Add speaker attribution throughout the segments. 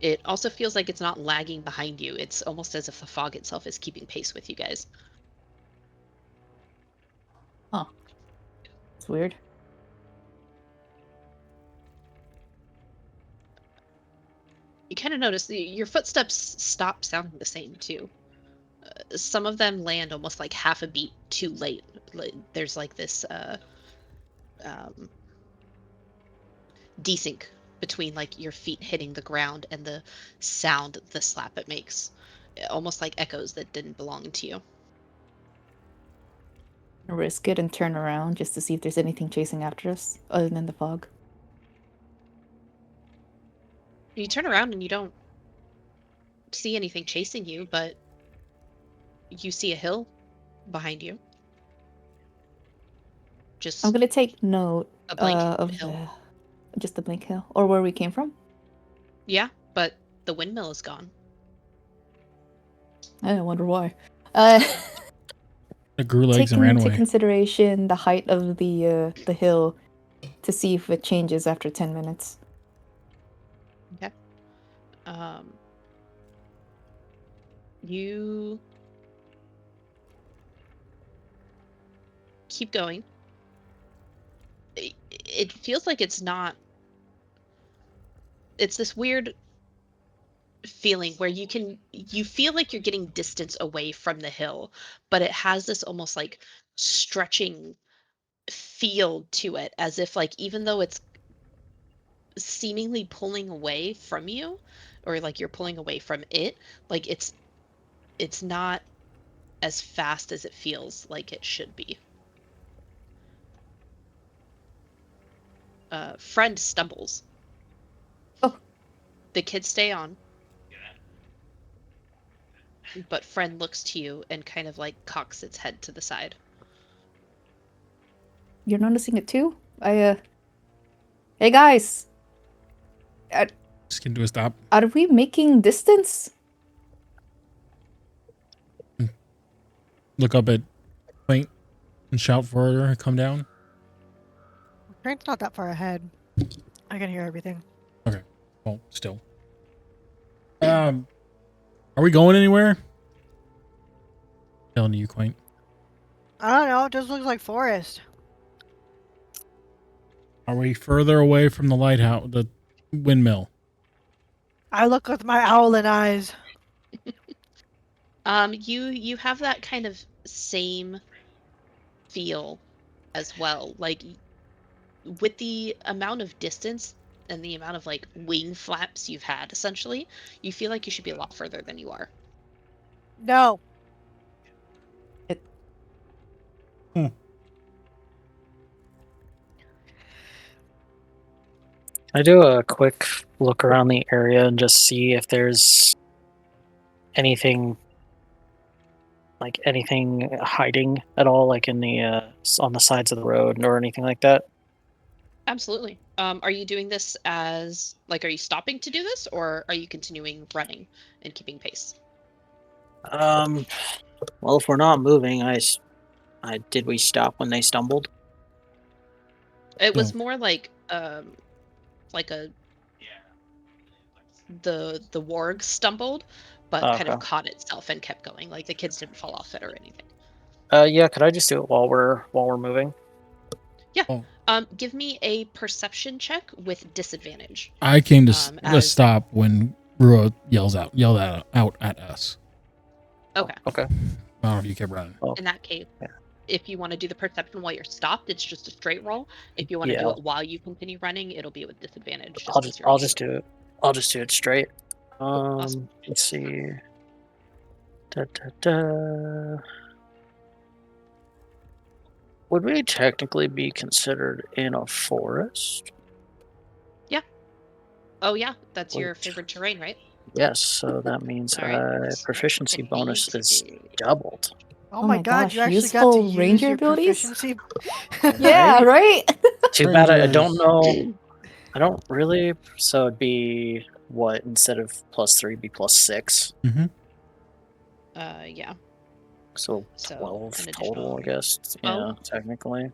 Speaker 1: It also feels like it's not lagging behind you. It's almost as if the fog itself is keeping pace with you guys.
Speaker 2: Huh. It's weird.
Speaker 1: You kind of notice your footsteps stop sounding the same too. Some of them land almost like half a beat too late. There's like this um, desync between like your feet hitting the ground and the sound the slap it makes, almost like echoes that didn't belong to you.
Speaker 2: Risk it and turn around just to see if there's anything chasing after us other than the fog.
Speaker 1: You turn around and you don't see anything chasing you, but you see a hill behind you.
Speaker 2: I'm
Speaker 1: Just
Speaker 2: gonna take note
Speaker 1: a blank
Speaker 2: of
Speaker 1: hill.
Speaker 2: just the blank hill or where we came from.
Speaker 1: Yeah, but the windmill is gone.
Speaker 2: I wonder why. Uh,
Speaker 3: It grew legs and
Speaker 2: taking
Speaker 3: ran
Speaker 2: into
Speaker 3: away.
Speaker 2: consideration the height of the hill to see if it changes after 10 minutes.
Speaker 1: Okay. You keep going. It feels like it's not. It's this weird feeling where you feel like you're getting distance away from the hill, but it has this almost like stretching feel to it, as if like even though it's seemingly pulling away from you, or like you're pulling away from it, like it's not as fast as it feels like it should be. Friend stumbles.
Speaker 2: Oh.
Speaker 1: The kids stay on, but friend looks to you and kind of like cocks its head to the side.
Speaker 2: You're noticing it too? Hey guys!
Speaker 3: Just can do a stop.
Speaker 2: Are we making distance?
Speaker 3: Look up at Quaint and shout for her to come down.
Speaker 4: Crank's not that far ahead. I can hear everything.
Speaker 3: Okay. Well, still. Are we going anywhere? Telling you, Quaint.
Speaker 4: I don't know. It just looks like forest.
Speaker 3: Are we further away from the lighthouse, the windmill?
Speaker 4: I look with my owlin eyes.
Speaker 1: You have that kind of same feel as well. Like with the amount of distance and the amount of like wing flaps you've had, essentially, you feel like you should be a lot further than you are.
Speaker 4: No.
Speaker 5: I do a quick look around the area and just see if there's anything hiding at all, like in the on the sides of the road or anything like that.
Speaker 1: Absolutely. Are you doing this as like, are you stopping to do this, or are you continuing running and keeping pace?
Speaker 5: Well, if we're not moving, did we stop when they stumbled?
Speaker 1: It was
Speaker 3: No.
Speaker 1: more like a the warg stumbled, but kind of
Speaker 5: Okay.
Speaker 1: caught itself and kept going. Like the kids didn't fall off it or anything.
Speaker 5: Yeah. Could I just do it while we're moving?
Speaker 1: Yeah.
Speaker 3: Oh.
Speaker 1: Give me a perception check with disadvantage.
Speaker 3: I came to
Speaker 1: as
Speaker 3: stop when Rua yelled out at us.
Speaker 1: Okay.
Speaker 5: Okay.
Speaker 3: I don't know if you kept running.
Speaker 5: Oh,
Speaker 1: In that case,
Speaker 5: yeah.
Speaker 1: if you want to do the perception while you're stopped, it's just a straight roll. If you want to do it while you continue running, it'll be with disadvantage.
Speaker 5: I'll just do it. I'll just do it straight.
Speaker 1: Awesome.
Speaker 5: Let's see. Da, da, da. Would we technically be considered in a forest?
Speaker 1: Yeah. Oh yeah, that's your favorite terrain, right?
Speaker 5: Yes, so that means proficiency bonus is doubled.
Speaker 4: Oh my god,
Speaker 2: gosh,
Speaker 4: you actually got to
Speaker 2: useful
Speaker 4: use
Speaker 2: ranger
Speaker 4: your
Speaker 2: abilities?
Speaker 4: proficiency.
Speaker 2: Yeah, right?
Speaker 5: Too bad I don't know. I don't really. So it'd be what, instead of +3, be +6.
Speaker 3: Mm-hmm.
Speaker 1: Yeah.
Speaker 5: So 12 total, I guess. 12? Yeah, technically.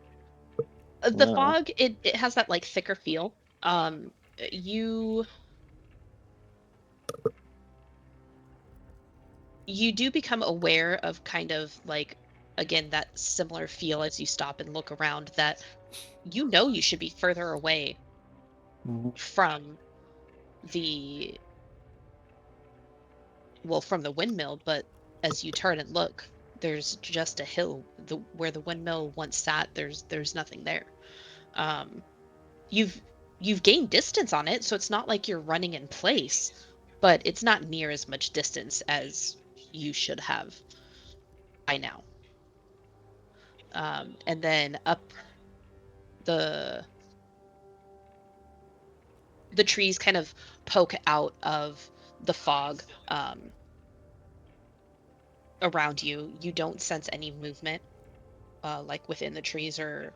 Speaker 1: The fog, it has that like thicker feel. You you do become aware of kind of like, again, that similar feel as you stop and look around, that you should be further away
Speaker 5: Mhm.
Speaker 1: from the from the windmill, but as you turn and look, there's just a hill. Where the windmill once sat, there's nothing there. Um, you've you've gained distance on it, so it's not like you're running in place, but it's not near as much distance as you should have by now. And then up the the trees kind of poke out of the fog around you. You don't sense any movement, like within the trees or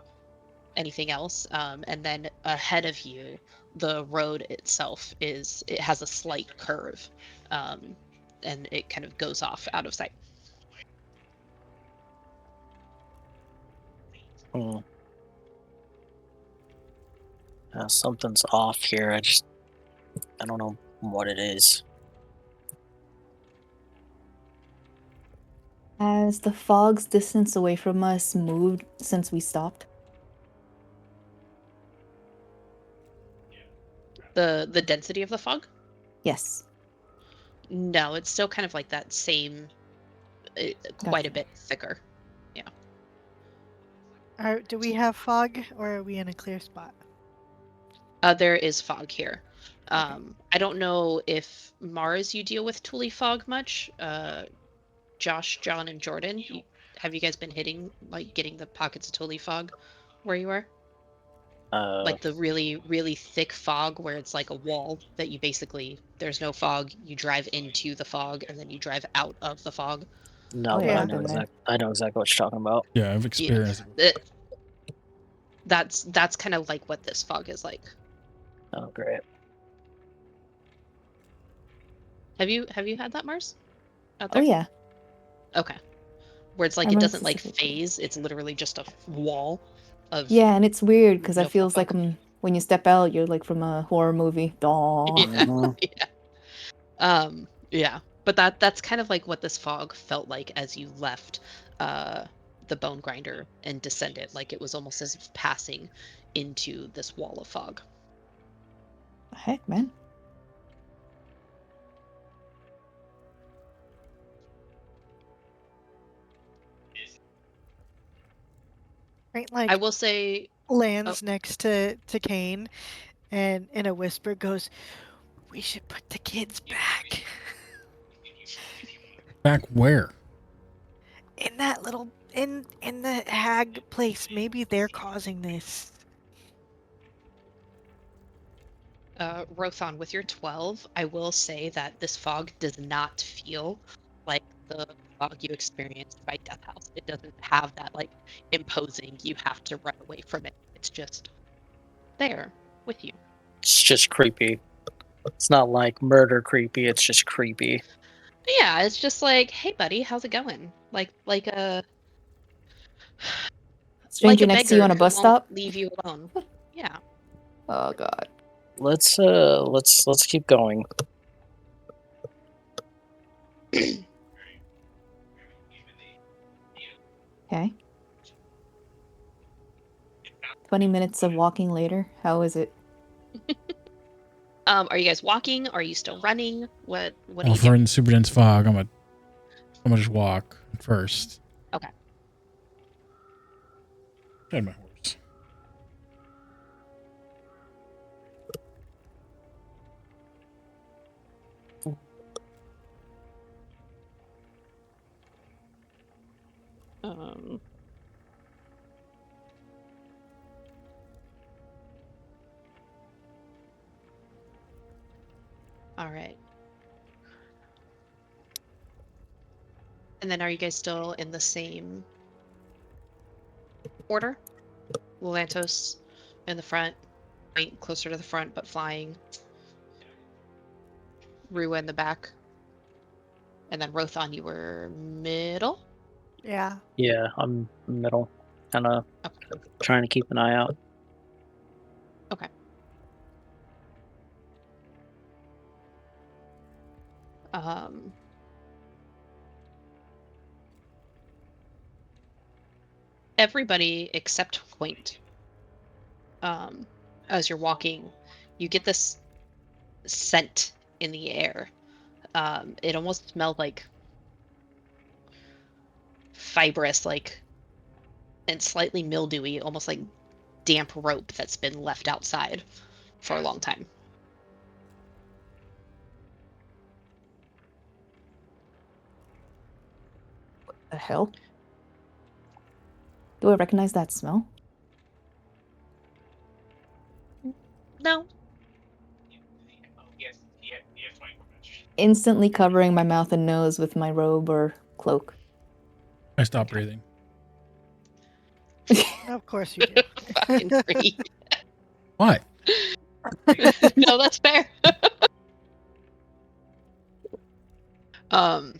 Speaker 1: anything else. And then ahead of you, the road itself it has a slight curve, um, and it kind of goes off out of sight.
Speaker 5: Hmm. Something's off here. I don't know what it is.
Speaker 2: Has the fog's distance away from us moved since we stopped?
Speaker 1: The density of the fog?
Speaker 2: Yes.
Speaker 1: No, it's still kind of like that same, quite a
Speaker 2: Gotcha.
Speaker 1: bit thicker. Yeah.
Speaker 4: Do we have fog, or are we in a clear spot?
Speaker 1: There is fog here.
Speaker 4: Okay.
Speaker 1: I don't know if Mars you deal with Thule fog much. Josh, John, and Jordan, have you guys been hitting, like, getting the pockets of Thule fog where you are?
Speaker 5: Uh,
Speaker 1: Like the really, really thick fog where it's like a wall that there's no fog. You drive into the fog and then you drive out of the fog.
Speaker 2: Oh
Speaker 5: no, but
Speaker 2: yeah,
Speaker 4: Yeah.
Speaker 2: I've been there.
Speaker 5: I know exactly what you're talking about.
Speaker 3: Yeah, I've
Speaker 1: Yeah.
Speaker 3: experienced it.
Speaker 1: That's kind of like what this fog is like.
Speaker 5: Oh, great.
Speaker 1: Have you had that, Mars? Out
Speaker 2: Oh
Speaker 1: there?
Speaker 2: yeah,
Speaker 1: Okay. Where it's
Speaker 2: I
Speaker 1: like it
Speaker 2: remember
Speaker 1: doesn't like
Speaker 2: specifically.
Speaker 1: phase. It's literally just a wall of
Speaker 2: Yeah, and it's weird because I
Speaker 1: no
Speaker 2: feels like
Speaker 1: fog.
Speaker 2: when you step out, you're like from a horror movie. Daw.
Speaker 1: Yeah.
Speaker 5: Mhm.
Speaker 1: Yeah. Yeah. But that's kind of like what this fog felt like as you left uh the bone grinder and descended. Like it was almost as if passing into this wall of fog.
Speaker 2: Heck, man.
Speaker 4: Right,
Speaker 1: I
Speaker 4: like
Speaker 1: will say, oh,
Speaker 4: lands next to Kane, and in a whisper goes, "We should put the kids back
Speaker 3: Back where?
Speaker 4: in that little in the hag place. Maybe they're causing this."
Speaker 1: Rothon, with your 12, I will say that this fog does not feel like the fog you experienced by Death House. It doesn't have that like imposing, you have to run away from it. It's just there with you.
Speaker 5: It's just creepy. It's not like murder creepy. It's just creepy.
Speaker 1: Yeah, it's just like, hey buddy, how's it going? Like
Speaker 2: Stranger
Speaker 1: a
Speaker 2: next to you on
Speaker 1: beggar
Speaker 2: a
Speaker 1: who
Speaker 2: bus
Speaker 1: won't
Speaker 2: stop.
Speaker 1: leave you alone. Yeah.
Speaker 2: Oh god.
Speaker 5: Let's keep going.
Speaker 2: Okay. 20 minutes of walking later. How is it?
Speaker 1: Are you guys walking? Are you still running? What are
Speaker 3: Well,
Speaker 1: you
Speaker 3: if we're
Speaker 1: doing?
Speaker 3: in super dense fog, I'm gonna just walk first.
Speaker 1: Okay.
Speaker 3: Ride my horse.
Speaker 1: Um all right. And then are you guys still in the same order? Lantos in the front, point closer to the front, but flying. Rua in the back. And then Rothon, you were middle?
Speaker 4: Yeah.
Speaker 5: Yeah, I'm middle, kind of
Speaker 1: Okay.
Speaker 5: trying to keep an eye out.
Speaker 1: Okay. Um everybody except Quaint, as you're walking, you get this scent in the air. It almost smells like fibrous, like, and slightly mildewy, almost like damp rope that's been left outside for a long time.
Speaker 2: The hell? Do I recognize that smell?
Speaker 1: No.
Speaker 2: Instantly covering my mouth and nose with my robe or cloak.
Speaker 3: I stop breathing.
Speaker 4: Of course you do.
Speaker 1: Fucking freak.
Speaker 3: Why?
Speaker 1: No, that's fair. um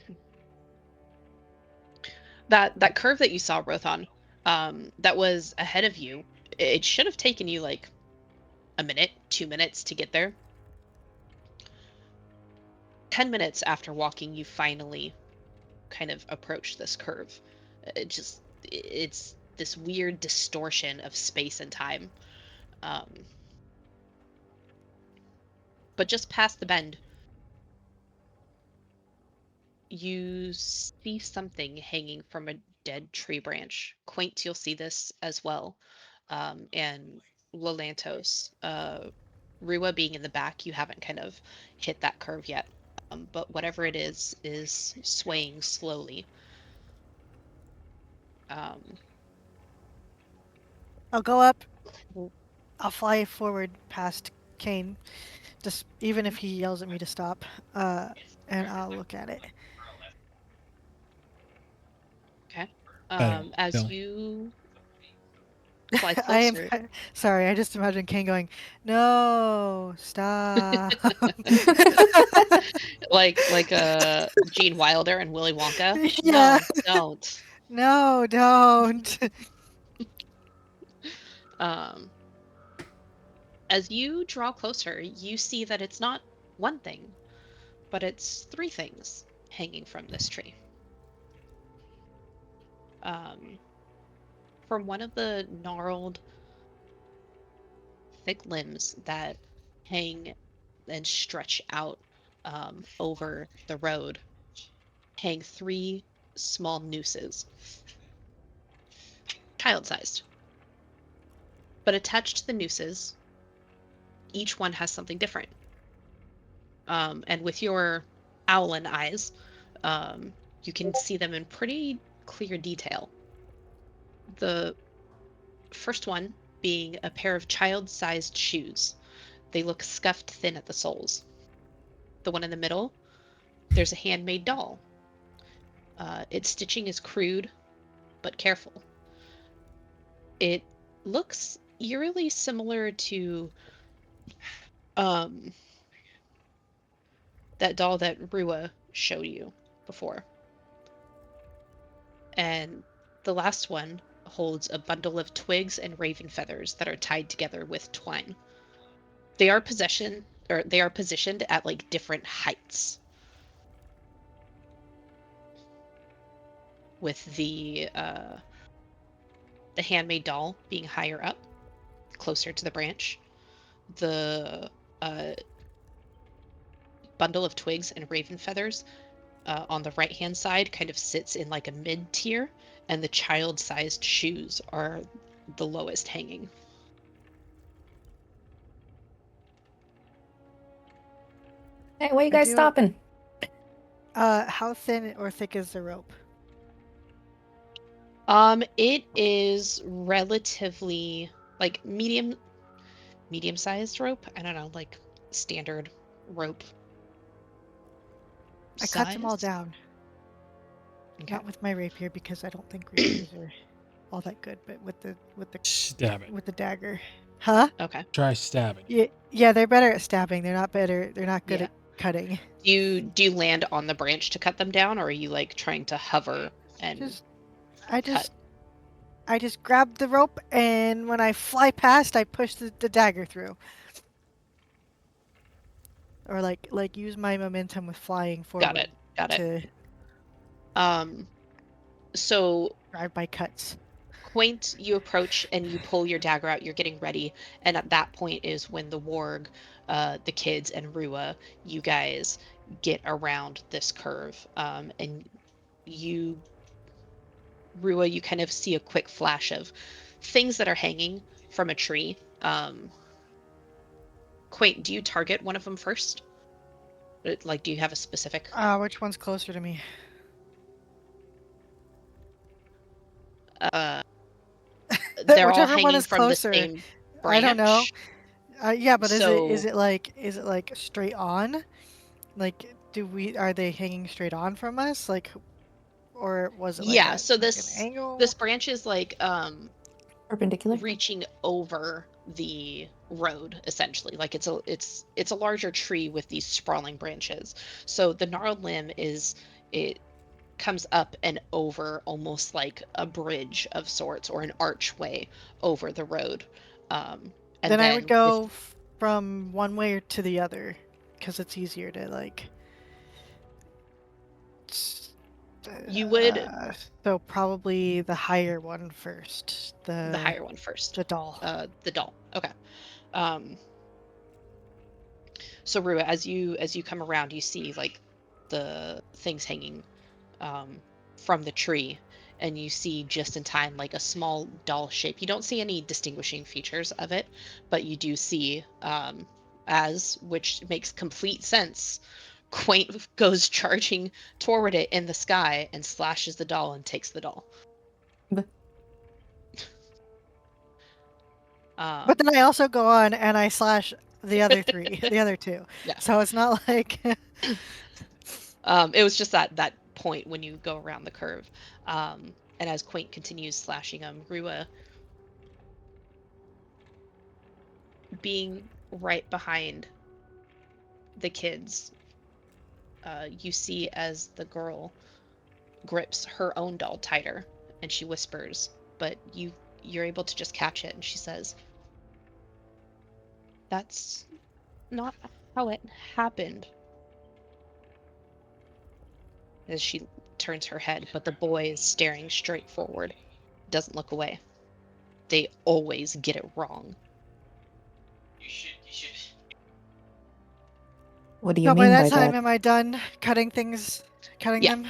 Speaker 1: that curve that you saw, Rothon, that was ahead of you, it should have taken you like a minute, 2 minutes to get there. 10 minutes after walking, you finally kind of approach this curve. It's this weird distortion of space and time. But just past the bend, you see something hanging from a dead tree branch. Quaint, you'll see this as well. And Lolantos, Rua being in the back, you haven't kind of hit that curve yet. But whatever it is swaying slowly.
Speaker 4: I'll go up.
Speaker 1: w-
Speaker 4: I'll fly forward past Kane, just even if he yells at me to stop, and I'll look at it.
Speaker 1: Okay.
Speaker 3: Better,
Speaker 1: As
Speaker 3: Billy.
Speaker 1: you fly
Speaker 4: I am
Speaker 1: closer,
Speaker 4: sorry. I just imagine Kane going, "No, stop."
Speaker 1: like Gene Wilder and Willy Wonka.
Speaker 4: Yeah.
Speaker 1: No, don't.
Speaker 4: No, don't.
Speaker 1: Um, as you draw closer, you see that it's not one thing, but it's three things hanging from this tree. From one of the gnarled, thick limbs that hang and stretch out over the road, hang three small nooses, child-sized. But attached to the nooses, each one has something different. And with your owlin eyes, you can see them in pretty clear detail. The first one being a pair of child-sized shoes. They look scuffed thin at the soles. The one in the middle, there's a handmade doll. Its stitching is crude, but careful. It looks eerily similar to that doll that Rua showed you before. And the last one holds a bundle of twigs and raven feathers that are tied together with twine. They are positioned at like different heights. With the handmade doll being higher up, closer to the branch. The bundle of twigs and raven feathers on the right hand side kind of sits in like a mid tier, and the child sized shoes are the lowest hanging.
Speaker 2: Hey, why are you guys stopping?
Speaker 4: How thin or thick is the rope?
Speaker 1: It is relatively like medium sized rope. I don't know, like standard rope.
Speaker 4: I cut them all
Speaker 1: size.
Speaker 4: down.
Speaker 1: Okay.
Speaker 4: Not with my rapier because I don't think rapiers are all that good, but with the
Speaker 3: Stab it.
Speaker 4: with the dagger. Huh?
Speaker 1: Okay.
Speaker 3: Try stabbing.
Speaker 4: Yeah, they're better at stabbing. They're not good
Speaker 1: Yeah.
Speaker 4: at cutting.
Speaker 1: Do you land on the branch to cut them down, or are you like trying to hover and
Speaker 4: I
Speaker 1: cut?
Speaker 4: just grab the rope, and when I fly past, I push the dagger through. Or like use my momentum with flying forward.
Speaker 1: Got it.
Speaker 4: To
Speaker 1: So
Speaker 4: drive by cuts.
Speaker 1: Point, you approach and you pull your dagger out. You're getting ready, and at that point is when the warg, the kids, and Rua, you guys get around this curve, and you, Rua, you kind of see a quick flash of things that are hanging from a tree. Quaint, do you target one of them first? Like, do you have a specific?
Speaker 4: Which one's closer to me?
Speaker 1: Uh, they're all
Speaker 4: Whichever one
Speaker 1: hanging
Speaker 4: is
Speaker 1: from the
Speaker 4: closer.
Speaker 1: same
Speaker 4: I don't know.
Speaker 1: branch.
Speaker 4: Yeah, but
Speaker 1: So
Speaker 4: is it like straight on? Like, are they hanging straight on from us? Like, or was it like
Speaker 1: yeah,
Speaker 4: a
Speaker 1: so
Speaker 4: like an
Speaker 1: this
Speaker 4: angle?
Speaker 1: branch is like
Speaker 2: Perpendicular?
Speaker 1: reaching over the road essentially. Like it's a larger tree with these sprawling branches. So the gnarled limb is, it comes up and over almost like a bridge of sorts or an archway over the road. And
Speaker 4: Then I would
Speaker 1: then with
Speaker 4: go from one way to the other, because it's easier to like.
Speaker 1: you would
Speaker 4: So probably the higher one first.
Speaker 1: the higher one first.
Speaker 4: The doll.
Speaker 1: The doll. Okay. Um so Rua, as you come around, you see like the things hanging from the tree, and you see just in time like a small doll shape. You don't see any distinguishing features of it, but you do see, as which makes complete sense, Quaint goes charging toward it in the sky and slashes the doll and takes the doll.
Speaker 2: But
Speaker 4: But then I also go on and I slash the other the other two.
Speaker 1: Yeah.
Speaker 4: So it's not like.
Speaker 1: It was just that point when you go around the curve. And as Quaint continues slashing him, Rua, being right behind the kids, you see as the girl grips her own doll tighter, and she whispers, but you're able to just catch it, and she says, "That's not how it happened." As she turns her head, but the boy is staring straight forward, doesn't look away. They always get it wrong.
Speaker 2: what do you
Speaker 4: So by
Speaker 2: mean
Speaker 4: that
Speaker 2: by
Speaker 4: time,
Speaker 2: that?
Speaker 4: am I done cutting
Speaker 1: Yeah.
Speaker 4: them?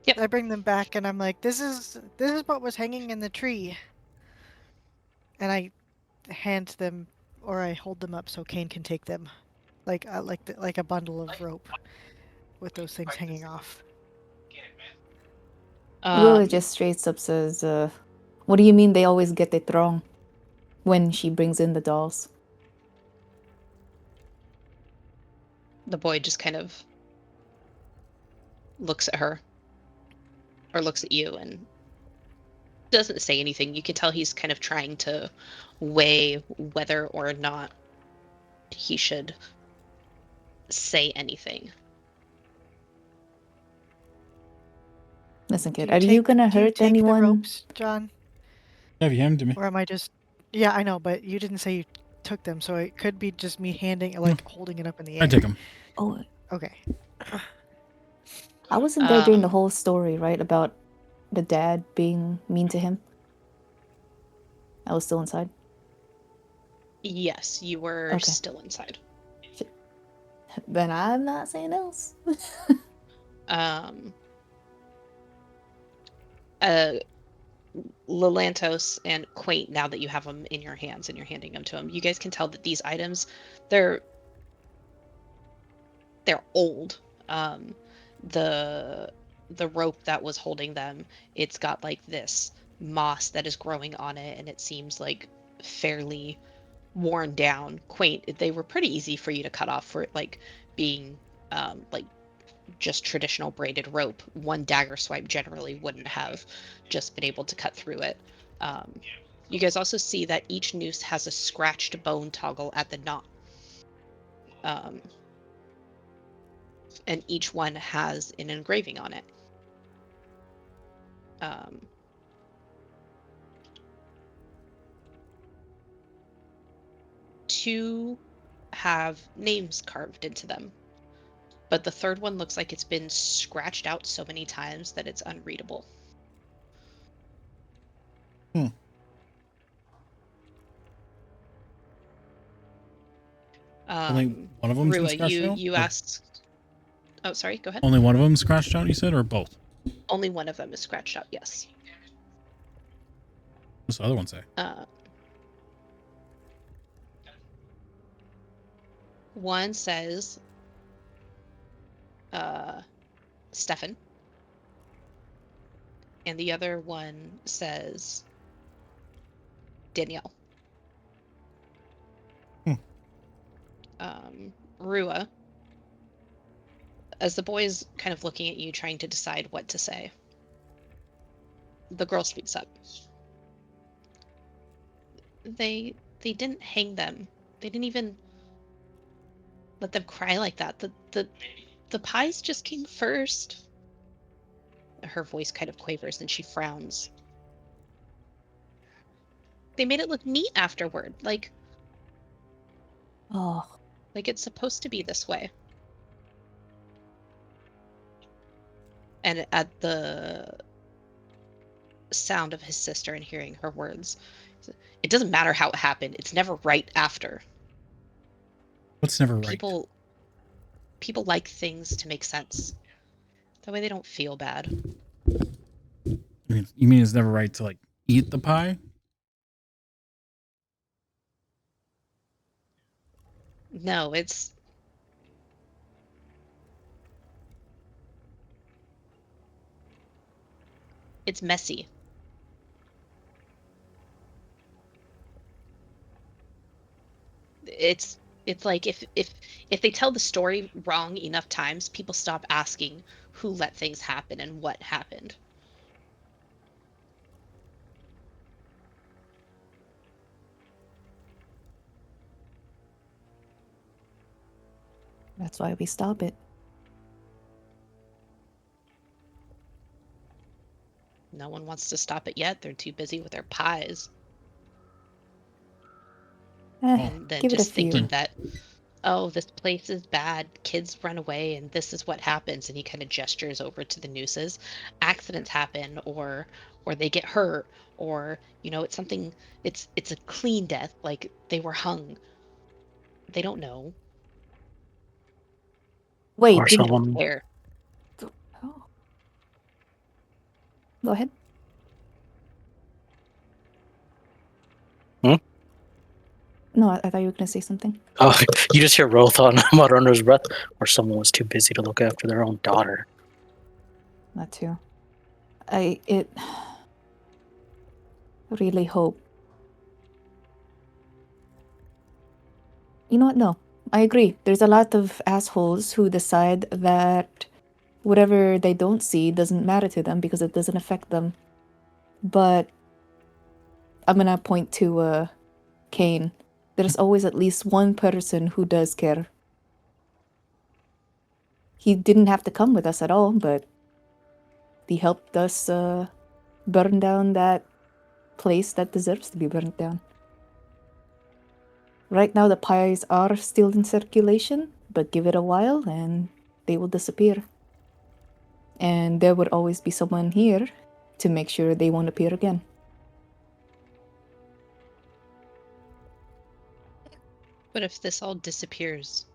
Speaker 1: Yep.
Speaker 4: I bring them back and I'm like, this is what was hanging in the tree. And I hand them, or I hold them up so Kane can take them, like like a bundle of rope with those things hanging off.
Speaker 2: Rua just straight up says, what do you mean they always get it wrong when she brings in the dolls?
Speaker 1: The boy just kind of looks at her, or looks at you, and doesn't say anything. You can tell he's kind of trying to weigh whether or not he should say anything.
Speaker 2: Listen, kid, are you gonna
Speaker 4: do you
Speaker 2: hurt
Speaker 4: take
Speaker 2: anyone?
Speaker 4: the ropes, John?
Speaker 3: Have you handed to me?
Speaker 4: Or am I just? Yeah, I know, but you didn't say you took them, so it could be just me handing, like holding it up in the air.
Speaker 3: I take them.
Speaker 2: Oh,
Speaker 4: Okay.
Speaker 2: I wasn't there during the
Speaker 1: Um,
Speaker 2: whole story, right? About the dad being mean to him. I was still inside.
Speaker 1: Yes, you were
Speaker 2: Okay.
Speaker 1: still inside.
Speaker 2: Then I'm not saying else.
Speaker 1: Lelantos and Quaint, now that you have them in your hands and you're handing them to him, you guys can tell that these items, they're old. The rope that was holding them, it's got like this moss that is growing on it, and it seems like fairly worn down. Quaint, they were pretty easy for you to cut off, for it like being like just traditional braided rope. One dagger swipe generally wouldn't have just been able to cut through it. You guys also see that each noose has a scratched bone toggle at the knot. And each one has an engraving on it. Two have names carved into them, but the third one looks like it's been scratched out so many times that it's unreadable.
Speaker 3: Only one of them's been
Speaker 1: Rua,
Speaker 3: scratched out?
Speaker 1: you
Speaker 3: Or
Speaker 1: asked. Oh, sorry. Go ahead.
Speaker 3: only one of them scratched out, you said, or both?
Speaker 1: Only one of them is scratched out. Yes.
Speaker 3: What's the other one say?
Speaker 1: One says, Stefan, and the other one says Danielle. Rua, as the boy is kind of looking at you, trying to decide what to say, the girl speaks up. They didn't hang them. They didn't even let them cry like that. The pies just came first. Her voice kind of quavers and she frowns. They made it look neat afterward, like
Speaker 2: Oh,
Speaker 1: it's supposed to be this way. And at the sound of his sister and hearing her words, it doesn't matter how it happened. It's never right after.
Speaker 3: What's never right?
Speaker 1: People like things to make sense. That way they don't feel bad.
Speaker 3: You mean it's never right to like eat the pie?
Speaker 1: No, it's messy. It's like if they tell the story wrong enough times, people stop asking who let things happen and what happened.
Speaker 2: that's why we stop it.
Speaker 1: No one wants to stop it yet. They're too busy with their pies. And then
Speaker 2: Give it a
Speaker 1: just thinking
Speaker 2: few.
Speaker 1: that, oh, this place is bad, kids run away, and this is what happens. And he kind of gestures over to the nooses. Accidents happen, or they get hurt, or it's something. It's a clean death, like they were hung. They don't know.
Speaker 2: Wait,
Speaker 5: Or
Speaker 1: They
Speaker 2: did
Speaker 1: don't
Speaker 5: someone.
Speaker 1: care.
Speaker 2: oh. Go ahead.
Speaker 5: Hmm?
Speaker 2: No, I thought you were gonna say something.
Speaker 5: Oh, you just hear Rothon mutter under his breath, or someone was too busy to look after their own daughter.
Speaker 2: That too. I really hope. You know what? No, I agree. There's a lot of assholes who decide that whatever they don't see doesn't matter to them because it doesn't affect them. But I'm gonna point to Kane. There's always at least one person who does care. He didn't have to come with us at all, but he helped us burn down that place that deserves to be burned down. Right now, the pies are still in circulation, but give it a while and they will disappear. And there would always be someone here to make sure they won't appear again.
Speaker 1: But if this all disappears,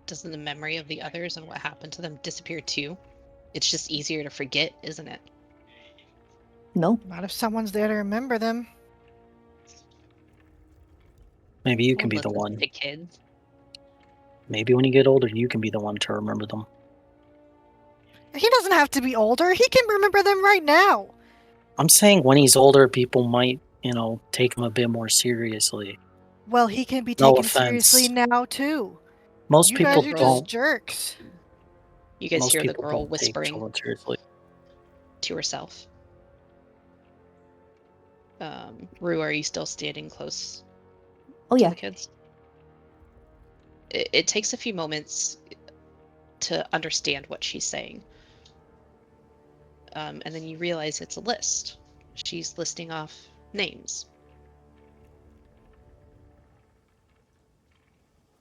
Speaker 1: doesn't the memory of the others and what happened to them disappear too? It's just easier to forget, isn't it?
Speaker 2: No,
Speaker 4: Not if someone's there to remember them.
Speaker 5: Maybe you
Speaker 1: No
Speaker 5: can
Speaker 1: one
Speaker 5: be the
Speaker 1: listens
Speaker 5: one.
Speaker 1: to kids.
Speaker 5: Maybe when you get older, you can be the one to remember them.
Speaker 4: He doesn't have to be older. He can remember them right now.
Speaker 5: I'm saying when he's older, people might, take him a bit more seriously.
Speaker 4: Well, he can be
Speaker 5: No
Speaker 4: taken
Speaker 5: offense.
Speaker 4: seriously now too.
Speaker 5: Most
Speaker 4: You
Speaker 5: people
Speaker 4: guys are
Speaker 5: don't.
Speaker 4: just jerks.
Speaker 1: You guys
Speaker 5: Most
Speaker 1: hear the
Speaker 5: people
Speaker 1: girl
Speaker 5: don't take
Speaker 1: whispering
Speaker 5: someone seriously.
Speaker 1: to herself. Rue, are you still standing close
Speaker 2: oh
Speaker 1: to
Speaker 2: yeah.
Speaker 1: the kids? It takes a few moments to understand what she's saying. And then you realize it's a list. She's listing off names.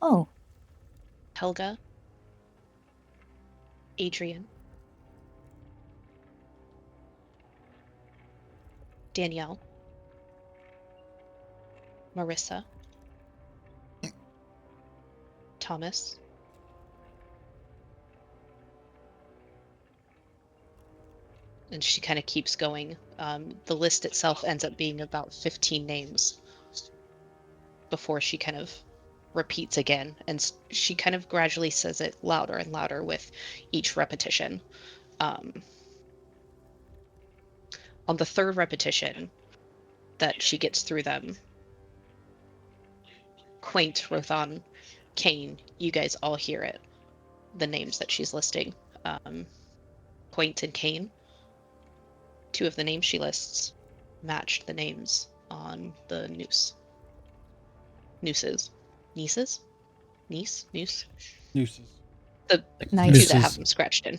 Speaker 2: Oh,
Speaker 1: Helga, Adrian, Danielle, Marissa, Thomas, and she kind of keeps going. The list itself ends up being about 15 names before she kind of repeats again, and she kind of gradually says it louder and louder with each repetition. On the third repetition that she gets through them, Quaint, Rothan, Kane, you guys all hear it, the names that she's listing. Quaint and Kane, two of the names she lists matched the names on the nooses. Niece? Noose?
Speaker 3: Nooses.
Speaker 1: The
Speaker 2: Nice.
Speaker 1: two that have
Speaker 3: Nooses.
Speaker 1: them scratched in.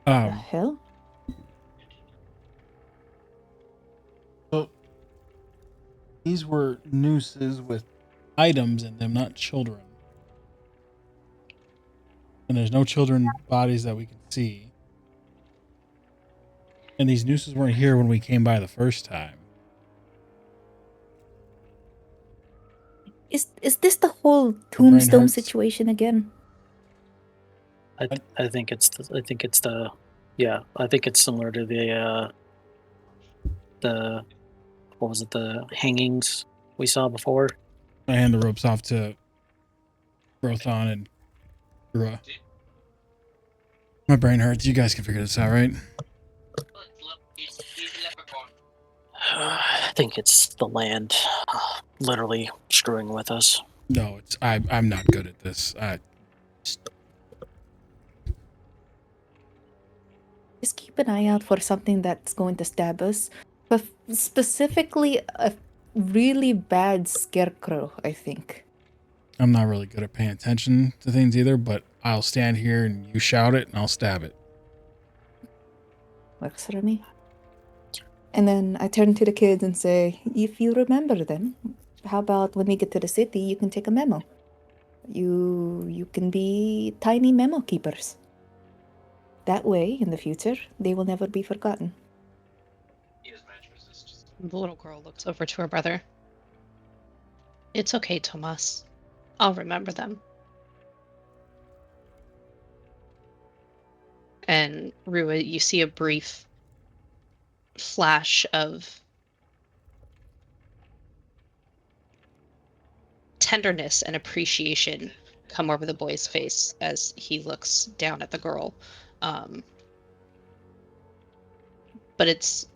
Speaker 2: The
Speaker 3: Um,
Speaker 2: hell?
Speaker 3: so these were nooses with items in them, not children. And there's no children bodies that we can see. And these nooses weren't here when we came by the first time.
Speaker 2: Is this the whole
Speaker 3: brain
Speaker 2: tombstone
Speaker 3: hurts.
Speaker 2: situation again?
Speaker 5: I think it's similar to the what was it, the hangings we saw before.
Speaker 3: I hand the ropes off to Rothan and Grua. My brain hurts. You guys can figure this out, right?
Speaker 5: I think it's the land literally screwing with us.
Speaker 3: No, it's I'm not good at this.
Speaker 2: Just keep an eye out for something that's going to stab us. But specifically, a really bad scarecrow, I think.
Speaker 3: I'm not really good at paying attention to things either, but I'll stand here and you shout it and I'll stab it.
Speaker 2: Works for me. And then I turn to the kids and say, if you remember them, how about when we get to the city, you can take a memo. You can be tiny memo keepers. That way, in the future, they will never be forgotten.
Speaker 1: The little girl looks over to her brother. It's okay, Tomas. I'll remember them. And Rua, you see a brief flash of tenderness and appreciation come over the boy's face as he looks down at the girl. But it's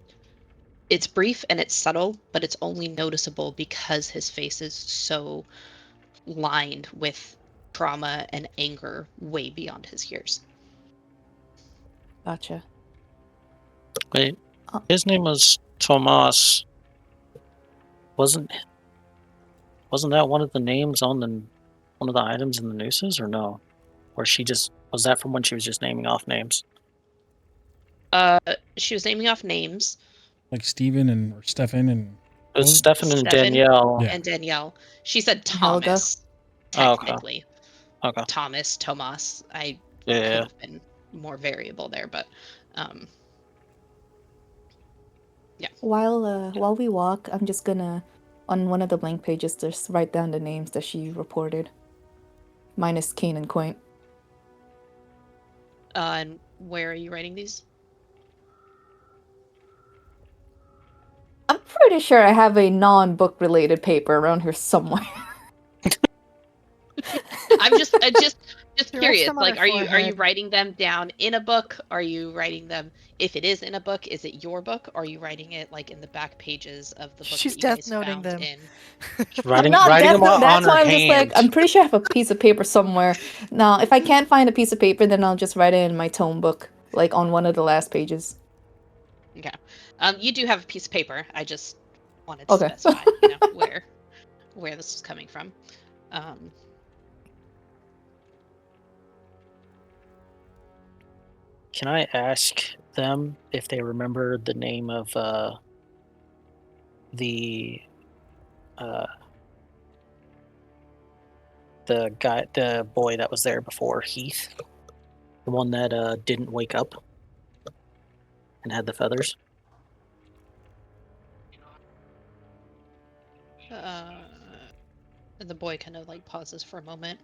Speaker 1: brief and it's subtle, but it's only noticeable because his face is so lined with trauma and anger way beyond his years.
Speaker 2: Gotcha.
Speaker 5: Wait, his name was Tomas. Wasn't that one of the names on one of the items in the nooses, or no? Or was that from when she was just naming off names?
Speaker 1: She was naming off names.
Speaker 3: Like Steven or Stefan and
Speaker 5: It was Stefan and
Speaker 1: Stefan
Speaker 5: Danielle.
Speaker 3: Yeah.
Speaker 1: and Danielle. She said
Speaker 2: Helga.
Speaker 1: Thomas.
Speaker 5: Oh, okay.
Speaker 1: Technically.
Speaker 5: Okay.
Speaker 1: Thomas, Tomas. I
Speaker 5: Yeah.
Speaker 1: could have been more variable there, but yeah.
Speaker 2: While we walk, I'm just gonna, on one of the blank pages, just write down the names that she reported. Minus Kane and Quaint.
Speaker 1: And where are you writing these?
Speaker 2: I'm pretty sure I have a non-book related paper around here somewhere.
Speaker 1: I'm just
Speaker 4: She writes
Speaker 1: curious.
Speaker 4: them on
Speaker 1: Like,
Speaker 4: her
Speaker 1: are you
Speaker 4: forehead.
Speaker 1: writing them down in a book? Are you writing them, if it is in a book, is it your book? Or are you writing it like in the back pages of the book
Speaker 4: She's
Speaker 1: that you guys
Speaker 4: death noting
Speaker 1: found
Speaker 4: them.
Speaker 1: in?
Speaker 5: Writing
Speaker 2: I'm not
Speaker 5: them
Speaker 2: definitely,
Speaker 5: on
Speaker 2: that's
Speaker 5: her
Speaker 2: why I'm just like,
Speaker 5: hand.
Speaker 2: I'm pretty sure I have a piece of paper somewhere. Now, if I can't find a piece of paper, then I'll just write it in my tome book, like on one of the last pages.
Speaker 1: Okay. You do have a piece of paper. I just wanted to
Speaker 2: Okay.
Speaker 1: specify, where this was coming from.
Speaker 5: Can I ask them if they remember the name of the boy that was there before, Heath? The one that didn't wake up? and had the feathers.
Speaker 1: And the boy kind of like pauses for a moment.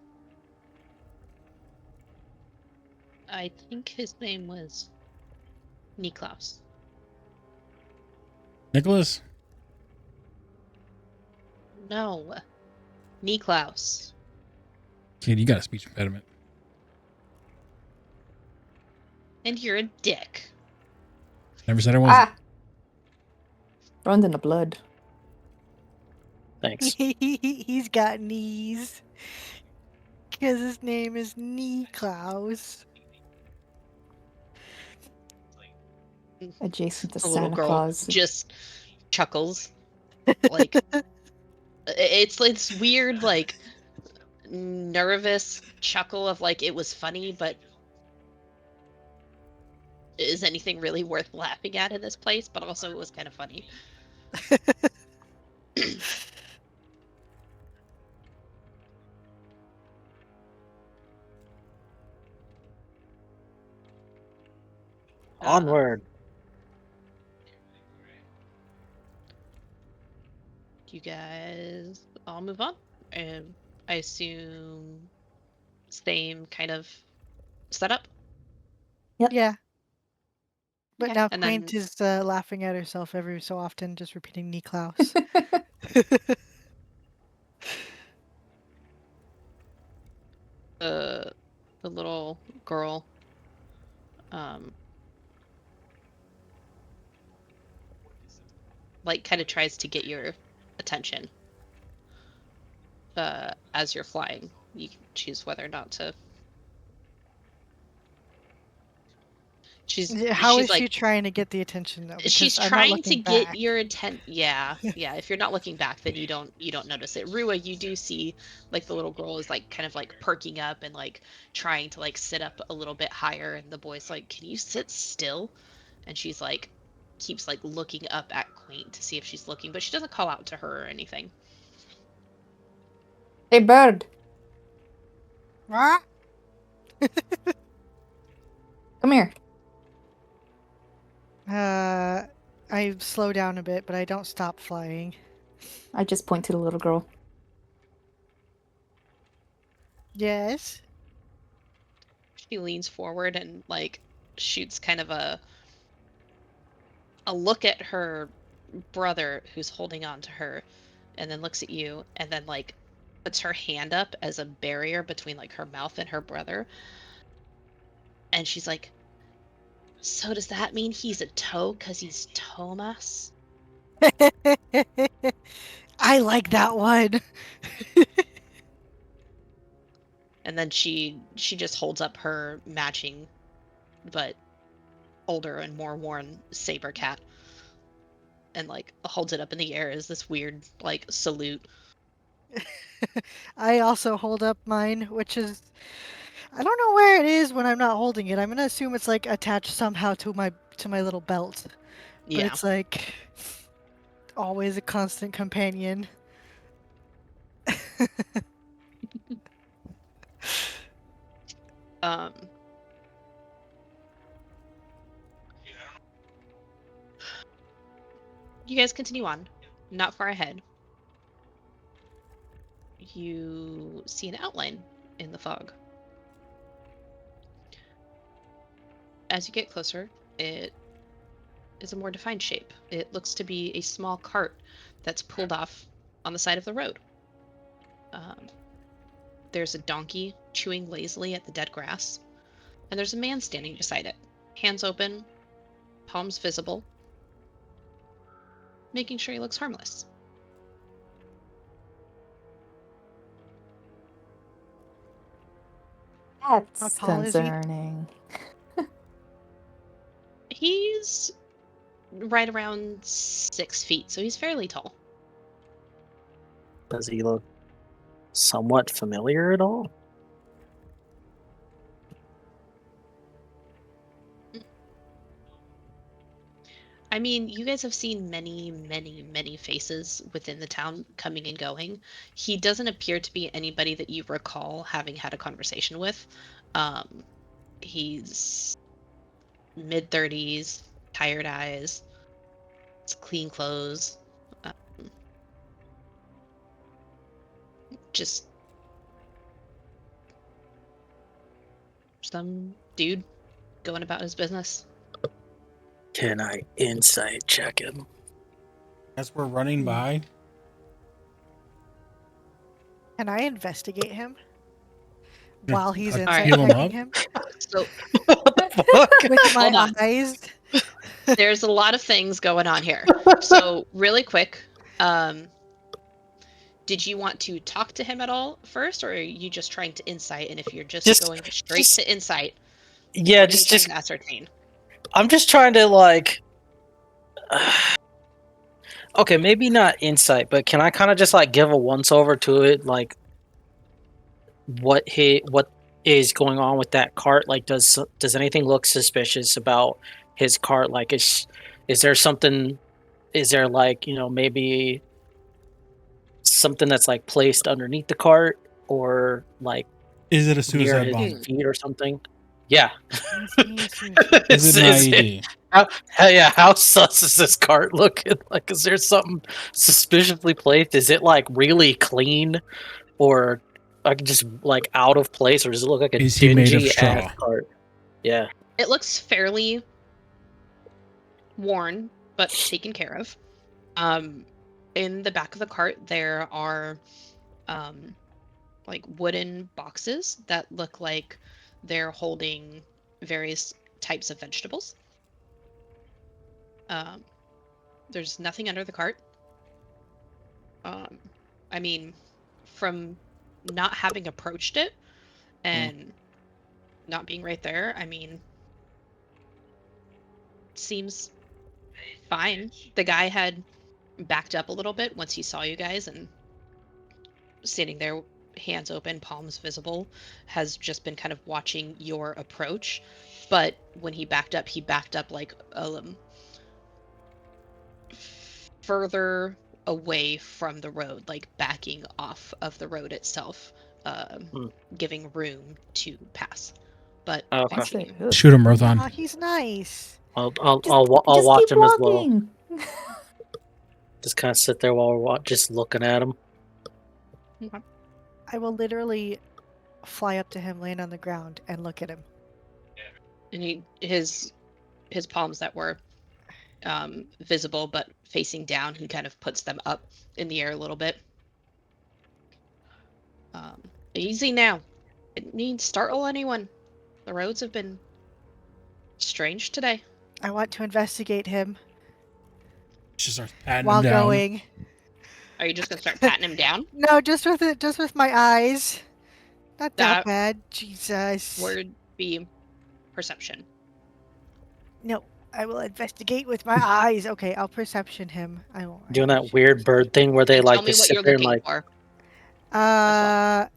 Speaker 1: I think his name was Niklaus.
Speaker 3: Nicholas?
Speaker 1: No, Niklaus.
Speaker 3: Kid, you got a speech impediment.
Speaker 1: And you're a dick.
Speaker 3: Never said I wasn't.
Speaker 2: Ah! Runs in the blood.
Speaker 5: Thanks.
Speaker 4: He's got knees. Because his name is Niklaus.
Speaker 2: Adjacent to
Speaker 1: The little
Speaker 2: Santa
Speaker 1: girl
Speaker 2: Claus.
Speaker 1: just chuckles. Like, it's this weird, like, nervous chuckle of like it was funny, but is anything really worth laughing at in this place? But also it was kind of funny.
Speaker 5: Onward.
Speaker 1: You guys all move on, and I assume same kind of setup.
Speaker 4: Yeah. But
Speaker 1: Okay.
Speaker 4: now
Speaker 1: And
Speaker 4: Quaint
Speaker 1: then
Speaker 4: is laughing at herself every so often, just repeating Niklaus.
Speaker 1: the little girl like kind of tries to get your attention as you're flying. You can choose whether or not to.
Speaker 4: How
Speaker 1: She's
Speaker 4: is she
Speaker 1: like
Speaker 4: trying to get the attention though?
Speaker 1: she's
Speaker 4: Because I'm not
Speaker 1: trying to
Speaker 4: looking
Speaker 1: get
Speaker 4: back.
Speaker 1: your intent. Yeah. If you're not looking back, then you don't notice it. Rua, you do see like the little girl is like kind of like perking up and like trying to like sit up a little bit higher, and the boy's like, "Can you sit still?" And she's like keeps like looking up at Quaint to see if she's looking, but she doesn't call out to her or anything.
Speaker 2: Hey, bird.
Speaker 4: What?
Speaker 2: Come here.
Speaker 4: I slow down a bit, but I don't stop flying.
Speaker 2: I just point to the little girl.
Speaker 4: Yes.
Speaker 1: She leans forward and like shoots kind of a look at her brother who's holding on to her, and then looks at you, and then like puts her hand up as a barrier between like her mouth and her brother. And she's like, "So does that mean he's a toe because he's Thomas?"
Speaker 4: I like that one.
Speaker 1: And then she just holds up her matching but older and more worn saber cat and like holds it up in the air as this weird like salute.
Speaker 4: I also hold up mine, which is I don't know where it is when I'm not holding it. I'm gonna assume it's like attached somehow to my little belt. But
Speaker 1: Yeah.
Speaker 4: it's like always a constant companion.
Speaker 1: um you guys continue on. Not far ahead, you see an outline in the fog. As you get closer, it is a more defined shape. It looks to be a small cart that's pulled off on the side of the road. There's a donkey chewing lazily at the dead grass, and there's a man standing beside it, hands open, palms visible, making sure he looks harmless.
Speaker 4: How
Speaker 2: That's
Speaker 4: tall is he?
Speaker 2: concerning.
Speaker 1: He's right around 6 feet, so he's fairly tall.
Speaker 5: Does he look somewhat familiar at all?
Speaker 1: I mean, you guys have seen many, many, many faces within the town coming and going. He doesn't appear to be anybody that you recall having had a conversation with. He's mid 30s, tired eyes, it's clean clothes, just some dude going about his business.
Speaker 5: Can I insight check him?
Speaker 3: As we're running by,
Speaker 4: Can I investigate him
Speaker 3: Yeah,
Speaker 4: while he's
Speaker 3: I'd
Speaker 4: inside
Speaker 3: heal him
Speaker 4: checking
Speaker 3: up.
Speaker 4: him
Speaker 1: So
Speaker 5: What the fuck?
Speaker 4: with
Speaker 1: Hold
Speaker 4: my
Speaker 1: on.
Speaker 4: eyes?
Speaker 1: there's a lot of things going on here. So really quick, did you want to talk to him at all first, or are you just trying to insight? And if you're just going straight
Speaker 5: just
Speaker 1: to insight,
Speaker 5: yeah,
Speaker 1: what are you trying to ascertain?
Speaker 5: I'm just trying to like. Okay, maybe not insight, but can I kind of just like give a once over to it, like what is going on with that cart? Like, does anything look suspicious about his cart? Like, is there something? Is there like maybe something that's like placed underneath the cart or like
Speaker 3: Is it a
Speaker 5: near
Speaker 3: suicide
Speaker 5: his
Speaker 3: bomber?
Speaker 5: feet or something? Yeah.
Speaker 3: Is it an IED?
Speaker 5: How sus is this cart looking? Like, is there something suspiciously placed? Is it like really clean, or like just like out of place, or does it look like a
Speaker 3: Is he made of
Speaker 5: dingy ass
Speaker 3: straw?
Speaker 5: cart? Yeah.
Speaker 1: It looks fairly worn, but taken care of. In the back of the cart, there are like wooden boxes that look like they're holding various types of vegetables. There's nothing under the cart. I mean, from not having approached it and not being right there, I mean, seems fine. The guy had backed up a little bit once he saw you guys, and standing there, hands open, palms visible, has just been kind of watching your approach. But when he backed up like further away from the road, like backing off of the road itself, giving room to pass. But
Speaker 5: Okay.
Speaker 2: I'll say, ugh.
Speaker 3: Shoot him, Rothan.
Speaker 4: Oh, he's nice.
Speaker 5: I'll
Speaker 2: Just
Speaker 5: watch
Speaker 2: keep
Speaker 5: him as well.
Speaker 2: walking.
Speaker 5: Just kind of sit there while we're just looking at him.
Speaker 4: I will literally fly up to him, land on the ground, and look at him.
Speaker 1: And his palms that were visible but facing down, he kind of puts them up in the air a little bit. Easy now. It needs startle anyone. The roads have been strange today.
Speaker 4: I want to investigate him
Speaker 3: She starts patting
Speaker 4: while
Speaker 3: him down.
Speaker 4: going.
Speaker 1: Are you just gonna start patting him down?
Speaker 4: No, just with my eyes. Not that
Speaker 1: That
Speaker 4: bad. Jesus.
Speaker 1: would be perception.
Speaker 4: No, I will investigate with my eyes. Okay, I'll perception him. I won't.
Speaker 5: Doing that weird bird thing where they
Speaker 1: And
Speaker 5: like
Speaker 1: tell me
Speaker 5: just
Speaker 1: what
Speaker 5: sit
Speaker 1: you're
Speaker 5: there and
Speaker 1: looking
Speaker 5: like.
Speaker 1: for.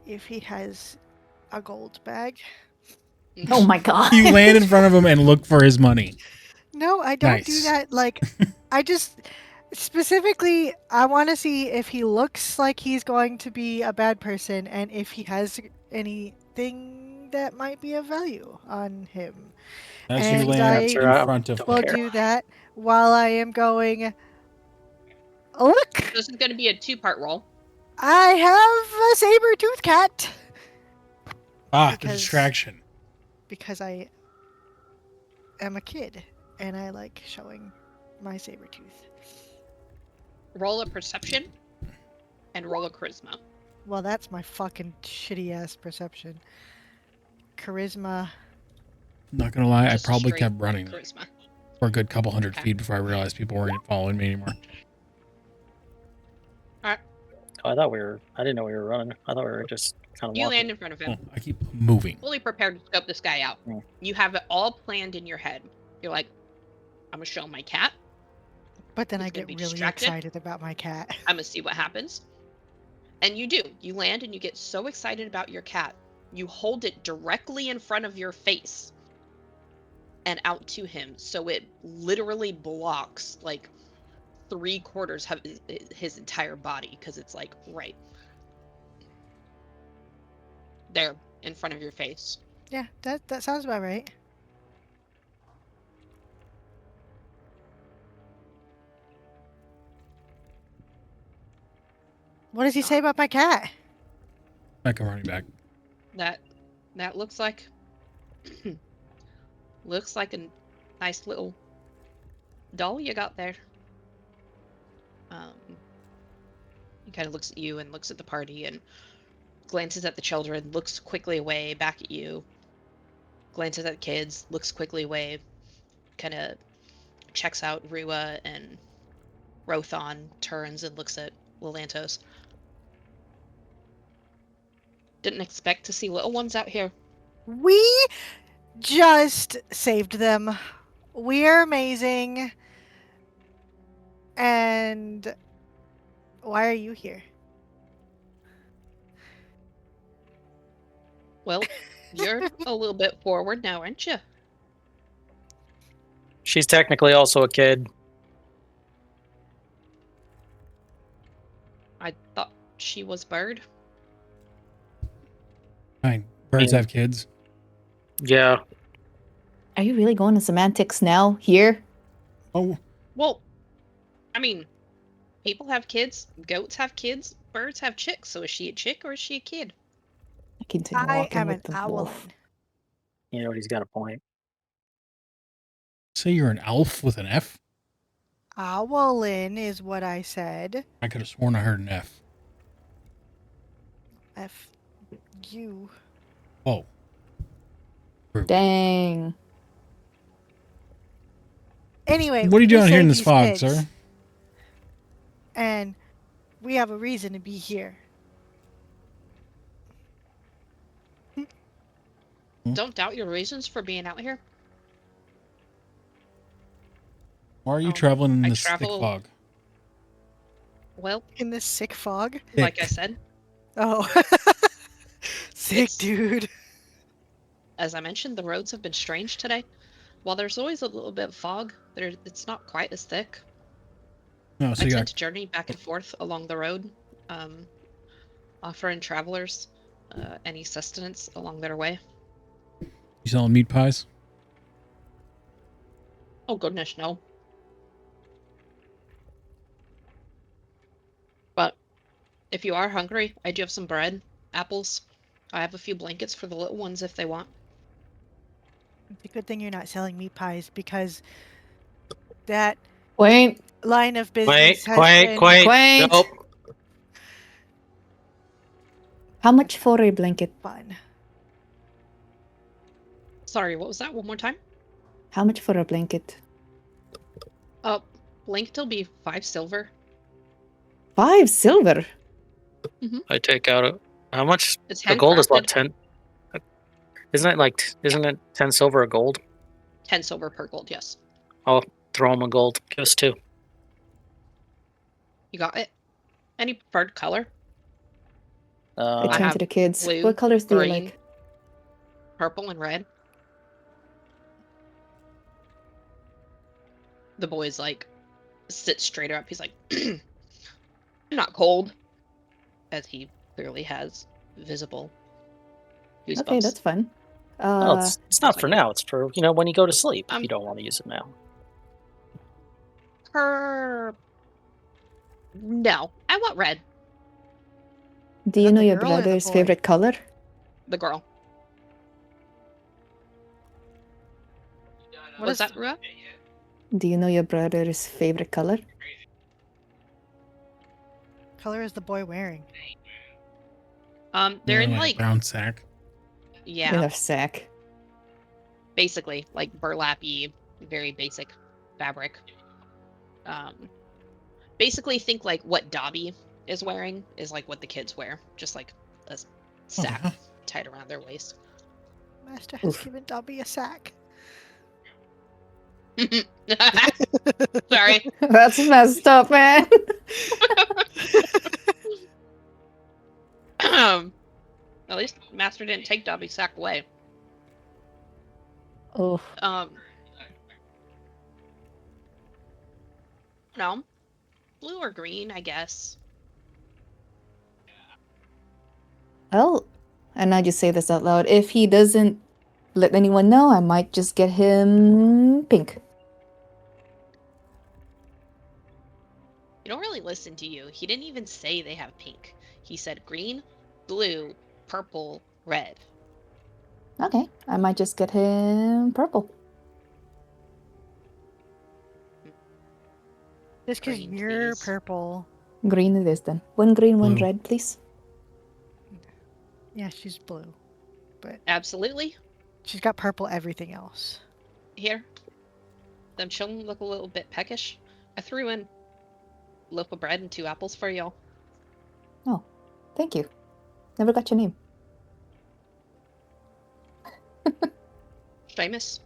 Speaker 4: If he has a gold bag.
Speaker 2: Oh my god.
Speaker 3: You land in front of him and look for his money.
Speaker 4: No, I don't do
Speaker 3: Nice.
Speaker 4: that. Like, I just specifically, I want to see if he looks like he's going to be a bad person and if he has anything that might be of value on him.
Speaker 3: As
Speaker 4: And
Speaker 3: you land
Speaker 4: I
Speaker 3: in front of
Speaker 4: will
Speaker 3: him.
Speaker 4: do that while I am going. Look,
Speaker 1: This is going to be a two-part roll.
Speaker 4: I have a saber-toothed cat.
Speaker 3: The distraction.
Speaker 4: Because I am a kid and I like showing my saber tooth.
Speaker 1: Roll a perception and roll a charisma.
Speaker 4: Well, that's my fucking shitty ass perception. Charisma.
Speaker 3: Not gonna lie,
Speaker 1: Just
Speaker 3: I probably
Speaker 1: straight
Speaker 3: kept running
Speaker 1: charisma.
Speaker 3: for a good couple hundred
Speaker 1: Okay.
Speaker 3: feet before I realized people weren't following me anymore.
Speaker 5: Oh, I didn't know we were running. I thought we were just kind of
Speaker 1: You
Speaker 5: walking.
Speaker 1: land in front of him,
Speaker 3: Oh, I keep moving.
Speaker 1: fully prepared to scope this guy out.
Speaker 5: Mm.
Speaker 1: You have it all planned in your head. You're like, I'm gonna show him my cat.
Speaker 4: But then
Speaker 1: He's
Speaker 4: I
Speaker 1: gonna
Speaker 4: get
Speaker 1: be
Speaker 4: really
Speaker 1: distracted.
Speaker 4: excited about my cat.
Speaker 1: I'm gonna see what happens. And you do. You land and you get so excited about your cat. You hold it directly in front of your face and out to him, so it literally blocks like 3/4 of his entire body, because it's like right there in front of your face.
Speaker 4: Yeah, that sounds about right. What does he say about my cat?
Speaker 3: I come running back.
Speaker 1: That looks like looks like a nice little doll you got there. He kind of looks at you and looks at the party and glances at the children, looks quickly away, back at you, glances at the kids, looks quickly away, kind of checks out Rua and Rothon, turns and looks at Lelantos. Didn't expect to see little ones out here.
Speaker 4: We just saved them. We're amazing. And why are you here?
Speaker 1: Well, you're a little bit forward now, aren't you?
Speaker 5: She's technically also a kid.
Speaker 1: I thought she was Bird.
Speaker 3: Fine. Birds
Speaker 5: Yeah.
Speaker 3: have kids.
Speaker 5: Yeah.
Speaker 2: Are you really going to semantics now? Here?
Speaker 3: Oh,
Speaker 1: Well, I mean, people have kids, goats have kids, birds have chicks. So is she a chick or is she a kid?
Speaker 2: I continue
Speaker 4: I
Speaker 2: walking
Speaker 4: am an
Speaker 2: with the
Speaker 4: owl.
Speaker 2: wolf.
Speaker 5: You know, he's got a point.
Speaker 3: say you're an elf with an F?
Speaker 4: Owlin is what I said.
Speaker 3: I could have sworn I heard an F.
Speaker 4: F you.
Speaker 3: Oh. Rude.
Speaker 2: Dang.
Speaker 4: Anyway,
Speaker 3: What are you
Speaker 4: we just
Speaker 3: doing here in
Speaker 4: saved
Speaker 3: this
Speaker 4: these
Speaker 3: fog,
Speaker 4: kids,
Speaker 3: sir?
Speaker 4: And we have a reason to be here.
Speaker 1: Don't doubt your reasons for being out here.
Speaker 3: Why are you
Speaker 1: Oh,
Speaker 3: traveling in
Speaker 1: I
Speaker 3: this thick
Speaker 1: travel-
Speaker 3: fog?
Speaker 1: Well,
Speaker 4: In this sick fog.
Speaker 1: like I
Speaker 3: Thick.
Speaker 1: said,
Speaker 4: Oh. Sick,
Speaker 1: It's-
Speaker 4: dude.
Speaker 1: as I mentioned, the roads have been strange today. While there's always a little bit of fog, it's not quite as thick.
Speaker 3: No, so
Speaker 1: I
Speaker 3: you
Speaker 1: tend
Speaker 3: got
Speaker 1: to journey back and forth along the road, offering travelers any sustenance along their way.
Speaker 3: you selling meat pies?
Speaker 1: Oh goodness, no. But if you are hungry, I do have some bread, apples. I have a few blankets for the little ones if they want.
Speaker 4: It's a good thing you're not selling meat pies because that
Speaker 2: Quaint.
Speaker 4: line of business
Speaker 5: Quaint,
Speaker 4: has
Speaker 5: quaint,
Speaker 4: been
Speaker 5: quaint.
Speaker 2: Quaint.
Speaker 5: Nope.
Speaker 2: How much for a blanket?
Speaker 4: fun.
Speaker 1: Sorry, what was that? One more time?
Speaker 2: How much for a blanket?
Speaker 1: Blanked will be 5 silver.
Speaker 2: 5 silver.
Speaker 5: I take out a. How much?
Speaker 1: It's
Speaker 5: The gold is what,
Speaker 1: handcrafted.
Speaker 5: 10? Isn't it 10 silver a gold?
Speaker 1: 10 silver per gold, yes.
Speaker 5: I'll throw him a gold. Give us 2.
Speaker 1: You got it? Any preferred color?
Speaker 2: I
Speaker 1: I
Speaker 2: turn
Speaker 1: have
Speaker 2: to the kids.
Speaker 1: blue,
Speaker 2: What colors do you
Speaker 1: green.
Speaker 2: like?
Speaker 1: Purple and red. The boy's like, sits straighter up. He's like, I'm not cold. As he clearly has visible goosebumps.
Speaker 2: Okay, that's fun.
Speaker 5: Well, it's not
Speaker 1: that's
Speaker 5: for
Speaker 1: fine.
Speaker 5: now. It's for, when you go to sleep. If
Speaker 1: Um,
Speaker 5: you don't want to use it now.
Speaker 1: No, I want red.
Speaker 2: Do
Speaker 4: Is
Speaker 2: you
Speaker 4: that
Speaker 2: know
Speaker 4: the
Speaker 2: your
Speaker 4: girl or the
Speaker 2: brother's
Speaker 4: boy?
Speaker 2: favorite color?
Speaker 1: The girl.
Speaker 4: What
Speaker 1: Was
Speaker 4: is
Speaker 1: that Rua?
Speaker 2: Do you know your brother's favorite color?
Speaker 4: color is the boy wearing?
Speaker 1: They're in
Speaker 3: a
Speaker 1: like,
Speaker 3: brown sack.
Speaker 1: yeah,
Speaker 2: In a sack.
Speaker 1: basically like burlappy, very basic fabric. Basically think like what Dobby is wearing is like what the kids wear, just like a sack
Speaker 3: yeah.
Speaker 1: tied around their waist.
Speaker 4: Master has
Speaker 2: Oof.
Speaker 4: given Dobby a sack.
Speaker 1: Sorry.
Speaker 2: That's messed up, man.
Speaker 1: At least Master didn't take Dobby's sack away.
Speaker 2: Oh,
Speaker 1: No. Blue or green, I guess.
Speaker 2: well, and I just say this out loud. If he doesn't let anyone know, I might just get him pink.
Speaker 1: You don't really listen to you. He didn't even say they have pink. He said green, blue, purple, red.
Speaker 2: Okay, I might just get him purple.
Speaker 4: Just because
Speaker 1: Green,
Speaker 4: you're
Speaker 1: please.
Speaker 4: purple.
Speaker 2: Green it is then. One green, one
Speaker 3: Blue.
Speaker 2: red, please.
Speaker 4: Yeah, she's blue. But
Speaker 1: Absolutely.
Speaker 4: she's got purple everything else.
Speaker 1: Here. Them children look a little bit peckish. I threw in a loaf of bread and 2 apples for y'all.
Speaker 2: Oh, thank you. Never got your name.
Speaker 1: Seamus.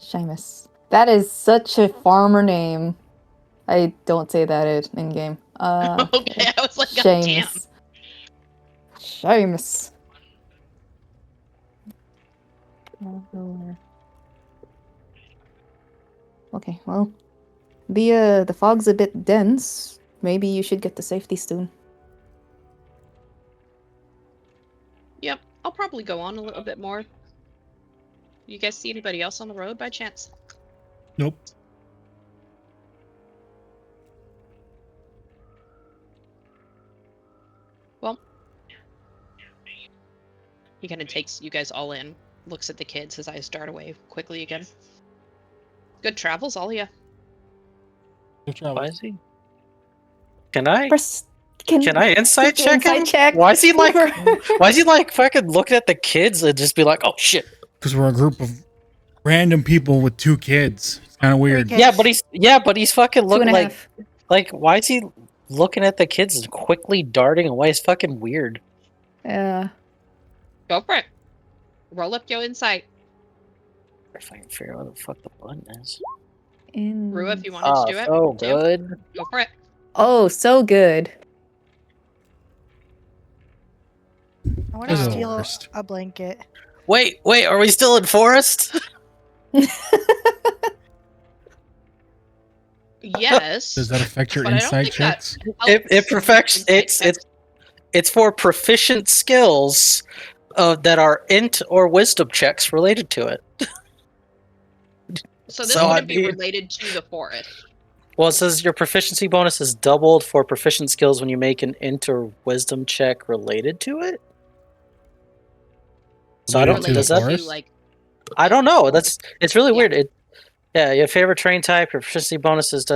Speaker 2: Seamus. That is such a farmer name. I don't say that in game.
Speaker 1: Okay, I was like, God damn.
Speaker 2: Seamus. Seamus. Okay, well, the fog's a bit dense. Maybe you should get to safety soon.
Speaker 1: Yep, I'll probably go on a little bit more. You guys see anybody else on the road by chance?
Speaker 3: Nope.
Speaker 1: Well, he kind of takes you guys all in, looks at the kids, his eyes dart away quickly again. Good travels, all of you.
Speaker 3: Good travel.
Speaker 5: Why is he? Can I
Speaker 2: Press-
Speaker 5: can I insight check
Speaker 2: insight
Speaker 5: him?
Speaker 2: check?
Speaker 5: Why is he like
Speaker 2: Over.
Speaker 5: why is he like fucking looking at the kids and just be like, oh shit?
Speaker 3: Because we're a group of random people with 2 kids. It's kind of weird.
Speaker 4: kids.
Speaker 5: Yeah, but he's fucking
Speaker 2: 2
Speaker 5: looking
Speaker 2: and a
Speaker 5: like
Speaker 2: half.
Speaker 5: why is he looking at the kids and quickly darting away? It's fucking weird.
Speaker 2: Yeah.
Speaker 1: Go for it. Roll up your insight.
Speaker 5: If I can figure out what the fuck the button is.
Speaker 1: Rua, if you wanted to do it.
Speaker 5: So
Speaker 1: too,
Speaker 5: good.
Speaker 1: Go for it.
Speaker 2: Oh, so good.
Speaker 4: I want
Speaker 3: This
Speaker 4: to
Speaker 3: is the
Speaker 4: steal
Speaker 3: worst.
Speaker 4: a blanket.
Speaker 5: Wait, are we still in forest?
Speaker 1: Yes.
Speaker 3: Does that affect your
Speaker 1: But I don't
Speaker 3: insight
Speaker 1: think that
Speaker 3: checks?
Speaker 5: It
Speaker 1: helps
Speaker 5: perfects
Speaker 1: insight
Speaker 5: it's
Speaker 1: checks.
Speaker 5: it's for proficient skills that are int or wisdom checks related to it.
Speaker 1: So this
Speaker 5: so
Speaker 1: wouldn't
Speaker 5: I
Speaker 1: be
Speaker 5: mean-
Speaker 1: related to the forest.
Speaker 5: Well, it says your proficiency bonus is doubled for proficient skills when you make an int or wisdom check related to it. So I
Speaker 3: Related
Speaker 5: don't.
Speaker 3: to the
Speaker 5: Does that?
Speaker 3: forest?
Speaker 1: like
Speaker 5: I don't know. It's really
Speaker 1: Yeah.
Speaker 5: weird. Your favorite terrain type, your proficiency bonuses to.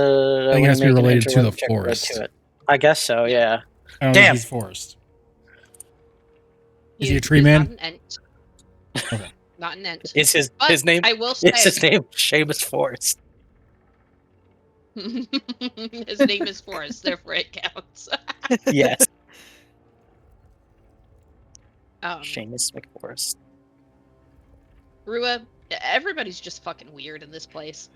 Speaker 3: I think
Speaker 5: when
Speaker 3: it has to
Speaker 5: you
Speaker 3: be
Speaker 5: make an
Speaker 3: related
Speaker 5: int or
Speaker 3: to the
Speaker 5: wisdom check related
Speaker 3: forest.
Speaker 5: to it. I guess so.
Speaker 1: Yeah.
Speaker 5: Yeah.
Speaker 3: I don't
Speaker 5: Damn.
Speaker 3: think he's forest. Is he a tree
Speaker 1: he's
Speaker 3: man?
Speaker 1: Not an ent.
Speaker 3: Okay.
Speaker 1: Not an ent.
Speaker 5: It's his
Speaker 1: But
Speaker 5: his name.
Speaker 1: I will say
Speaker 5: It's his name. Seamus Forest.
Speaker 1: his name is Forrest, therefore it counts.
Speaker 5: Yes.
Speaker 1: Seamus.
Speaker 5: Seamus McForest.
Speaker 1: Rua, everybody's just fucking weird in this place.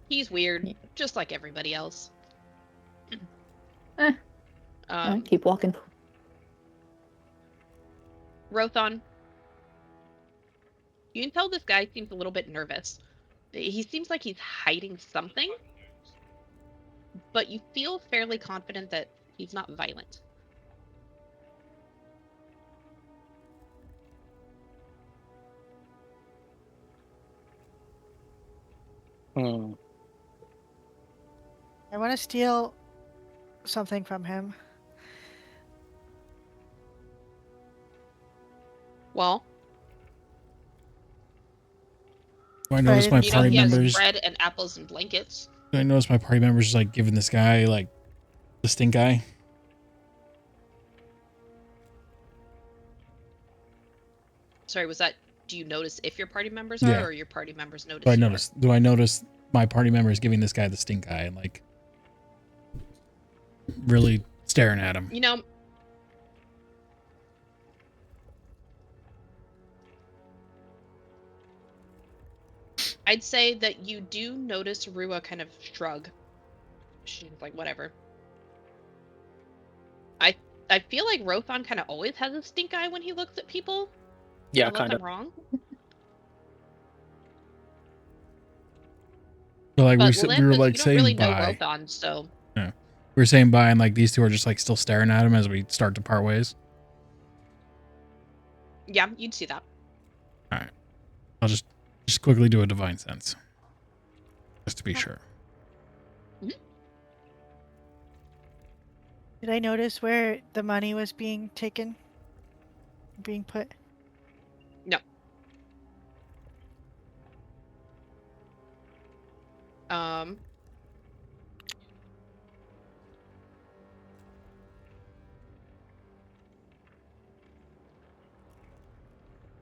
Speaker 1: He's weird, just like everybody else.
Speaker 2: Keep walking.
Speaker 1: Rothon, you can tell this guy seems a little bit nervous. He seems like he's hiding something, but you feel fairly confident that he's not violent.
Speaker 5: Hmm.
Speaker 4: I want to steal something from him.
Speaker 1: Well,
Speaker 3: Do I notice my
Speaker 4: You
Speaker 1: you know
Speaker 3: party
Speaker 1: he has
Speaker 3: members?
Speaker 1: bread and apples and blankets.
Speaker 3: Do I notice my party members like giving this guy like the stink eye?
Speaker 1: Sorry, was that? Do you notice if your party members are,
Speaker 3: Yeah.
Speaker 1: or your party members notice?
Speaker 3: Do I
Speaker 1: you are?
Speaker 3: notice? Do I notice my party members giving this guy the stink eye and like really staring at him?
Speaker 1: You know, I'd say that you do notice Rua kind of shrug. She's like, whatever. I feel like Rothon kind of always has a stink eye when he looks at people.
Speaker 5: Yeah,
Speaker 1: Unless
Speaker 5: kind
Speaker 1: I'm
Speaker 5: of.
Speaker 1: wrong.
Speaker 3: So like
Speaker 1: But
Speaker 3: we were
Speaker 1: Lantha,
Speaker 3: like
Speaker 1: you don't
Speaker 3: saying
Speaker 1: really know
Speaker 3: bye.
Speaker 1: Rothon, so
Speaker 3: We were saying bye, and like these two are just like still staring at him as we start to part ways.
Speaker 1: yeah, you'd see that.
Speaker 3: I'll just quickly do a divine sense, just to be sure.
Speaker 4: Did I notice where the money was being taken? Being put?
Speaker 1: No.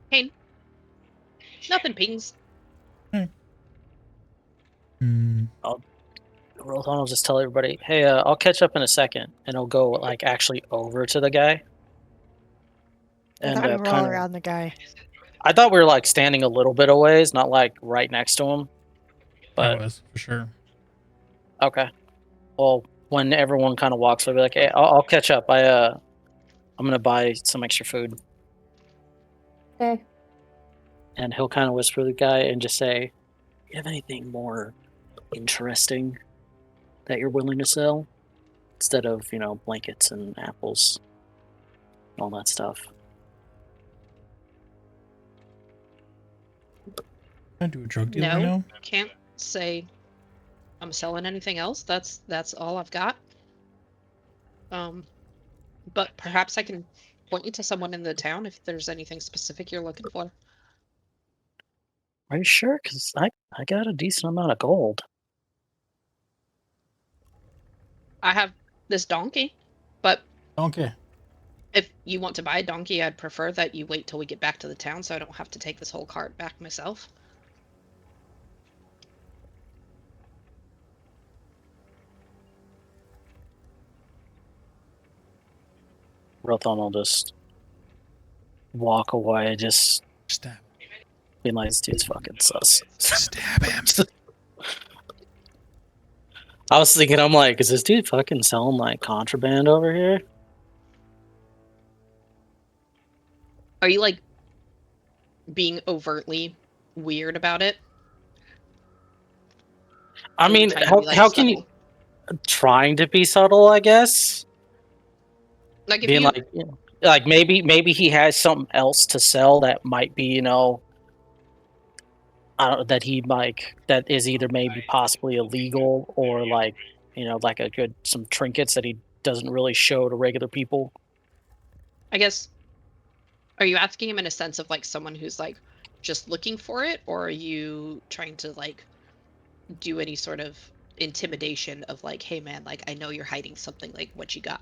Speaker 1: Kane. Nothing pings.
Speaker 5: Rothon will just tell everybody, "Hey, I'll catch up in a second," and he'll go like actually over to the guy.
Speaker 4: I
Speaker 5: And
Speaker 4: thought we were all
Speaker 5: kind of,
Speaker 4: around the guy.
Speaker 5: I thought we were like standing a little bit away, not like right next to him.
Speaker 3: I
Speaker 5: But
Speaker 3: was for sure.
Speaker 5: okay. Well, when everyone kind of walks over, like, "Hey, I'll catch up. I'm gonna buy some extra food."
Speaker 2: Okay.
Speaker 5: And he'll kind of whisper to the guy and just say, "You have anything more interesting that you're willing to sell instead of blankets and apples and all that stuff?"
Speaker 3: Can I do a drug deal right
Speaker 1: No,
Speaker 3: now?
Speaker 1: can't say I'm selling anything else. That's all I've got. But perhaps I can point you to someone in the town if there's anything specific you're looking for.
Speaker 5: Are you sure? Because I got a decent amount of gold.
Speaker 1: I have this donkey, but
Speaker 3: Okay.
Speaker 1: if you want to buy a donkey, I'd prefer that you wait till we get back to the town so I don't have to take this whole cart back myself.
Speaker 5: Rothon will just walk away, just
Speaker 3: Stab.
Speaker 5: being like, "This dude's fucking sus."
Speaker 3: Stab him.
Speaker 5: I was thinking, I'm like, is this dude fucking selling like contraband over here?
Speaker 1: Are you like being overtly weird about it?
Speaker 5: I
Speaker 1: Or are you
Speaker 5: mean,
Speaker 1: trying to be like
Speaker 5: how can you
Speaker 1: subtle?
Speaker 5: trying to be subtle? I guess
Speaker 1: Like if
Speaker 5: being
Speaker 1: you
Speaker 5: like maybe he has something else to sell that might be I don't that he like that is either maybe possibly illegal or like like some trinkets that he doesn't really show to regular people.
Speaker 1: I guess are you asking him in a sense of like someone who's like just looking for it, or are you trying to like do any sort of intimidation of like, hey man, like I know you're hiding something, like what you got?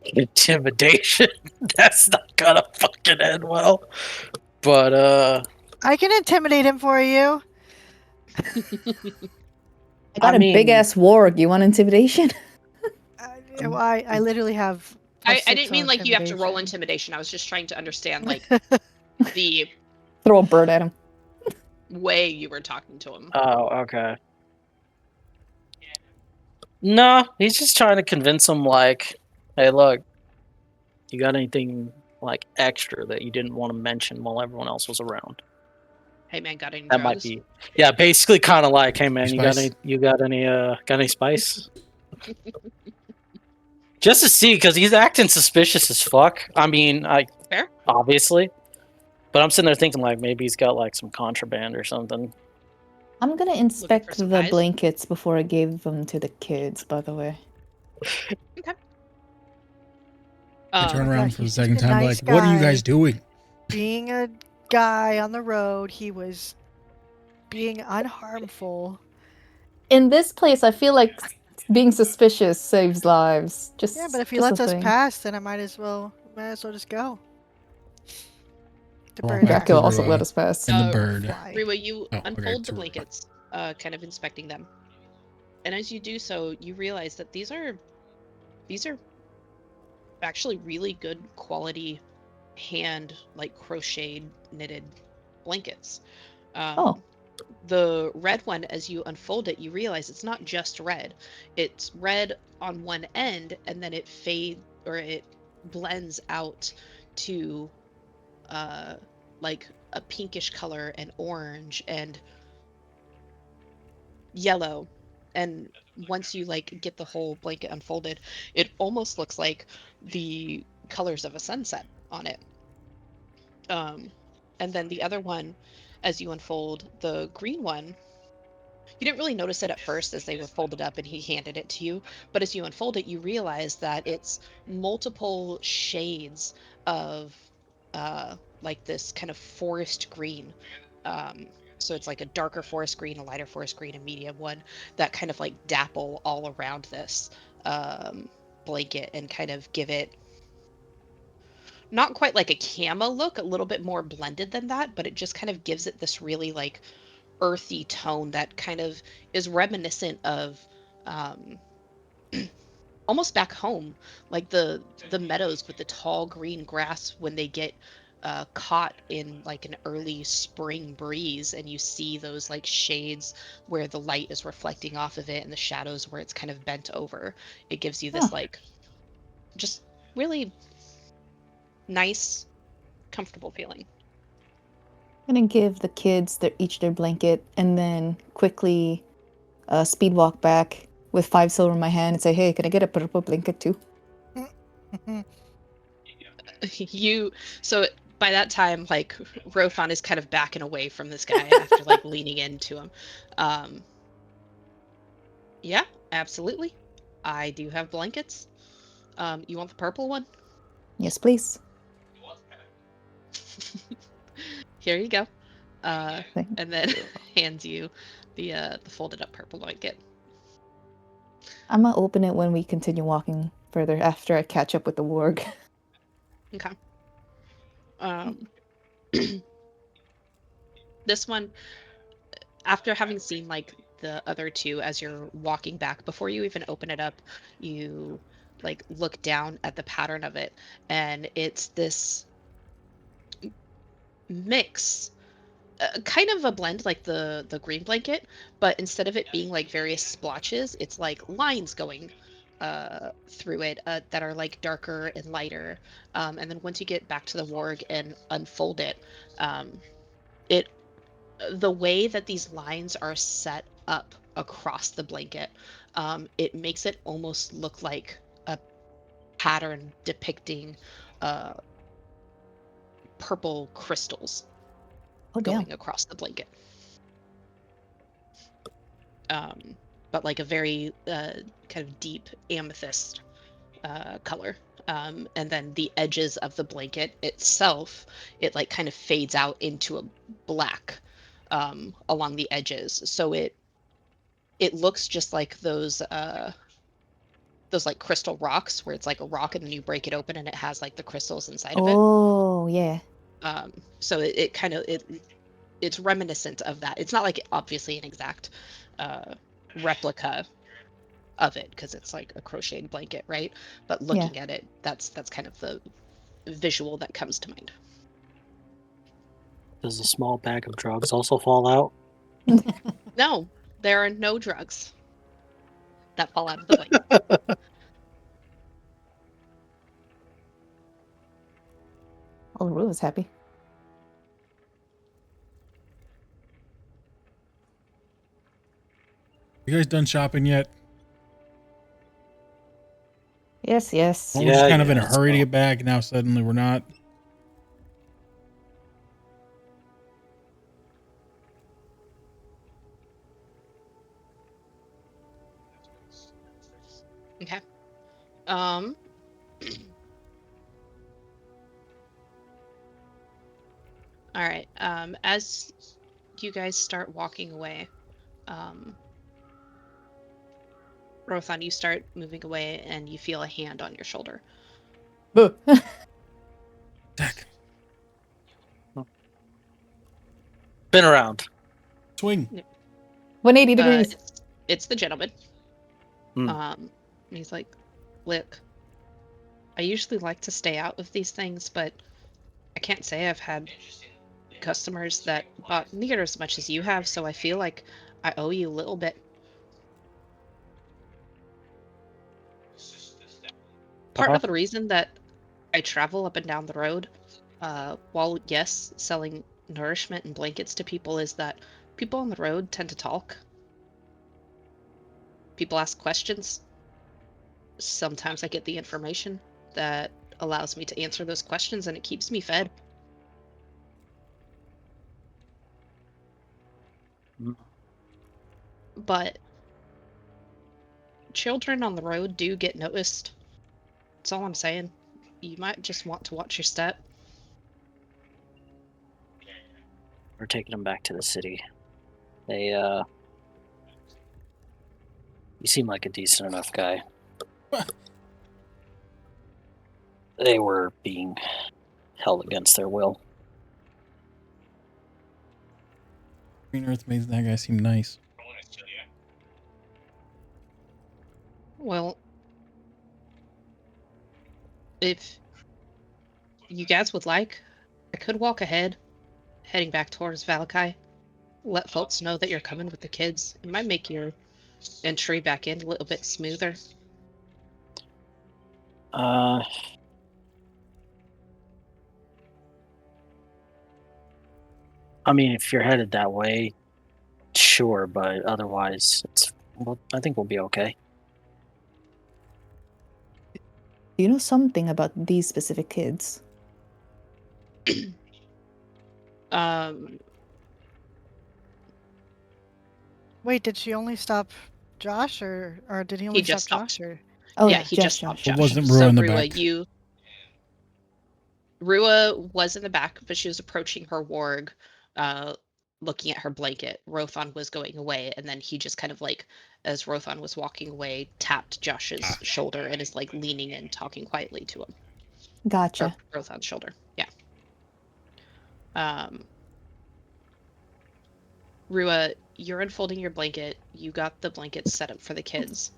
Speaker 5: Intimidation. That's not gonna fucking end well. But
Speaker 4: I can intimidate him for you.
Speaker 2: I got a big ass warg. You want intimidation?
Speaker 4: I literally have.
Speaker 1: I
Speaker 4: +6
Speaker 1: didn't mean
Speaker 4: on
Speaker 1: like you have to roll intimidation. I was just trying to understand like the
Speaker 2: Throw a bird at him.
Speaker 1: way you were talking to him.
Speaker 5: Oh, okay. No, he's just trying to convince him, like, hey, look, you got anything like extra that you didn't want to mention while everyone else was around?
Speaker 1: Hey man, got any
Speaker 5: That
Speaker 1: drugs?
Speaker 5: might be, yeah, basically kind of like, hey man,
Speaker 3: Spice?
Speaker 5: you got any spice? Just to see, because he's acting suspicious as fuck. I mean,
Speaker 1: Fair.
Speaker 5: obviously, but I'm sitting there thinking like maybe he's got like some contraband or something.
Speaker 2: I'm gonna inspect
Speaker 1: some
Speaker 2: the
Speaker 1: eyes?
Speaker 2: blankets before I gave them to the kids, by the way.
Speaker 1: Okay.
Speaker 3: I turn
Speaker 4: yeah,
Speaker 3: around for the
Speaker 4: he's
Speaker 3: second
Speaker 4: just a
Speaker 3: time,
Speaker 4: nice
Speaker 3: like, what are you guys
Speaker 4: guy.
Speaker 3: doing?
Speaker 4: Being a guy on the road, he was being unharmful.
Speaker 2: In this place, I feel like being suspicious saves lives. Just
Speaker 4: Yeah, but if he
Speaker 2: just
Speaker 4: lets
Speaker 2: a
Speaker 4: us
Speaker 2: thing.
Speaker 4: pass, then I might as well just go. The
Speaker 3: Well,
Speaker 4: bird
Speaker 3: back
Speaker 2: Dracula
Speaker 3: to
Speaker 2: also
Speaker 3: Rua
Speaker 2: let us pass.
Speaker 3: and the bird.
Speaker 4: fly.
Speaker 1: Riwa, you
Speaker 3: Oh, okay,
Speaker 1: unfold
Speaker 3: to
Speaker 1: the
Speaker 3: Rua.
Speaker 1: blankets, kind of inspecting them. And as you do so, you realize that these are actually really good quality hand like crocheted knitted blankets.
Speaker 2: Oh.
Speaker 1: The red one, as you unfold it, you realize it's not just red. It's red on one end, and then it blends out to like a pinkish color and orange and yellow. And once you like get the whole blanket unfolded, it almost looks like the colors of a sunset on it. And then the other one, as you unfold the green one, you didn't really notice it at first as they were folded up and he handed it to you, but as you unfold it, you realize that it's multiple shades of like this kind of forest green. Um, so it's like a darker forest green, a lighter forest green, a medium one that kind of like dapple all around this um, blanket and kind of give it not quite like a camo look, a little bit more blended than that, but it just kind of gives it this really like earthy tone that kind of is reminiscent of um, almost back home, like the meadows with the tall green grass when they get caught in like an early spring breeze, and you see those like shades where the light is reflecting off of it, and the shadows where it's kind of bent over. It gives you this
Speaker 2: Oh,
Speaker 1: like just really nice, comfortable feeling.
Speaker 2: I'm gonna give the kids each their blanket and then quickly speed walk back with 5 silver in my hand and say, "Hey, can I get a purple blanket too?"
Speaker 1: You so by that time, like Rofon is kind of backing away from this guy after like leaning into him. Um, yeah, absolutely. I do have blankets. You want the purple one?
Speaker 2: Yes, please.
Speaker 1: Here you go. Uh,
Speaker 2: Thank
Speaker 1: and then
Speaker 2: you.
Speaker 1: hands you the folded up purple blanket.
Speaker 2: I'm gonna open it when we continue walking further after I catch up with the warg.
Speaker 1: Okay. Um, this one, after having seen like the other two as you're walking back, before you even open it up, you like look down at the pattern of it, and it's this mix, kind of a blend like the green blanket, but instead of it being like various splotches, it's like lines going through it that are like darker and lighter. And then once you get back to the warg and unfold it, um, it the way that these lines are set up across the blanket, it makes it almost look like a pattern depicting uh, purple crystals
Speaker 2: Oh, damn.
Speaker 1: going across the blanket. Um, but like a very kind of deep amethyst color. And then the edges of the blanket itself, it like kind of fades out into a black along the edges. So it looks just like those like crystal rocks where it's like a rock and then you break it open and it has like the crystals inside of it.
Speaker 2: Oh, yeah.
Speaker 1: So it kind of it's reminiscent of that. It's not like obviously an exact uh, replica of it because it's like a crocheted blanket, right? But
Speaker 2: Yeah.
Speaker 1: looking at it, that's kind of the visual that comes to mind.
Speaker 5: Does a small bag of drugs also fall out?
Speaker 1: No, there are no drugs that fall out of the blanket.
Speaker 2: Oh, Rue is happy.
Speaker 3: You guys done shopping yet?
Speaker 2: Yes, yes.
Speaker 3: Well, we're just kind of in a
Speaker 5: let's
Speaker 3: hurry to
Speaker 5: go.
Speaker 3: get back. Now suddenly we're not.
Speaker 1: Okay. Um. All right. As you guys start walking away, um, Rothan, you start moving away, and you feel a hand on your shoulder.
Speaker 2: Boo.
Speaker 3: Zach,
Speaker 5: Been around.
Speaker 3: swing.
Speaker 2: 180 degrees.
Speaker 1: It's the gentleman.
Speaker 5: Hmm.
Speaker 1: And he's like, "Look, I usually like to stay out of these things, but I can't say I've had customers that bought near as much as you have, so I feel like I owe you a little bit." Part
Speaker 5: Uh-huh.
Speaker 1: of the reason that I travel up and down the road, while yes, selling nourishment and blankets to people, is that people on the road tend to talk. People ask questions. Sometimes I get the information that allows me to answer those questions and it keeps me fed.
Speaker 5: Mm.
Speaker 1: But children on the road do get noticed. That's all I'm saying. You might just want to watch your step.
Speaker 5: We're taking them back to the city. They, you seem like a decent enough guy. They were being held against their will.
Speaker 3: Green Earth made that guy seem nice.
Speaker 1: Well, if you guys would like, I could walk ahead, heading back towards Valakai. Let folks know that you're coming with the kids. It might make your entry back in a little bit smoother.
Speaker 5: I mean, if you're headed that way, sure, but otherwise, well, I think we'll be okay.
Speaker 2: Do you know something about these specific kids?
Speaker 1: Um,
Speaker 4: Wait, did she only stop Josh, or did he
Speaker 1: he
Speaker 4: only
Speaker 1: just
Speaker 4: stop
Speaker 1: stopped.
Speaker 4: Josh? Or
Speaker 2: Oh
Speaker 1: Yeah,
Speaker 2: yeah,
Speaker 1: he just
Speaker 2: Josh.
Speaker 1: stopped
Speaker 3: It
Speaker 1: Josh.
Speaker 3: wasn't Rua
Speaker 1: So
Speaker 3: in the
Speaker 1: Rua,
Speaker 3: back.
Speaker 1: Rua was in the back, but she was approaching her warg, looking at her blanket. Rothan was going away, and then he just kind of like, as Rothan was walking away, tapped Josh's shoulder and is like leaning in, talking quietly to him. Or
Speaker 2: Gotcha.
Speaker 1: Rothan's shoulder. Yeah. Rua, you're unfolding your blanket. You got the blanket set up for the kids.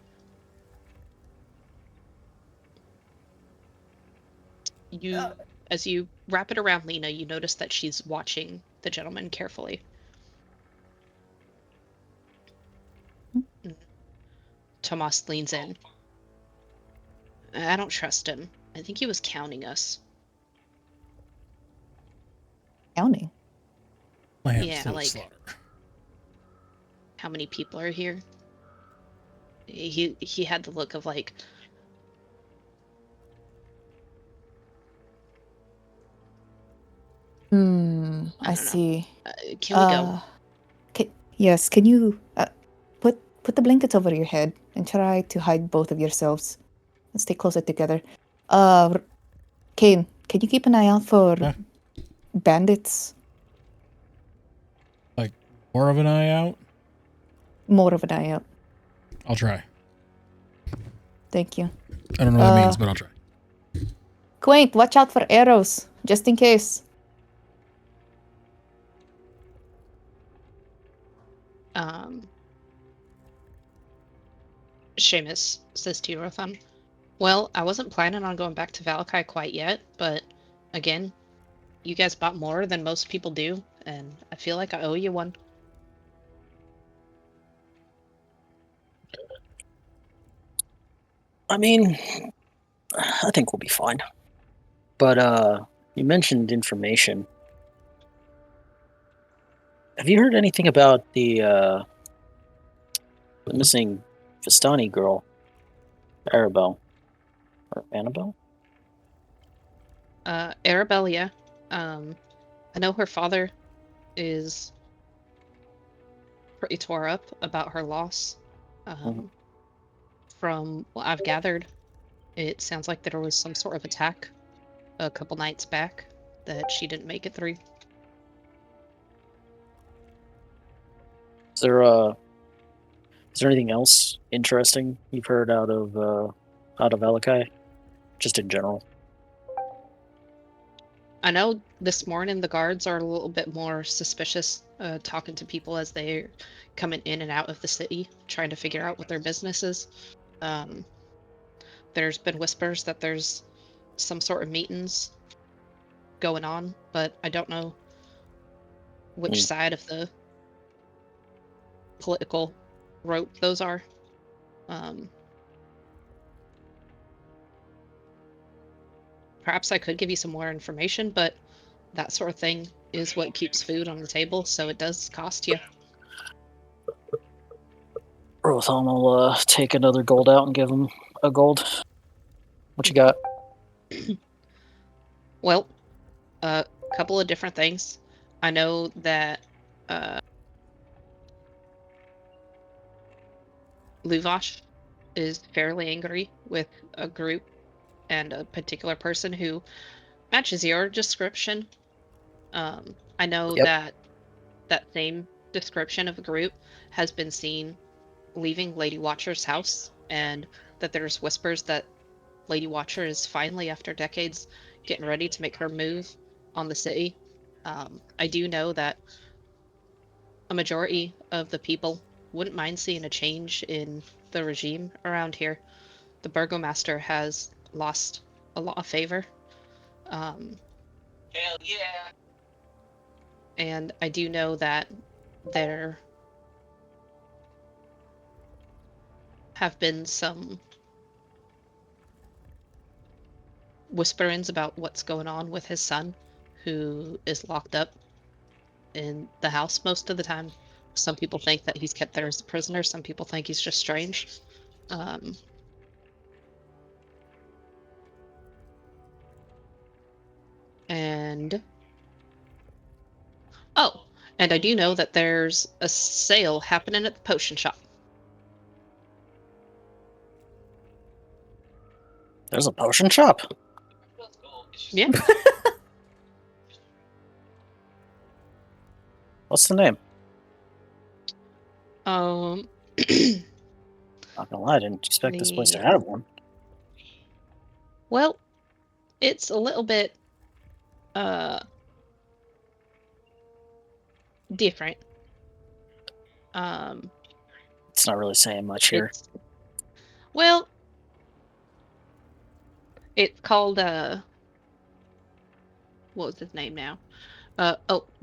Speaker 1: As you wrap it around Lena, you notice that she's watching the gentleman carefully. Tomas leans in. I don't trust him. I think he was counting us.
Speaker 2: Counting.
Speaker 3: Lambs
Speaker 1: Yeah,
Speaker 3: to the
Speaker 1: like
Speaker 3: slaughter.
Speaker 1: how many people are here? He had the look of like,
Speaker 2: I
Speaker 1: don't know.
Speaker 2: see.
Speaker 1: Can we go?
Speaker 2: Yes, can you put the blankets over your head and try to hide both of yourselves and stay closer together. Kane, can you keep an eye out for
Speaker 3: Huh?
Speaker 2: bandits?
Speaker 3: Like, more of an eye out?
Speaker 2: More of an eye out.
Speaker 3: I'll try.
Speaker 2: Thank you.
Speaker 3: I don't know what that means, but I'll try.
Speaker 2: Quaint, watch out for arrows, just in case.
Speaker 1: Seamus says to Rothan, well, I wasn't planning on going back to Valakai quite yet, but again, you guys bought more than most people do, and I feel like I owe you one.
Speaker 5: I mean, I think we'll be fine. But, you mentioned information. Have you heard anything about the missing Vistani girl, Arabelle? Or Annabelle?
Speaker 1: Arabelle, yeah. I know her father is pretty tore up about her loss. From what I've gathered, it sounds like there was some sort of attack a couple nights back that she didn't make it through.
Speaker 5: Is there anything else interesting you've heard out of Valakai? Just in general?
Speaker 1: I know this morning the guards are a little bit more suspicious, talking to people as they're coming in and out of the city, trying to figure out what their business is. There's been whispers that there's some sort of meetings going on, but I don't know which side of the political rope those are. Perhaps I could give you some more information, but that sort of thing is what keeps food on the table, so it does cost you.
Speaker 5: Rothan will take another gold out and give him a gold. What you got?
Speaker 1: Well, a couple of different things. I know that Luvash is fairly angry with a group and a particular person who matches your description. I know
Speaker 5: Yep.
Speaker 1: that that same description of a group has been seen leaving Lady Watcher's house, and that there's whispers that Lady Watcher is finally, after decades, getting ready to make her move on the city. I do know that a majority of the people wouldn't mind seeing a change in the regime around here. The burgomaster has lost a lot of favor. Um,
Speaker 6: Hell yeah.
Speaker 1: and I do know that there have been some whisperings about what's going on with his son, who is locked up in the house most of the time. Some people think that he's kept there as a prisoner. Some people think he's just strange. Um, and oh, and I do know that there's a sale happening at the potion shop.
Speaker 5: There's a potion shop.
Speaker 1: Yeah.
Speaker 5: What's the name?
Speaker 1: Um,
Speaker 5: Not gonna lie, I didn't expect this place to
Speaker 1: the
Speaker 5: have one.
Speaker 1: well, it's a little bit uh different. Um,
Speaker 5: It's not really saying much here.
Speaker 1: it's well, it's called what was his name now?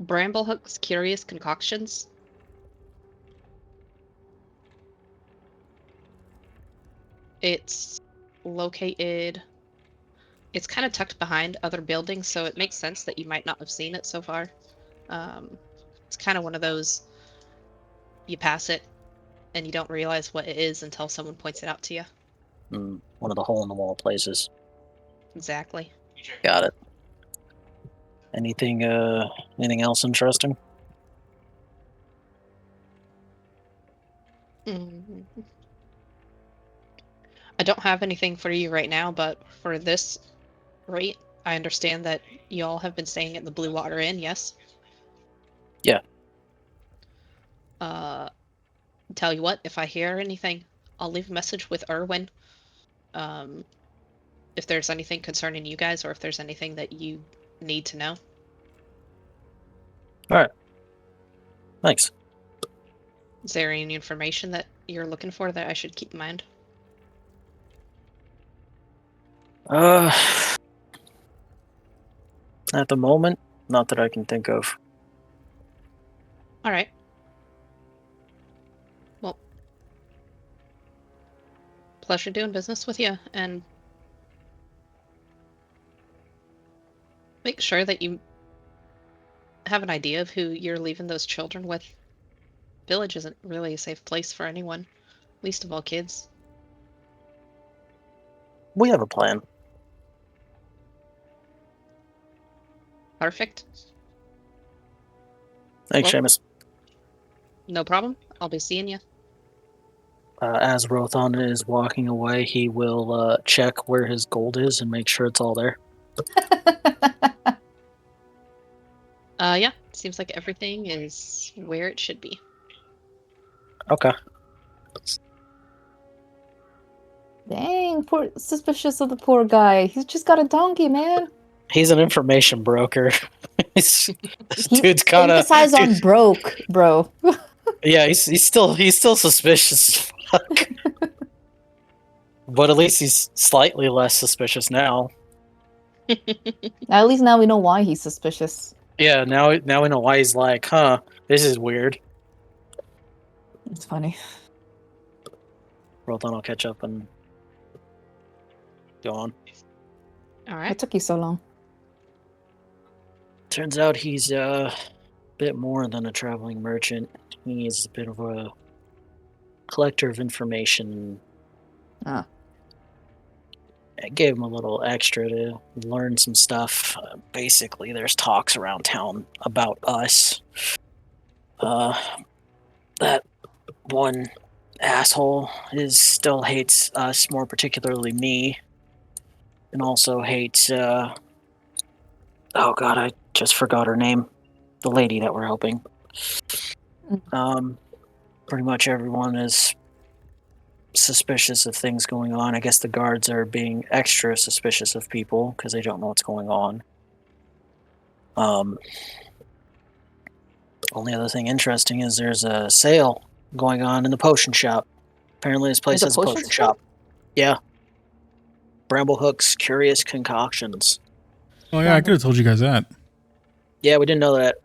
Speaker 1: Bramblehook's Curious Concoctions. It's located. It's kind of tucked behind other buildings, so it makes sense that you might not have seen it so far. It's kind of one of those you pass it and you don't realize what it is until someone points it out to you.
Speaker 5: One of the hole-in-the-wall places.
Speaker 1: Exactly.
Speaker 5: Got it. Anything else interesting?
Speaker 1: Mhm. I don't have anything for you right now, but for this rate, I understand that y'all have been staying at the Blue Water Inn, yes?
Speaker 5: Yeah.
Speaker 1: Tell you what, if I hear anything, I'll leave a message with Erwin. If there's anything concerning you guys, or if there's anything that you need to know.
Speaker 5: Alright. Thanks.
Speaker 1: Is there any information that you're looking for that I should keep in mind?
Speaker 5: At the moment, not that I can think of.
Speaker 1: All right. Well, pleasure doing business with you, and make sure that you have an idea of who you're leaving those children with. Village isn't really a safe place for anyone, least of all kids.
Speaker 5: We have a plan.
Speaker 1: Perfect.
Speaker 5: Thanks,
Speaker 1: Well-
Speaker 5: Seamus.
Speaker 1: No problem. I'll be seeing you.
Speaker 5: As Rothon is walking away, he will check where his gold is and make sure it's all there.
Speaker 1: Yeah, seems like everything is where it should be.
Speaker 5: Okay.
Speaker 2: Dang, poor suspicious of the poor guy. He's just got a donkey, man.
Speaker 5: He's an information broker. This
Speaker 2: He
Speaker 5: dude's kind of
Speaker 2: emphasize on broke, bro.
Speaker 5: Yeah, he's still suspicious as fuck. But at least he's slightly less suspicious now.
Speaker 2: At least now we know why he's suspicious.
Speaker 5: Yeah, now we know why he's like, huh, this is weird.
Speaker 2: It's funny.
Speaker 5: Rothon will catch up and go on.
Speaker 1: All
Speaker 2: It
Speaker 1: right.
Speaker 2: took you so long.
Speaker 5: Turns out he's a bit more than a traveling merchant. He's a bit of a collector of information.
Speaker 2: Ah.
Speaker 5: I gave him a little extra to learn some stuff. Basically, there's talks around town about us. That one asshole still hates us, more particularly me, and also hates. Oh God, I just forgot her name. The lady that we're helping. Pretty much everyone is suspicious of things going on. I guess the guards are being extra suspicious of people because they don't know what's going on. Only other thing interesting is there's a sale going on in the potion shop. Apparently this place has a potion shop. Yeah. Bramblehook's Curious Concoctions.
Speaker 3: Oh yeah, I could have told you guys that.
Speaker 5: Yeah, we didn't know that.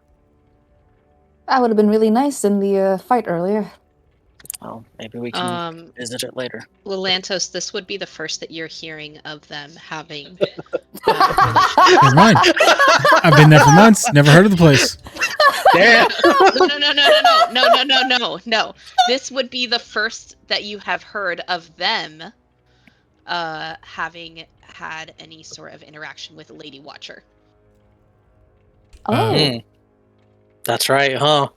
Speaker 2: That would have been really nice in the fight earlier.
Speaker 5: Well, maybe we can visit it later.
Speaker 1: Lelantos, this would be the first that you're hearing of them having
Speaker 3: Never mind. I've been there for months. Never heard of the place.
Speaker 5: Damn.
Speaker 1: No. This would be the first that you have heard of them having had any sort of interaction with Lady Watcher.
Speaker 2: Oh.
Speaker 5: That's right, huh?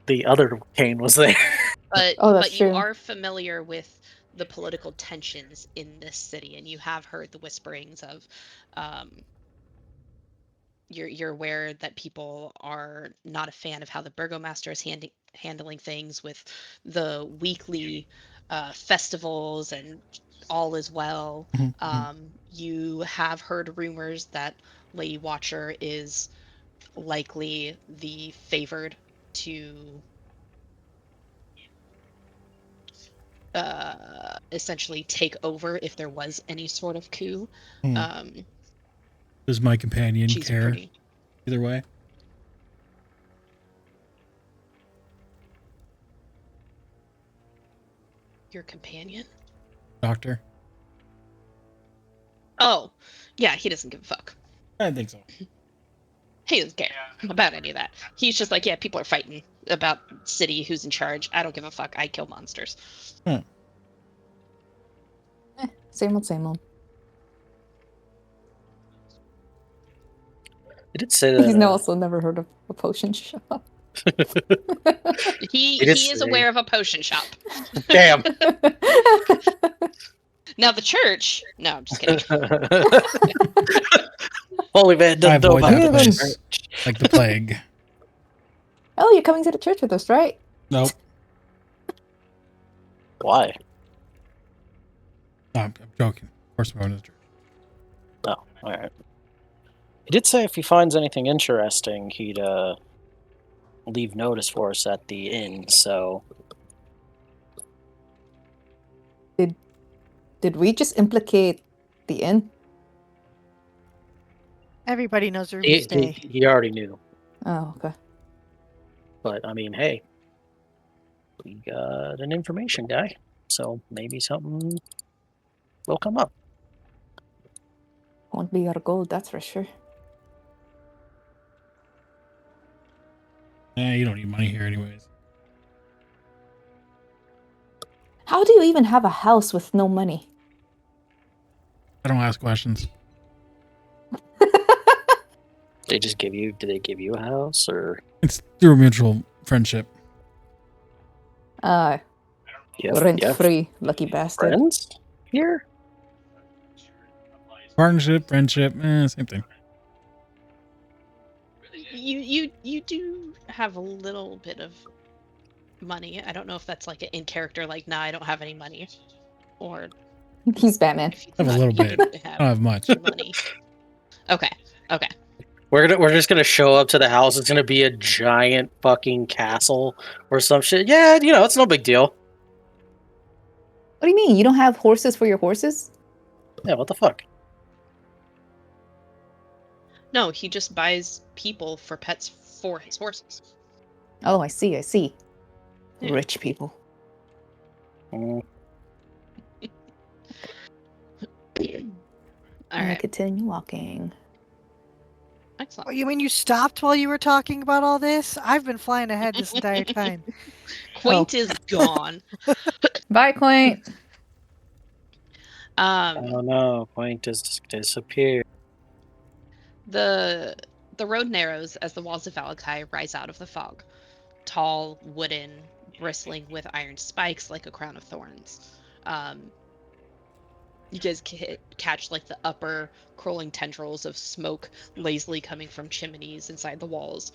Speaker 5: The other Kane was there.
Speaker 1: But you are familiar with the political tensions in this city, and you have heard the whisperings of you're aware that people are not a fan of how the burgomaster is handling things with the weekly festivals and all is well. You have heard rumors that Lady Watcher is likely the favored to essentially take over if there was any sort of coup.
Speaker 3: Does my companion care either way?
Speaker 1: Your companion?
Speaker 3: Doctor?
Speaker 1: Oh, yeah, he doesn't give a fuck.
Speaker 3: I think so.
Speaker 1: He doesn't care about any of that. He's just like, yeah, people are fighting about city, who's in charge. I don't give a fuck. I kill monsters.
Speaker 2: Same old.
Speaker 5: I did say that.
Speaker 2: He's also never heard of a potion shop.
Speaker 1: He is aware of a potion shop.
Speaker 5: Damn.
Speaker 1: Now the church. No, I'm just kidding.
Speaker 5: Holy man,
Speaker 3: I
Speaker 5: doesn't know
Speaker 3: avoid
Speaker 5: about
Speaker 3: that
Speaker 5: the
Speaker 3: place
Speaker 5: church.
Speaker 3: like the plague.
Speaker 2: Oh, you're coming to the church with us, right?
Speaker 3: Nope.
Speaker 5: Why?
Speaker 3: No, I'm joking. Of course I'm going to the church.
Speaker 5: Oh, alright. He did say if he finds anything interesting, he'd leave notice for us at the inn, so...
Speaker 2: Did we just implicate the inn?
Speaker 4: Everybody knows where we stay.
Speaker 5: He already knew.
Speaker 2: Oh, okay.
Speaker 5: But, I mean, hey. We got an information guy, so maybe something will come up.
Speaker 2: Won't be our gold, that's for sure.
Speaker 3: You don't need money here anyways.
Speaker 2: How do you even have a house with no money?
Speaker 3: I don't ask questions.
Speaker 5: Do they give you a house, or?
Speaker 3: It's through a mutual friendship.
Speaker 2: Rent-free, lucky bastard.
Speaker 5: Friends here?
Speaker 3: Partnership, friendship, same thing.
Speaker 1: You do have a little bit of money. I don't know if that's like an in character, like, nah, I don't have any money, or
Speaker 2: he's Batman.
Speaker 3: I have a little bit. I don't have much.
Speaker 1: Money. Okay.
Speaker 5: We're just gonna show up to the house. It's gonna be a giant fucking castle or some shit. Yeah, it's no big deal.
Speaker 2: What do you mean? You don't have horses for your horses?
Speaker 5: Yeah, what the fuck?
Speaker 1: No, he just buys people for pets for his horses.
Speaker 2: Oh, I see.
Speaker 1: Yeah.
Speaker 2: Rich people.
Speaker 1: All right.
Speaker 2: Continue walking.
Speaker 1: Excellent.
Speaker 4: Oh, you mean you stopped while you were talking about all this? I've been flying ahead this entire time.
Speaker 1: Quaint is gone.
Speaker 2: Bye, Quaint.
Speaker 5: Oh no, Quaint has disappeared.
Speaker 1: The road narrows as the walls of Valakai rise out of the fog. tall, wooden, bristling with iron spikes like a crown of thorns. You guys catch like the upper crawling tendrils of smoke lazily coming from chimneys inside the walls.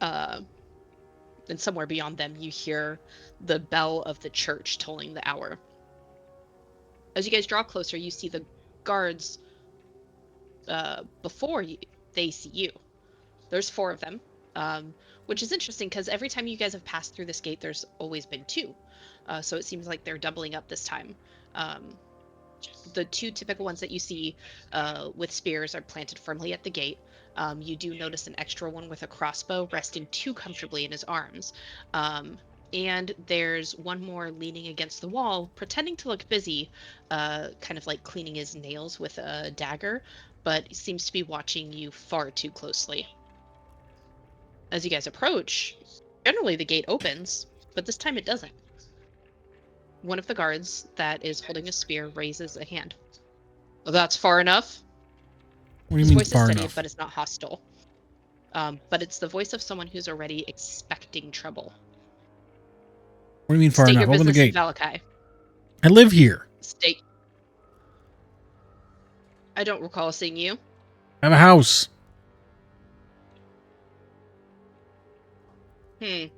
Speaker 1: And somewhere beyond them, you hear the bell of the church tolling the hour. As you guys draw closer, you see the guards before they see you. There's 4 of them, which is interesting because every time you guys have passed through this gate, there's always been 2. So it seems like they're doubling up this time. The 2 typical ones that you see with spears are planted firmly at the gate. You do notice an extra one with a crossbow resting too comfortably in his arms. And there's one more leaning against the wall, pretending to look busy, kind of like cleaning his nails with a dagger, but seems to be watching you far too closely. As you guys approach, generally the gate opens, but this time it doesn't. One of the guards that is holding a spear raises a hand. Well, that's far enough.
Speaker 3: What do you
Speaker 1: His
Speaker 3: mean
Speaker 1: voice is
Speaker 3: far
Speaker 1: steady,
Speaker 3: enough?
Speaker 1: but it's not hostile. But it's the voice of someone who's already expecting trouble.
Speaker 3: What do you mean far
Speaker 1: State
Speaker 3: enough?
Speaker 1: your
Speaker 3: Open the
Speaker 1: business in
Speaker 3: gate.
Speaker 1: Valakai.
Speaker 3: I live here.
Speaker 1: State. I don't recall seeing you.
Speaker 3: I have a house.
Speaker 1: The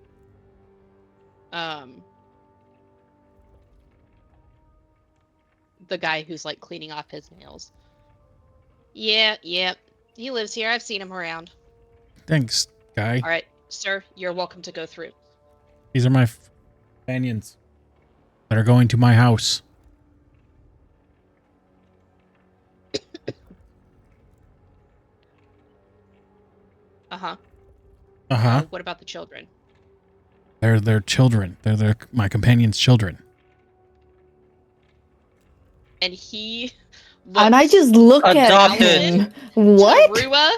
Speaker 1: guy who's like cleaning off his nails. Yeah. He lives here. I've seen him around.
Speaker 3: Thanks, guy.
Speaker 1: All right, sir, you're welcome to go through.
Speaker 3: These are my companions that are going to my house.
Speaker 1: Uh-huh.
Speaker 3: Uh-huh.
Speaker 1: What about the children?
Speaker 3: They're their children. They're my companions' children.
Speaker 1: And he
Speaker 2: And I just look at
Speaker 5: Adopted.
Speaker 2: him. What?
Speaker 1: Rua,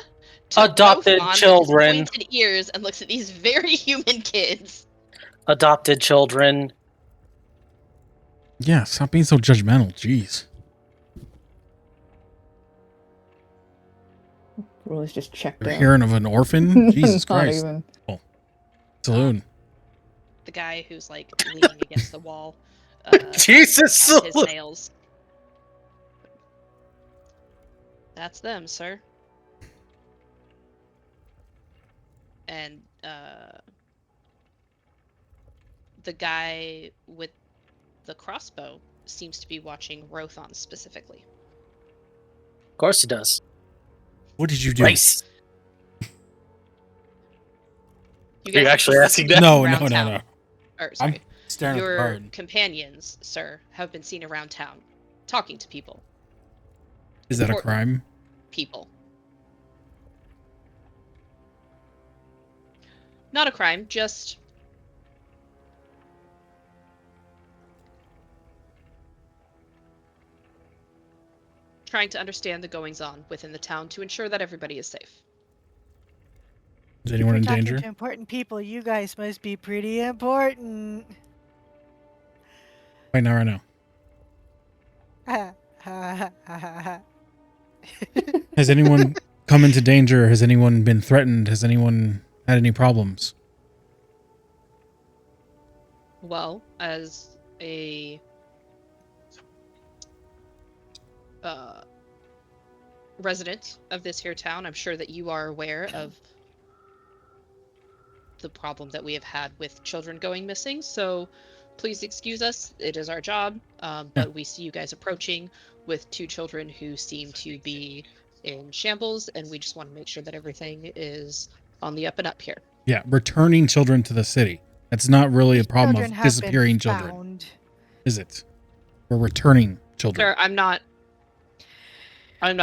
Speaker 1: to
Speaker 5: Adopted
Speaker 1: Rothan with his
Speaker 5: children.
Speaker 1: pointed ears and looks at these very human kids.
Speaker 5: Adopted children.
Speaker 3: Yeah, stop being so judgmental. Jeez.
Speaker 2: Rose just checked
Speaker 3: You're
Speaker 2: out.
Speaker 3: hearing of an orphan? Jesus
Speaker 2: Not
Speaker 3: Christ.
Speaker 2: even.
Speaker 3: Saloon.
Speaker 1: The guy who's like leaning against the wall.
Speaker 5: Jesus.
Speaker 1: At his nails. That's them, sir. And the guy with the crossbow seems to be watching Rothan specifically.
Speaker 5: Of course he does.
Speaker 3: What did you do?
Speaker 5: Race.
Speaker 1: You
Speaker 5: Are you
Speaker 1: guys
Speaker 5: actually
Speaker 1: have been
Speaker 5: asking
Speaker 1: seen
Speaker 5: that?
Speaker 3: No,
Speaker 1: around
Speaker 3: no, no,
Speaker 1: town.
Speaker 3: no.
Speaker 1: Or, sorry.
Speaker 3: I'm staring at the
Speaker 1: Your
Speaker 3: card.
Speaker 1: companions, sir, have been seen around town, talking to people.
Speaker 3: Is that a
Speaker 1: Important
Speaker 3: crime?
Speaker 1: people. Not a crime, just trying to understand the goings-on within the town to ensure that everybody is safe.
Speaker 3: Is
Speaker 4: If
Speaker 3: anyone
Speaker 4: we're
Speaker 3: in
Speaker 4: talking
Speaker 3: danger?
Speaker 4: to important people, you guys must be pretty important.
Speaker 3: Right now, right now.
Speaker 4: Ha, ha, ha, ha, ha.
Speaker 3: Has anyone come into danger? Has anyone been threatened? Has anyone had any problems?
Speaker 1: Well, as a resident of this here town, I'm sure that you are aware of the problem that we have had with children going missing. So please excuse us. It is our job. But we see you guys approaching with 2 children who seem to be in shambles, and we just want to make sure that everything is on the up and up here.
Speaker 3: Yeah, returning children to the city. That's not really a
Speaker 4: These
Speaker 3: problem
Speaker 4: children
Speaker 3: of
Speaker 4: have been
Speaker 3: disappearing children,
Speaker 4: found.
Speaker 3: is it? We're returning children.
Speaker 1: Sir, I'm not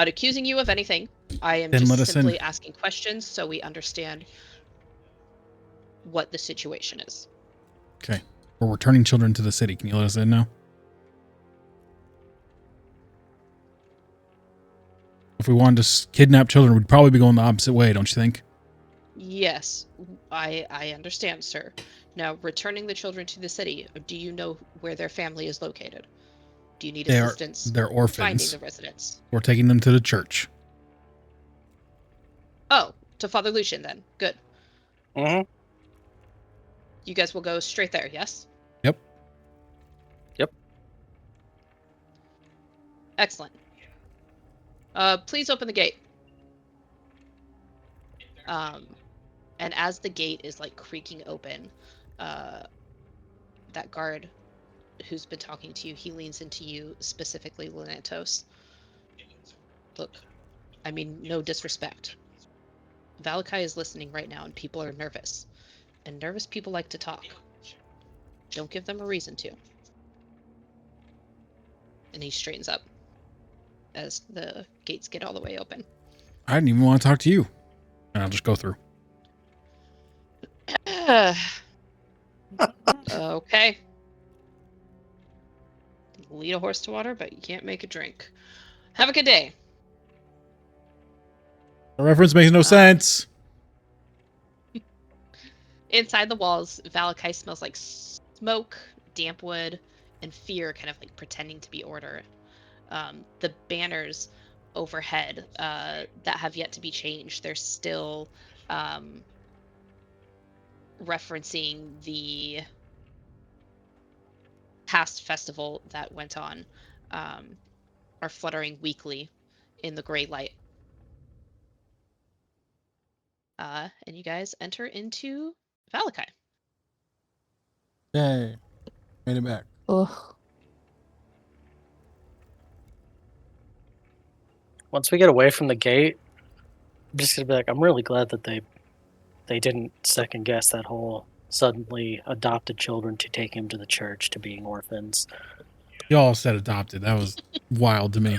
Speaker 1: accusing you of anything. I am
Speaker 3: Then
Speaker 1: just
Speaker 3: let us in.
Speaker 1: simply asking questions so we understand what the situation is.
Speaker 3: Okay. We're returning children to the city. Can you let us in now? If we wanted to kidnap children, we'd probably be going the opposite way, don't you think?
Speaker 1: Yes, I understand, sir. Now, returning the children to the city, do you know where their family is located? Do you need assistance
Speaker 3: They're
Speaker 1: finding
Speaker 3: orphans.
Speaker 1: the residents?
Speaker 3: We're taking them to the church.
Speaker 1: Oh, to Father Lucian then. Good.
Speaker 5: Mm-hmm.
Speaker 1: You guys will go straight there, yes?
Speaker 3: Yep.
Speaker 5: Yep.
Speaker 1: Excellent. Please open the gate. And as the gate is like creaking open, that guard who's been talking to you, he leans into you, specifically Lenatos. Look, I mean, no disrespect. Valakai is listening right now, and people are nervous. And nervous people like to talk. Don't give them a reason to. And he straightens up as the gates get all the way open.
Speaker 3: I didn't even want to talk to you. And I'll just go through.
Speaker 1: Okay. Lead a horse to water, but you can't make it drink. Have a good day.
Speaker 3: The reference makes no sense.
Speaker 1: Inside the walls, Valakai smells like smoke, damp wood, and fear kind of like pretending to be order. The banners overhead that have yet to be changed, they're still referencing the past festival that went on, are fluttering weakly in the gray light. And you guys enter into Valakai.
Speaker 3: Yay. Made it back.
Speaker 2: Ugh.
Speaker 5: Once we get away from the gate, I'm just gonna be like, I'm really glad that they didn't second guess that whole suddenly adopted children to take him to the church to being orphans.
Speaker 3: Y'all said adopted. That was wild to me.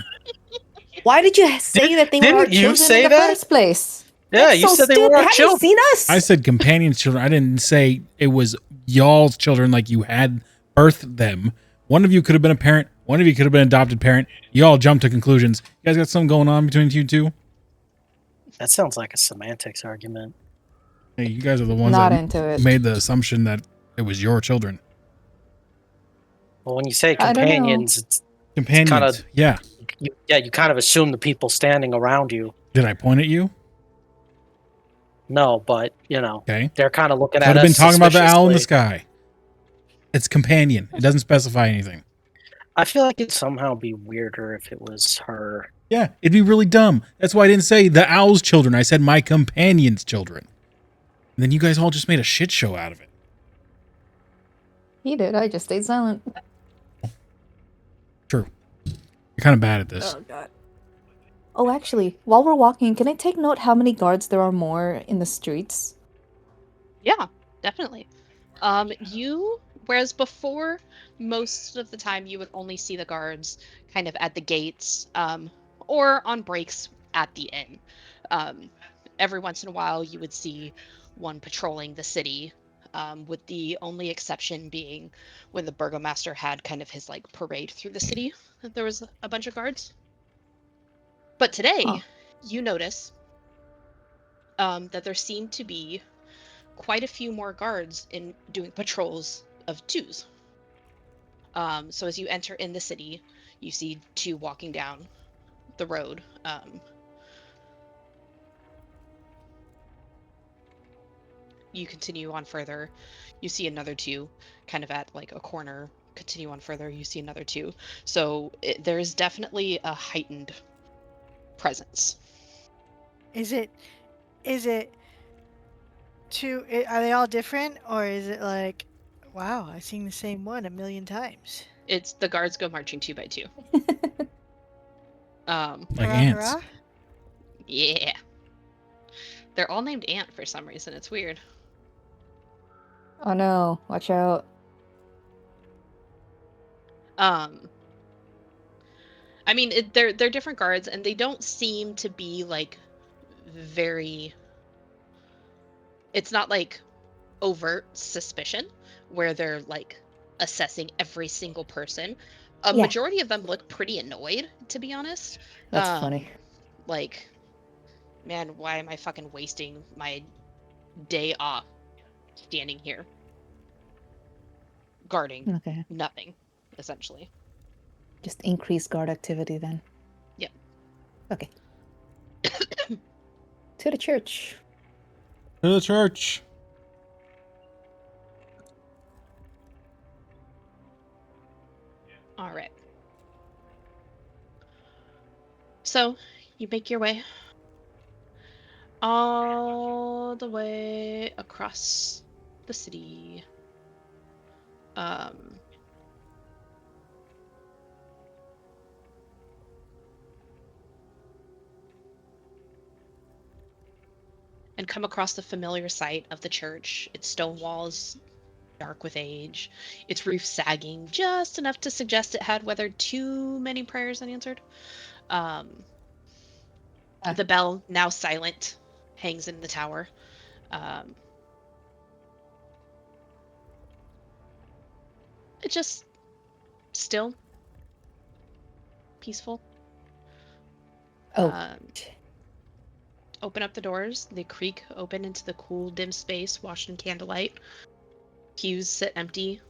Speaker 2: Why did you say that they were our
Speaker 5: Didn't you
Speaker 2: children
Speaker 5: say
Speaker 2: in the
Speaker 5: that?
Speaker 2: first place?
Speaker 5: Yeah,
Speaker 2: That's
Speaker 5: you
Speaker 2: so
Speaker 5: said they
Speaker 2: stupid.
Speaker 5: were our
Speaker 2: Have you
Speaker 5: children.
Speaker 2: seen us?
Speaker 3: I said companions' children. I didn't say it was y'all's children like you had birthed them. One of you could have been a parent. One of you could have been an adopted parent. Y'all jumped to conclusions. You guys got something going on between you two?
Speaker 5: That sounds like a semantics argument.
Speaker 3: Hey, you guys are the ones
Speaker 2: Not
Speaker 3: that
Speaker 2: into it.
Speaker 3: made the assumption that it was your children.
Speaker 5: Well, when you say
Speaker 2: I don't know.
Speaker 5: companions, it's
Speaker 3: Companions.
Speaker 5: kinda-
Speaker 3: Yeah.
Speaker 5: you kind of assume the people standing around you.
Speaker 3: Did I point at you?
Speaker 5: No, but you know,
Speaker 3: Okay.
Speaker 5: they're kind of looking
Speaker 3: Could
Speaker 5: at
Speaker 3: have
Speaker 5: us
Speaker 3: been talking about the owl in the
Speaker 5: suspiciously.
Speaker 3: sky. It's companion. It doesn't specify anything.
Speaker 5: I feel like it'd somehow be weirder if it was her.
Speaker 3: Yeah, it'd be really dumb. That's why I didn't say the owl's children. I said my companion's children. And then you guys all just made a shit show out of it.
Speaker 2: He did. I just stayed silent.
Speaker 3: True. You're kind of bad at this.
Speaker 2: Oh, God. Oh, actually, while we're walking, can I take note how many guards there are more in the streets?
Speaker 1: Yeah, definitely. Whereas before, most of the time you would only see the guards kind of at the gates, or on breaks at the inn. Every once in a while you would see one patrolling the city, with the only exception being when the burgomaster had kind of his like parade through the city, that there was a bunch of guards. But today, you notice that there seemed to be quite a few more guards in doing patrols of twos. So as you enter in the city, you see two walking down the road. You continue on further, you see another two kind of at like a corner. Continue on further, you see another two. So there is definitely a heightened presence.
Speaker 4: Is it two? Are they all different, or is it like, wow, I've seen the same one a million times?
Speaker 1: It's the guards go marching 2 by 2.
Speaker 3: Like
Speaker 4: Hurrah,
Speaker 3: ants.
Speaker 4: hurrah.
Speaker 1: Yeah. They're all named Ant for some reason. It's weird.
Speaker 2: Oh no, watch out.
Speaker 1: I mean, they're different guards, and they don't seem to be like very. It's not like overt suspicion where they're like assessing every single person. A
Speaker 2: Yeah.
Speaker 1: majority of them look pretty annoyed, to be honest.
Speaker 2: That's funny.
Speaker 1: Like, man, why am I fucking wasting my day off standing here guarding
Speaker 2: Okay.
Speaker 1: nothing, essentially.
Speaker 2: Just increase guard activity then.
Speaker 1: Yep.
Speaker 2: Okay. To the church.
Speaker 3: To the church.
Speaker 1: All right. So you make your way all the way across the city. Um, and come across the familiar sight of the church. Its stone walls dark with age, its roof sagging just enough to suggest it had weathered too many prayers unanswered. Um,
Speaker 2: Ah.
Speaker 1: the bell, now silent, hangs in the tower. Um, it just still peaceful.
Speaker 2: Oh,
Speaker 1: Open up the doors. They creak open into the cool, dim space, washed in candlelight. Pews sit empty.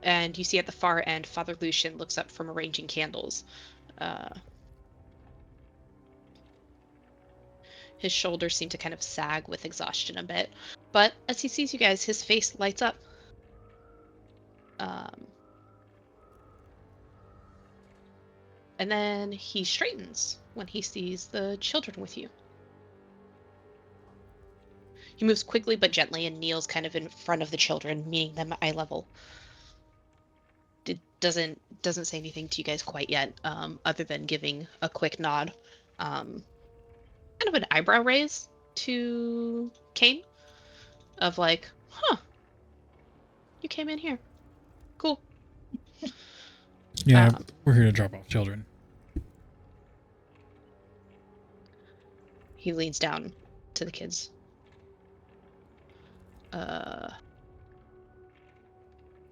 Speaker 1: And you see at the far end, Father Lucian looks up from arranging candles. His shoulders seem to kind of sag with exhaustion a bit. But as he sees you guys, his face lights up. And then he straightens when he sees the children with you. He moves quickly but gently and kneels kind of in front of the children, meeting them at eye level. It doesn't say anything to you guys quite yet, other than giving a quick nod. Kind of an eyebrow raise to Kane of like, huh, you came in here. Cool.
Speaker 3: Yeah, we're here to drop off children.
Speaker 1: He leans down to the kids.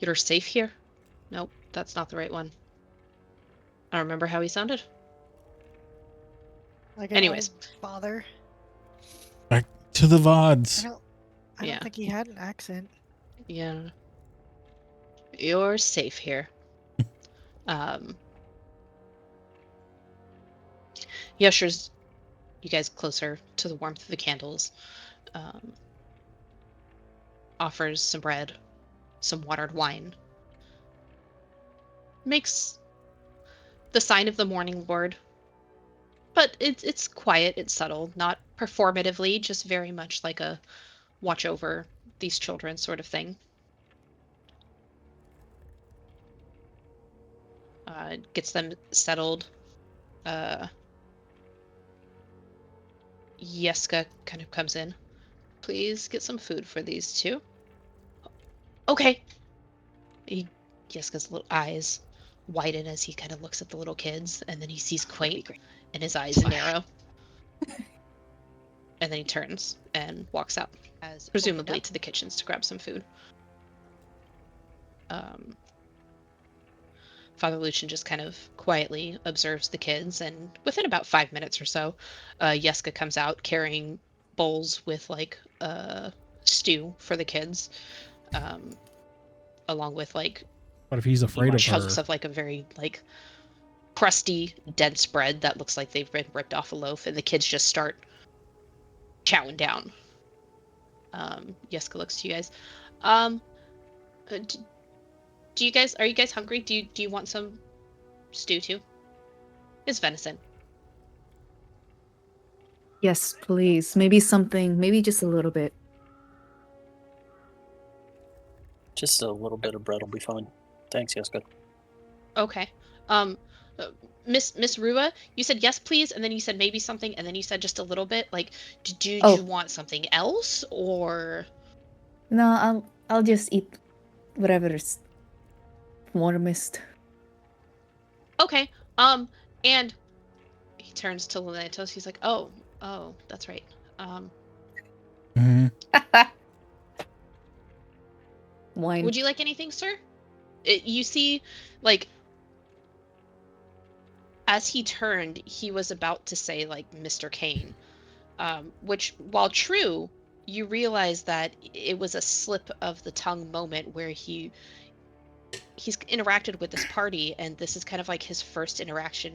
Speaker 1: You're safe here? Nope, that's not the right one. I don't remember how he sounded.
Speaker 4: Like
Speaker 1: Anyways.
Speaker 4: father.
Speaker 3: Back to the VODs.
Speaker 4: I don't think he had an accent.
Speaker 1: Yeah. You're safe here. He ushers you guys closer to the warmth of the candles. Offers some bread, some watered wine. Makes the sign of the Morning Lord. But it's quiet, it's subtle, not performatively, just very much like a watch over these children sort of thing. Gets them settled. Yeska kind of comes in. Please get some food for these two. Okay. Yeska's little eyes widen as he kind of looks at the little kids, and then he sees Quaint, and his eyes narrow. And then he turns and walks out, presumably to the kitchens to grab some food. Father Lucian just kind of quietly observes the kids, and within about 5 minutes or so, Yeska comes out carrying bowls with like stew for the kids, along with like.
Speaker 3: What if he's afraid of
Speaker 1: chunks
Speaker 3: her?
Speaker 1: of like a very like crusty, dense bread that looks like they've been ripped off a loaf, and the kids just start chowing down. Yeska looks to you guys. Do you guys, are you guys hungry? Do you want some stew too? It's venison.
Speaker 2: yes, please. Maybe something, maybe just a little bit.
Speaker 5: Just a little bit of bread will be fine. Thanks, Yeska.
Speaker 1: Okay. Miss Rua, you said yes, please, and then you said maybe something, and then you said just a little bit. Like, do you want something else, or?
Speaker 2: No, I'll just eat whatever's warmest.
Speaker 1: Okay. And he turns to Lenatos. He's like, oh, that's right.
Speaker 2: Wine.
Speaker 1: Would you like anything, sir? You see, like, as he turned, he was about to say, like, Mr. Kane, which, while true, you realize that it was a slip of the tongue moment where he's interacted with this party, and this is kind of like his first interaction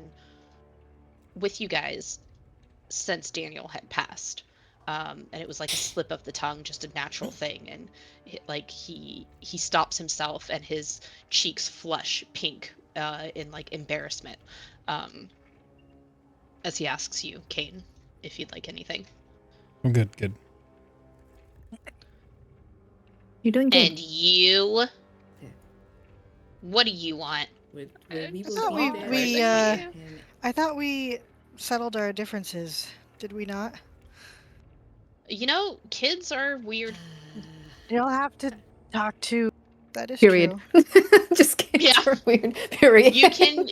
Speaker 1: with you guys since Daniel had passed. And it was like a slip of the tongue, just a natural thing. And he stops himself, and his cheeks flush pink in like embarrassment, as he asks you, Kane, if you'd like anything.
Speaker 3: I'm good. Good.
Speaker 2: You're doing good.
Speaker 1: And you,
Speaker 7: Yeah.
Speaker 1: what do you want?
Speaker 7: We will
Speaker 4: thought
Speaker 7: keep
Speaker 4: we-
Speaker 7: that
Speaker 4: we,
Speaker 7: right
Speaker 1: uh,
Speaker 7: and
Speaker 4: I thought we settled our differences. Did we not?
Speaker 1: You know, kids are weird.
Speaker 4: You'll have to talk to. That is
Speaker 2: Period.
Speaker 4: true.
Speaker 2: Just kidding.
Speaker 1: Yeah.
Speaker 2: Weird. Period.
Speaker 1: You can.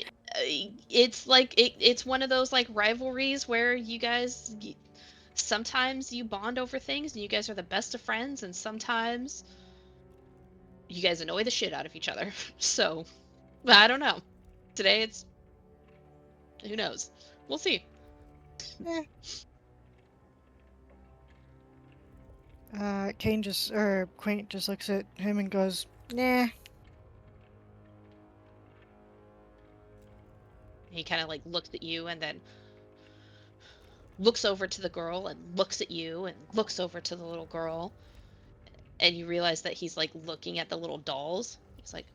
Speaker 1: It's like it's one of those like rivalries where you guys sometimes you bond over things and you guys are the best of friends, and sometimes you guys annoy the shit out of each other. So I don't know. Today it's who knows. We'll see.
Speaker 4: Eh. Quaint just looks at him and goes, "Nah."
Speaker 1: He kind of like looks at you and then looks over to the girl and looks at you and looks over to the little girl, and you realize that he's like looking at the little dolls. He's like,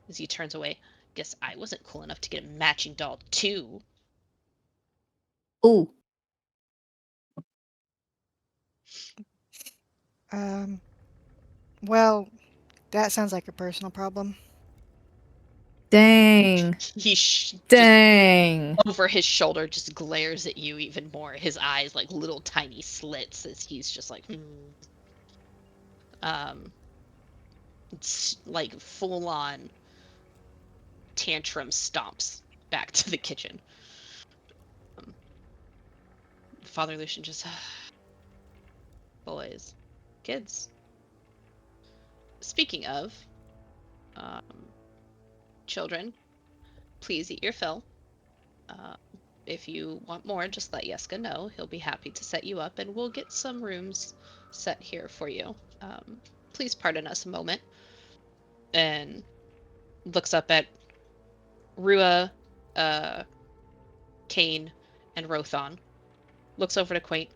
Speaker 1: as he turns away, guess I wasn't cool enough to get a matching doll too.
Speaker 2: Ooh.
Speaker 4: Well, that sounds like a personal problem.
Speaker 2: Dang.
Speaker 1: He just
Speaker 2: Dang.
Speaker 1: over his shoulder just glares at you even more. His eyes like little tiny slits as he's just like, it's like full on tantrum stomps back to the kitchen. Father Lucian just, boys, kids. Speaking of, children, please eat your fill. If you want more, just let Yeska know. He'll be happy to set you up, and we'll get some rooms set here for you. Please pardon us a moment. And looks up at Rua, Kane, and Rothon. Looks over to Quaint.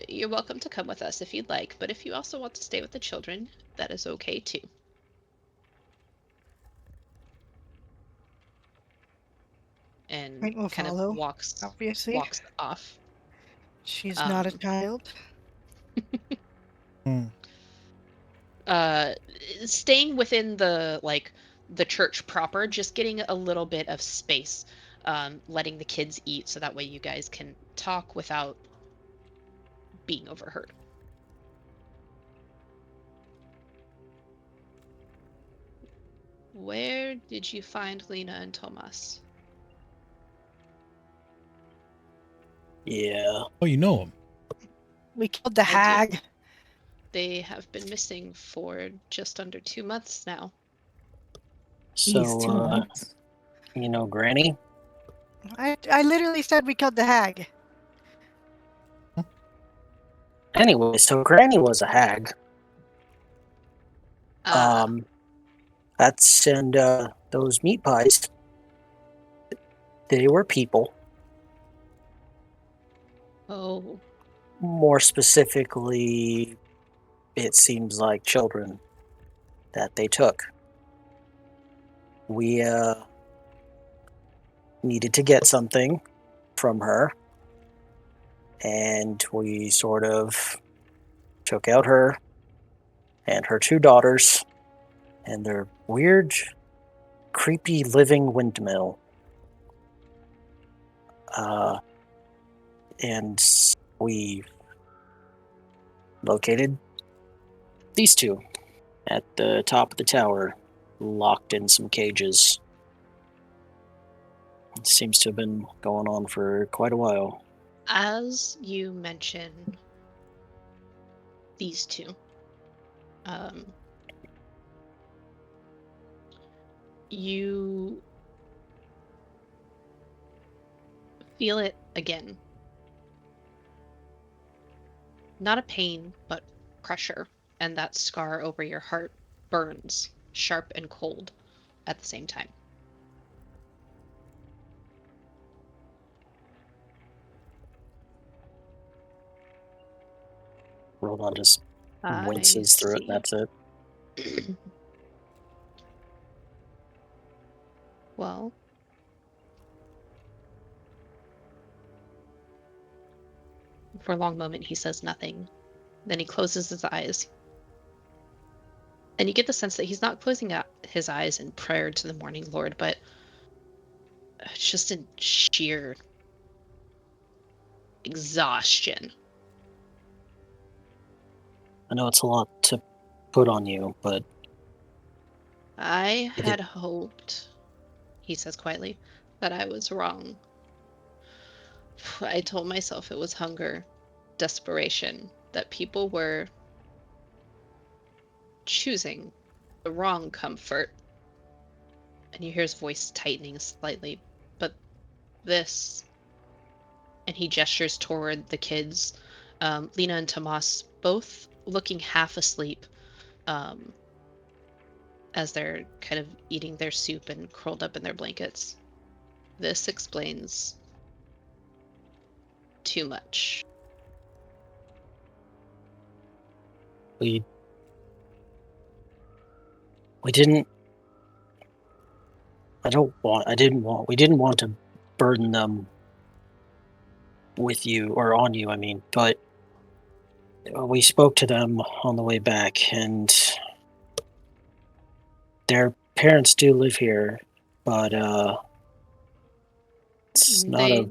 Speaker 1: You're welcome to come with us if you'd like, but if you also want to stay with the children, that is okay too. And
Speaker 4: Quaint will
Speaker 1: kind of
Speaker 4: follow,
Speaker 1: walks
Speaker 4: obviously.
Speaker 1: off.
Speaker 4: She's not a
Speaker 1: Um,
Speaker 4: child.
Speaker 1: Staying within the church proper, just getting a little bit of space, letting the kids eat so that way you guys can talk without being overheard. Where did you find Lena and Tomas?
Speaker 5: Yeah.
Speaker 3: Oh, you know him.
Speaker 4: We killed the
Speaker 1: I do.
Speaker 4: hag.
Speaker 1: They have been missing for just under 2 months now.
Speaker 2: Jeez, 2
Speaker 5: So,
Speaker 2: months.
Speaker 5: you know, Granny?
Speaker 4: I literally said we killed the hag.
Speaker 5: Anyway, so Granny was a hag.
Speaker 1: Ah,
Speaker 5: And those meat pies, they were people.
Speaker 1: oh,
Speaker 5: More specifically, it seems like children that they took. We needed to get something from her, and we sort of took out her and her 2 daughters and their weird, creepy living windmill. And we located these 2 at the top of the tower, locked in some cages. It seems to have been going on for quite a while.
Speaker 1: as you mention these 2, you feel it again. Not a pain, but pressure, and that scar over your heart burns, sharp and cold at the same time.
Speaker 5: Roland just
Speaker 1: I
Speaker 5: winces through it.
Speaker 1: see.
Speaker 5: That's it.
Speaker 1: Well, for a long moment, he says nothing. Then he closes his eyes. And you get the sense that he's not closing out his eyes in prayer to the morning Lord, but just in sheer exhaustion.
Speaker 5: I know it's a lot to put on you, but
Speaker 1: I had hoped, he says quietly, that I was wrong. I told myself it was hunger, desperation, that people were choosing the wrong comfort. And you hear his voice tightening slightly. But this, and he gestures toward the kids, Lena and Tomas, both looking half asleep, um, as they're kind of eating their soup and curled up in their blankets. This explains too much.
Speaker 5: we didn't. We didn't want to burden them with you or on you. I mean, but we spoke to them on the way back, and their parents do live here, but it's not
Speaker 1: They
Speaker 5: a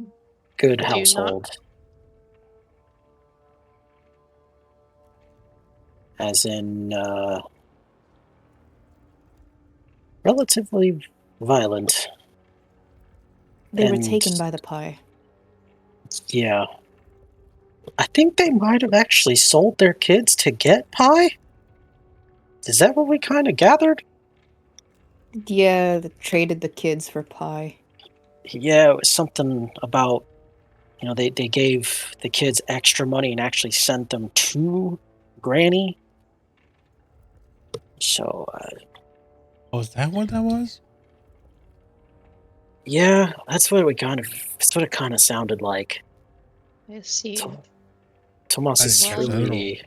Speaker 5: good
Speaker 1: do not.
Speaker 5: household. As in, relatively violent.
Speaker 2: They were
Speaker 5: And
Speaker 2: taken by the pie.
Speaker 5: yeah, I think they might have actually sold their kids to get pie. Is that what we kind of gathered?
Speaker 2: Yeah, they traded the kids for pie.
Speaker 5: Yeah, it was something about, they gave the kids extra money and actually sent them to Granny. So,
Speaker 3: Oh, is that what that was?
Speaker 5: yeah, that's what it kind of sounded like.
Speaker 1: I see.
Speaker 5: Tomas
Speaker 3: I
Speaker 5: is
Speaker 3: didn't catch that at all.
Speaker 5: truly.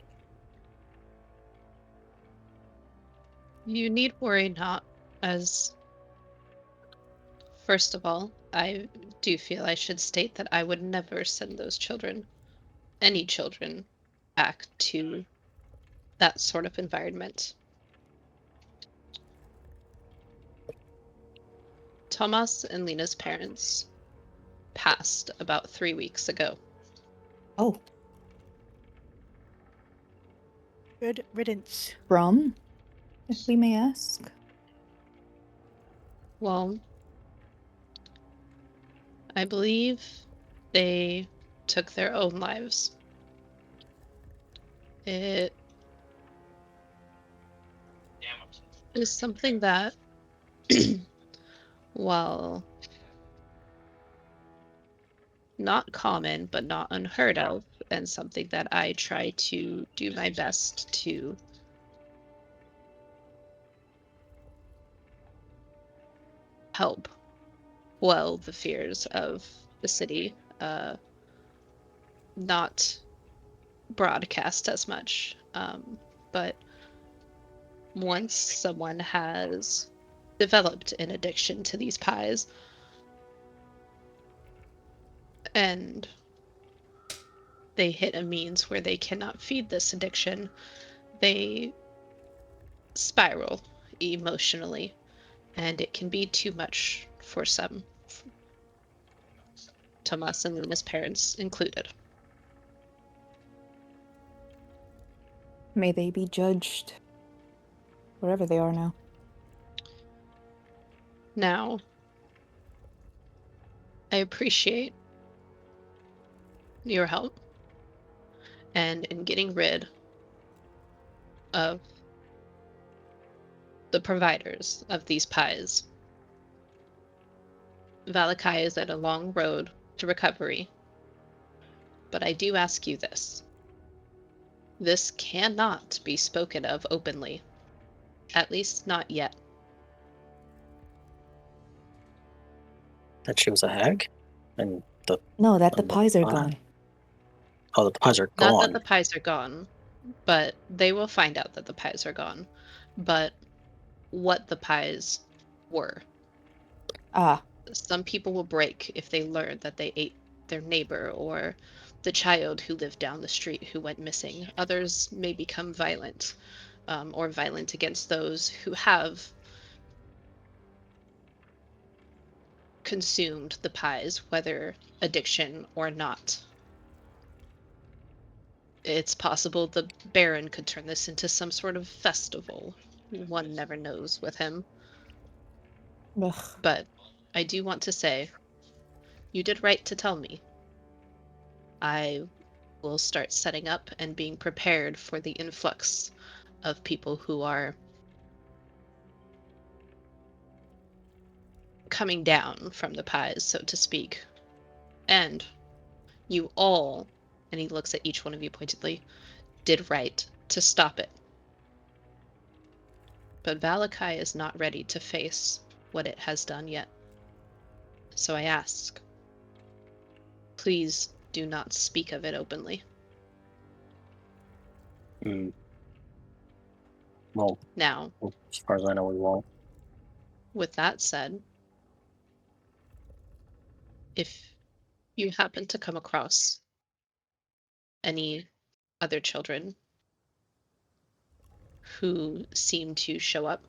Speaker 1: You need worry not, as first of all, I do feel I should state that I would never send those children, any children, back to that sort of environment. Thomas and Lena's parents passed about 3 weeks ago.
Speaker 2: Oh,
Speaker 4: Good riddance.
Speaker 2: from, if we may ask.
Speaker 1: Well, I believe they took their own lives. It is something that, while not common, but not unheard of, and something that I try to do my best to help quell the fears of the city, not broadcast as much. But once someone has developed an addiction to these pies, and they hit a means where they cannot feed this addiction, they spiral emotionally, and it can be too much for some, Tomas and Luna's parents included.
Speaker 2: May they be judged wherever they are now.
Speaker 1: Now, I appreciate your help and in getting rid of the providers of these pies. Valakai is at a long road to recovery, but I do ask you this. This cannot be spoken of openly, at least not yet.
Speaker 5: That she was a hag, and
Speaker 2: No, that the
Speaker 5: and
Speaker 2: pies are
Speaker 5: pie-
Speaker 2: gone.
Speaker 5: Oh, the pies are
Speaker 1: Not that
Speaker 5: gone.
Speaker 1: the pies are gone, but they will find out that the pies are gone. But what the pies were.
Speaker 2: Ah,
Speaker 1: Some people will break if they learn that they ate their neighbor or the child who lived down the street who went missing. Others may become violent, or violent against those who have consumed the pies, whether addiction or not. It's possible the Baron could turn this into some sort of festival. One never knows with him.
Speaker 2: ugh.
Speaker 1: But I do want to say, you did right to tell me. I will start setting up and being prepared for the influx of people who are coming down from the pies, so to speak. And you all, and he looks at each one of you pointedly, did right to stop it. But Valakai is not ready to face what it has done yet. So I ask, please do not speak of it openly.
Speaker 5: Well,
Speaker 1: Now,
Speaker 5: as far as I know, we won't.
Speaker 1: with that said, if you happen to come across any other children who seem to show up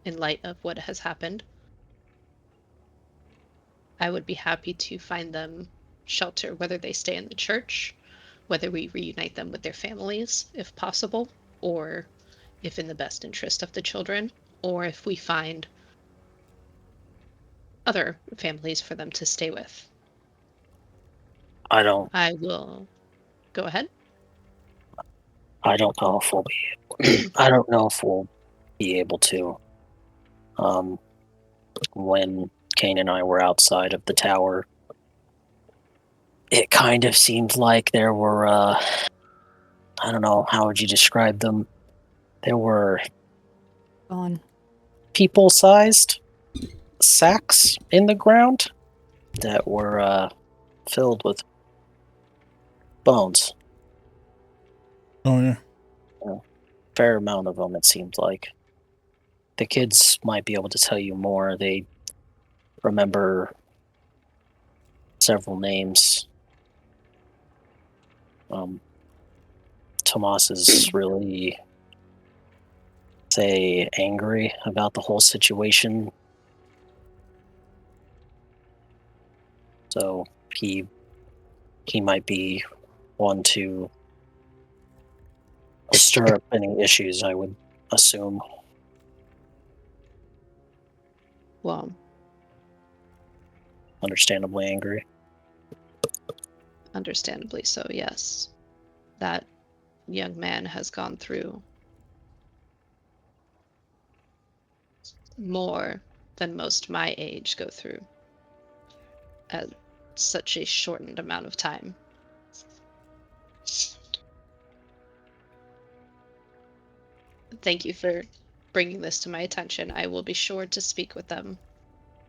Speaker 1: in light of what has happened, I would be happy to find them shelter, whether they stay in the church, whether we reunite them with their families, if possible, or if in the best interest of the children, or if we find other families for them to stay with.
Speaker 5: I don't
Speaker 1: I will go ahead.
Speaker 5: know if we'll be I don't know if we'll be able to. When Kane and I were outside of the tower, it kind of seemed like there were I don't know, how would you describe them? There were
Speaker 2: Gone.
Speaker 5: people-sized sacks in the ground that were filled with bones.
Speaker 3: Oh yeah.
Speaker 5: Fair amount of them, it seemed like. The kids might be able to tell you more. They remember several names. Tomas is really, say, angry about the whole situation. So he might be one to stir up any issues, I would assume.
Speaker 1: Well,
Speaker 5: Understandably angry.
Speaker 1: understandably so, yes. That young man has gone through more than most my age go through at such a shortened amount of time. Thank you for bringing this to my attention. I will be sure to speak with them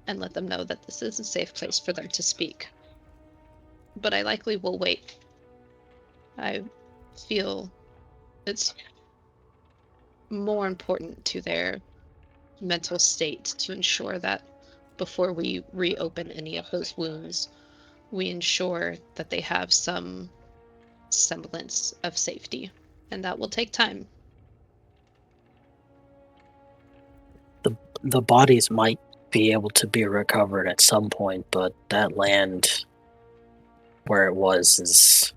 Speaker 1: and let them know that this is a safe place for them to speak. But I likely will wait. I feel it's more important to their mental state to ensure that before we reopen any of those wounds, we ensure that they have some semblance of safety. And that will take time.
Speaker 5: The bodies might be able to be recovered at some point, but that land where it was is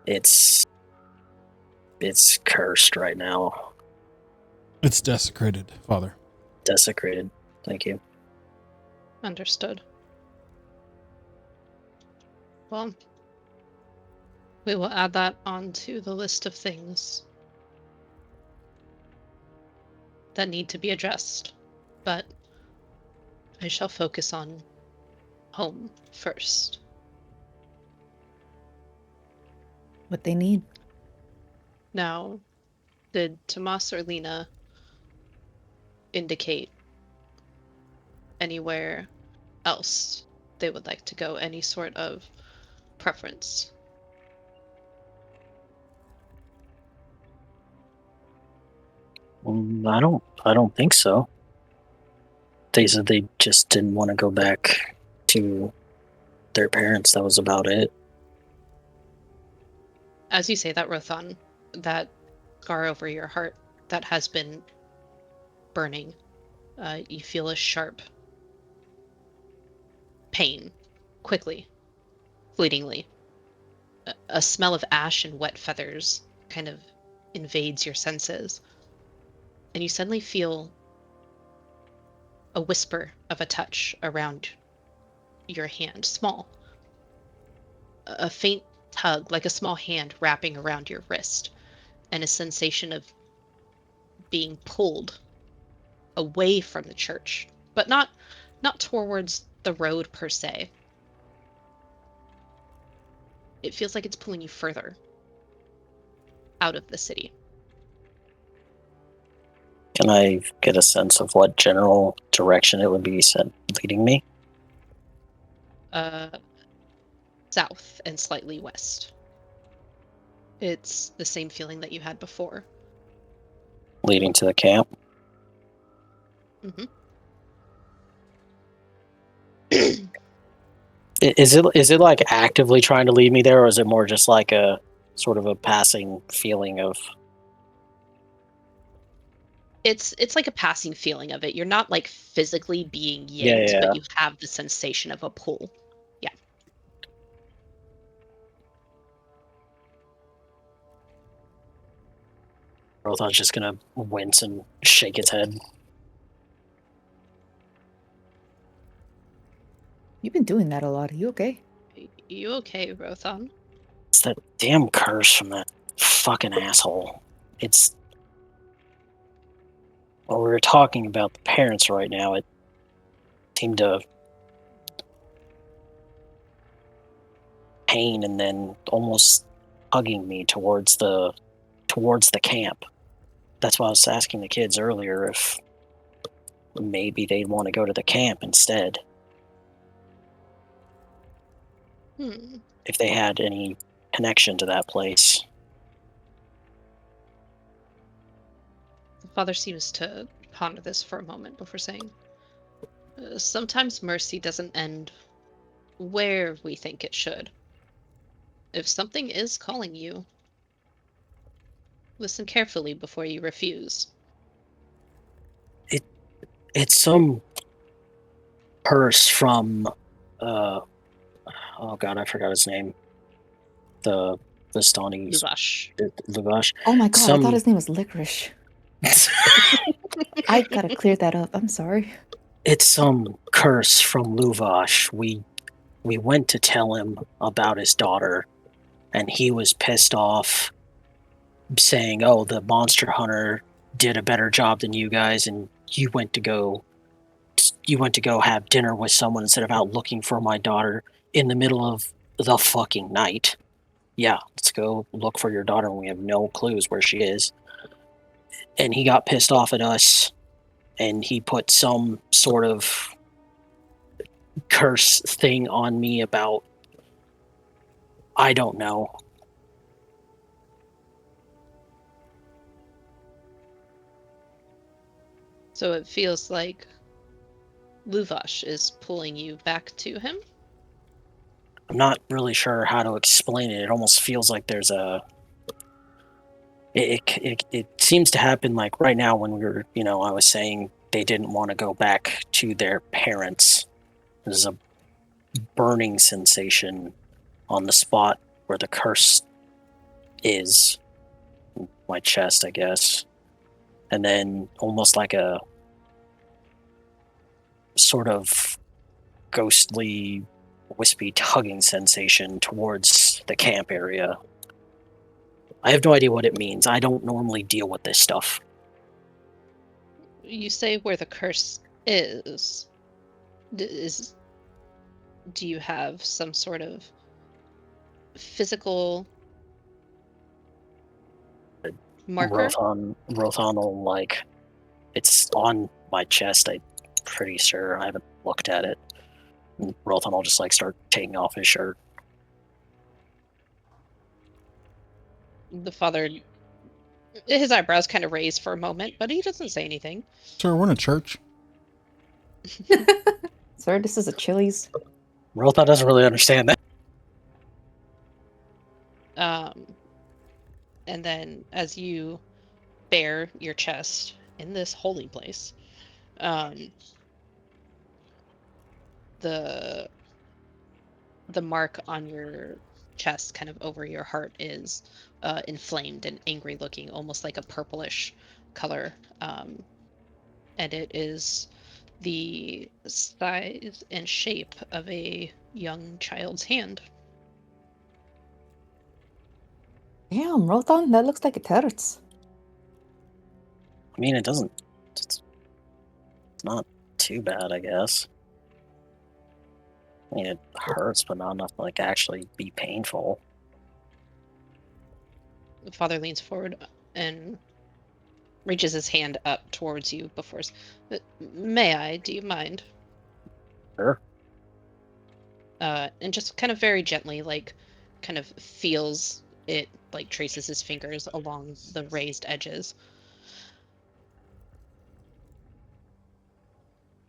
Speaker 5: it's cursed right now.
Speaker 3: It's desecrated, Father.
Speaker 5: Desecrated. Thank you.
Speaker 1: Understood. Well, we will add that onto the list of things that need to be addressed. But I shall focus on home first.
Speaker 2: What they need.
Speaker 1: Now, did Tomas or Lena indicate anywhere else they would like to go? Any sort of preference?
Speaker 5: I don't think so. They said they just didn't want to go back to their parents. That was about it.
Speaker 1: As you say that, Rothan, that scar over your heart that has been burning, you feel a sharp pain, quickly, fleetingly. A smell of ash and wet feathers kind of invades your senses, and you suddenly feel a whisper of a touch around your hand, small, a faint tug, like a small hand wrapping around your wrist, and a sensation of being pulled away from the church, but not towards the road per se. It feels like it's pulling you further out of the city.
Speaker 5: Can I get a sense of what general direction it would be leading me?
Speaker 1: South and slightly west. It's the same feeling that you had before.
Speaker 5: Leading to the camp?
Speaker 1: Mm-hmm.
Speaker 5: Is it like actively trying to lead me there, or is it more just like a sort of a passing feeling of?
Speaker 1: It's like a passing feeling of it. You're not like physically being yanked,
Speaker 5: Yeah.
Speaker 1: but you have the sensation of a pull. Yeah.
Speaker 5: Rothan's just gonna wince and shake its head.
Speaker 2: You've been doing that a lot. Are you okay?
Speaker 1: You okay, Rothan?
Speaker 5: It's that damn curse from that fucking asshole. It's. While we were talking about the parents right now, it seemed to pain and then almost hugging me towards the camp. That's why I was asking the kids earlier if maybe they'd want to go to the camp instead. If they had any connection to that place.
Speaker 1: The father seems to ponder this for a moment before saying, sometimes mercy doesn't end where we think it should. If something is calling you, listen carefully before you refuse.
Speaker 5: It's some curse from oh god, I forgot his name. The Vistani
Speaker 1: Luvash.
Speaker 5: Luvash.
Speaker 2: Oh my god, I thought his name was Licorice. I gotta clear that up. I'm sorry.
Speaker 5: It's some curse from Luvash. We went to tell him about his daughter, and he was pissed off, saying, "Oh, the monster hunter did a better job than you guys, and you went to go have dinner with someone instead of out looking for my daughter in the middle of the fucking night. Yeah, let's go look for your daughter, and we have no clues where she is." And he got pissed off at us, and he put some sort of curse thing on me about, I don't know.
Speaker 1: So it feels like Luvash is pulling you back to him?
Speaker 5: I'm not really sure how to explain it. It almost feels like there's a... It seems to happen like right now when we were, I was saying they didn't want to go back to their parents. There's a burning sensation on the spot where the curse is. My chest, I guess. And then almost like a sort of ghostly, wispy tugging sensation towards the camp area. I have no idea what it means. I don't normally deal with this stuff.
Speaker 1: You say where the curse is. Do you have some sort of physical marker?
Speaker 5: Rothan will, like, it's on my chest, I'm pretty sure. I haven't looked at it. And Rothan will just, like, start taking off his shirt.
Speaker 1: The father His eyebrows kind of raise for a moment, but he doesn't say anything.
Speaker 3: Sir, we're in a church.
Speaker 2: Sir, this is a Chili's.
Speaker 5: Rotha doesn't really understand that.
Speaker 1: And then as you bare your chest in this holy place, the mark on your chest, kind of over your heart, is inflamed and angry looking, almost like a purplish color. And it is the size and shape of a young child's hand.
Speaker 2: Damn, Rothon, that looks like it hurts.
Speaker 5: I mean, it doesn't. It's not too bad, I guess. I mean, it hurts, but not enough to like actually be painful.
Speaker 1: The father leans forward and reaches his hand up towards you before. May I? Do you mind?
Speaker 5: Sure.
Speaker 1: And just kind of very gently, like, kind of feels it, like traces his fingers along the raised edges.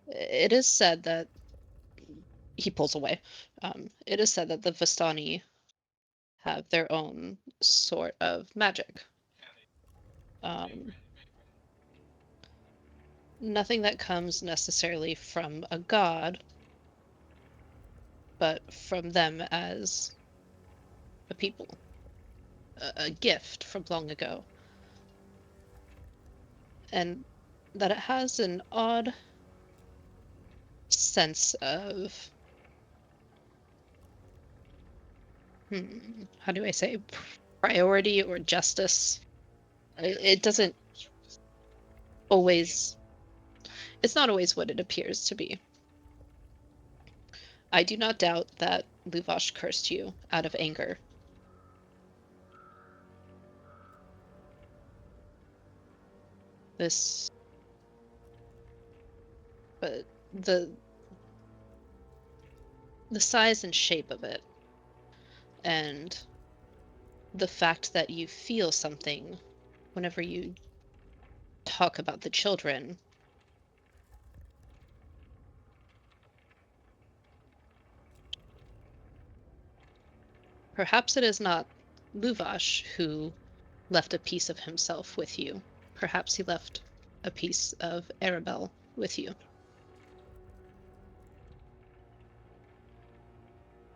Speaker 1: It is said that he pulls away. It is said that the Vistani have their own sort of magic. Nothing that comes necessarily from a god, but from them as a people. A gift from long ago. And that it has an odd sense of how do I say, priority or justice. It doesn't always, it's not always what it appears to be. I do not doubt that Luvash cursed you out of anger. But the size and shape of it, and the fact that you feel something whenever you talk about the children, perhaps it is not Luvash who left a piece of himself with you. Perhaps he left a piece of Arabelle with you.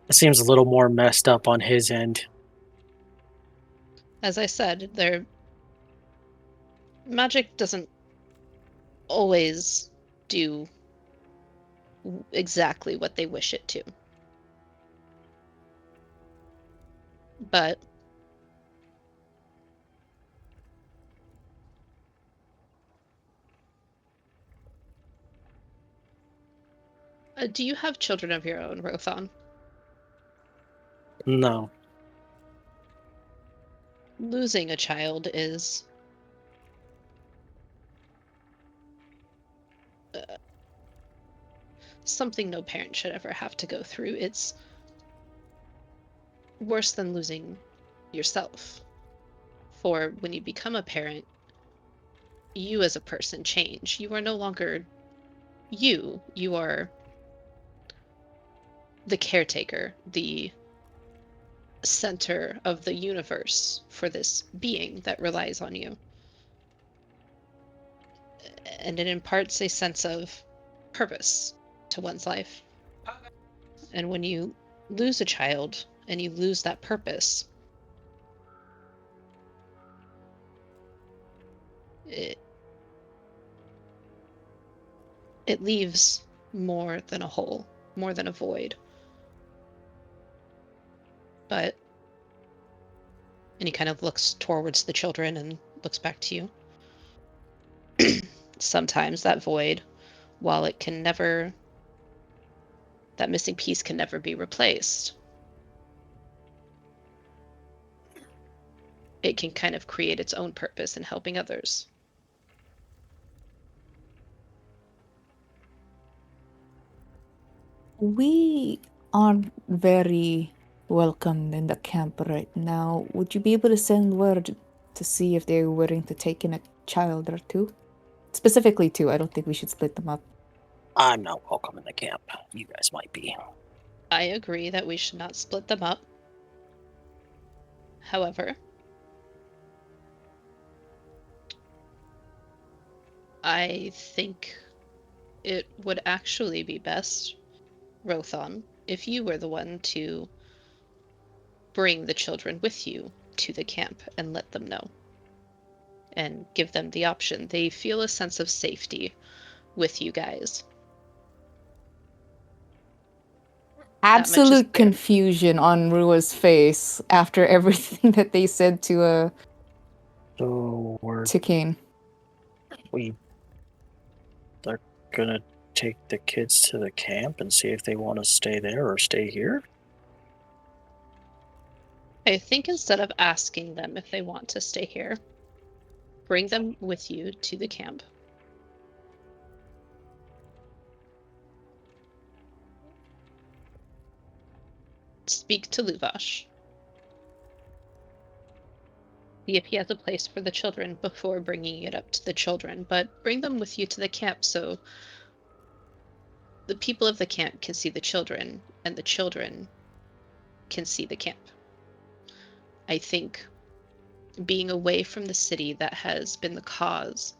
Speaker 5: It seems a little more messed up on his end.
Speaker 1: As I said, their magic doesn't always do exactly what they wish it to. But do you have children of your own, Rothan?
Speaker 5: No.
Speaker 1: Losing a child is something no parent should ever have to go through. It's worse than losing yourself. For when you become a parent, you as a person change. You are no longer you. You are the caretaker, the center of the universe for this being that relies on you. And it imparts a sense of purpose to one's life. And when you lose a child and you lose that purpose, it leaves more than a hole, more than a void. But, and he kind of looks towards the children and looks back to you. Sometimes that void, while it can never, that missing piece can never be replaced, it can kind of create its own purpose in helping others.
Speaker 2: We aren't very welcomed in the camp right now. Would you be able to send word to see if they're willing to take in a child or two. Specifically two. I don't think we should split them up.
Speaker 5: I'm not welcome in the camp. You guys might be.
Speaker 1: I agree that we should not split them up. However, I think it would actually be best, Rothon, if you were the one to bring the children with you to the camp and let them know. And give them the option. They feel a sense of safety with you guys. That much is
Speaker 2: Absolute
Speaker 1: clear.
Speaker 2: confusion on Rua's face after everything that they said to
Speaker 5: So
Speaker 2: Kane.
Speaker 5: they're gonna take the kids to the camp and see if they want to stay there or stay here?
Speaker 1: I think instead of asking them if they want to stay here, bring them with you to the camp. Speak to Luvash. See if he has a place for the children before bringing it up to the children, but bring them with you to the camp so the people of the camp can see the children and the children can see the camp. I think being away from the city that has been the cause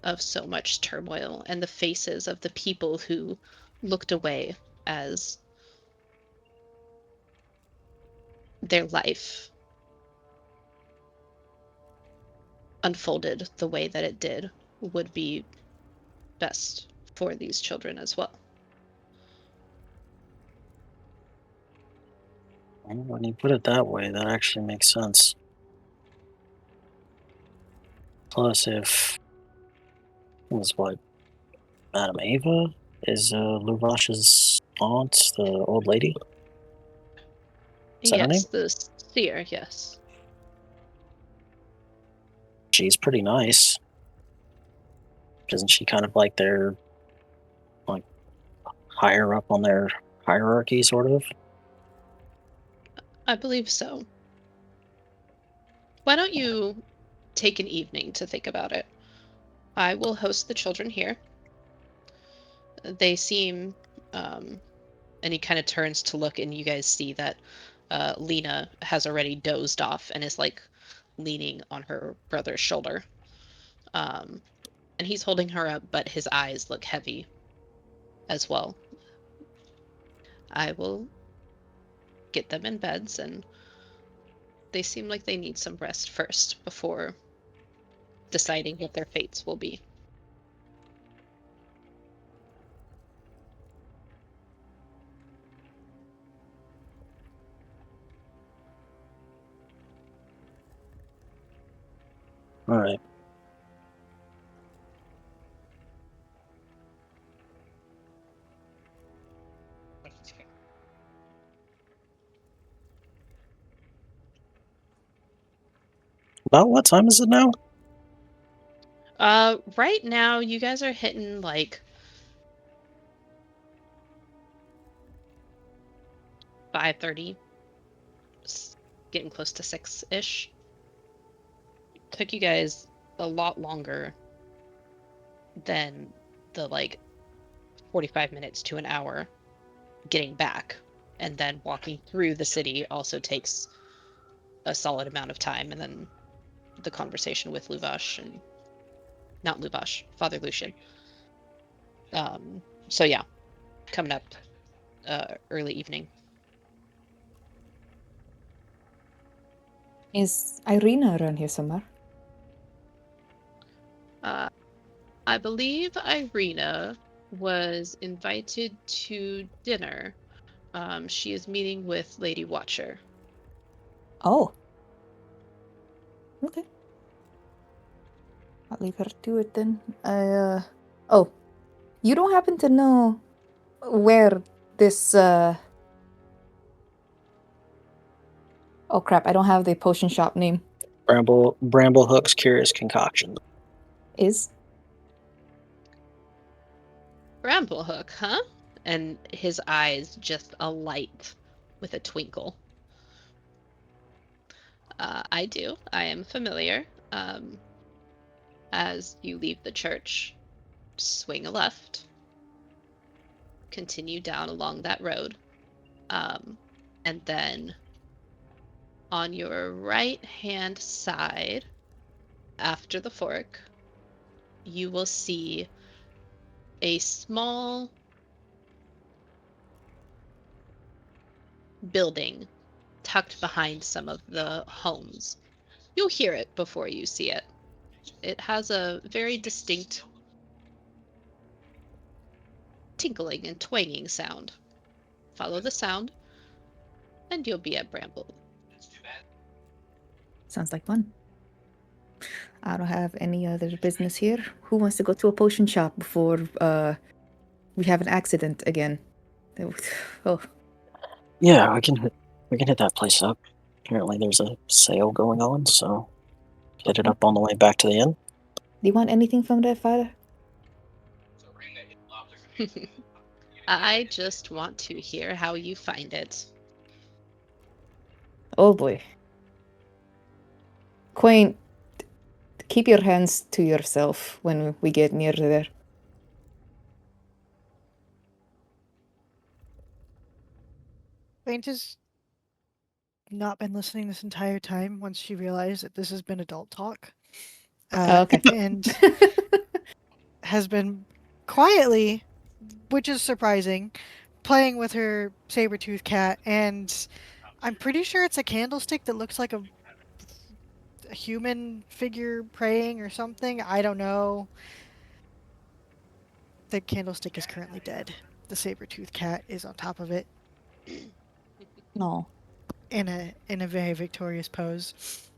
Speaker 1: of so much turmoil and the faces of the people who looked away as their life unfolded the way that it did would be best for these children as well.
Speaker 5: When you put it that way, that actually makes sense. Plus, if it was what Madame Ava is Luvash's aunt, the old lady. Is that her name?
Speaker 1: Yes, the seer, yes.
Speaker 5: She's pretty nice. Isn't she kind of like their higher up on their hierarchy, sort of?
Speaker 1: I believe so. Why don't you take an evening to think about it? I will host the children here. They seem, and he kind of turns to look, and you guys see that Lena has already dozed off and is like leaning on her brother's shoulder. And he's holding her up, but his eyes look heavy as well. I will get them in beds, and they seem like they need some rest first before deciding what their fates will be.
Speaker 5: All right. About what time is it now?
Speaker 1: Right now you guys are hitting like 5:30, getting close to 6-ish. Took you guys a lot longer than the like 45 minutes to an hour getting back, and then walking through the city also takes a solid amount of time, and then the conversation with Luvash and not Luvash, Father Lucian. So yeah, coming up early evening.
Speaker 2: Is Irina around here somewhere?
Speaker 1: I believe Irina was invited to dinner. She is meeting with Lady Watcher.
Speaker 2: Oh. Okay. I'll leave her to it then. Oh. You don't happen to know where this, Oh crap, I don't have the potion shop name.
Speaker 5: Bramblehook's Curious Concoction.
Speaker 2: Is?
Speaker 1: Bramblehook, huh? And his eyes just alight with a twinkle. I do. I am familiar. Um, as you leave the church, swing a left, continue down along that road, and then on your right hand side, after the fork, you will see a small building tucked behind some of the homes. You'll hear it before you see it. It has a very distinct tinkling and twanging sound. Follow the sound, and you'll be at Bramble.
Speaker 2: Sounds like fun. I don't have any other business here. Who wants to go to a potion shop before we have an accident again? Oh,
Speaker 5: Yeah, we can hit that place up. Apparently there's a sale going on, so hit it up on the way back to the inn.
Speaker 2: do you want anything from that, Father?
Speaker 1: I just want to hear how you find it.
Speaker 2: Oh boy. Quain, keep your hands to yourself when we get near there.
Speaker 4: Faint has not been listening this entire time once she realized that this has been adult talk.
Speaker 2: Okay.
Speaker 4: And has been quietly, which is surprising, playing with her saber-toothed cat, and I'm pretty sure it's a candlestick that looks like a human figure praying or something. I don't know. The candlestick is currently dead. The saber-toothed cat is on top of it
Speaker 2: No.
Speaker 4: in a very victorious pose.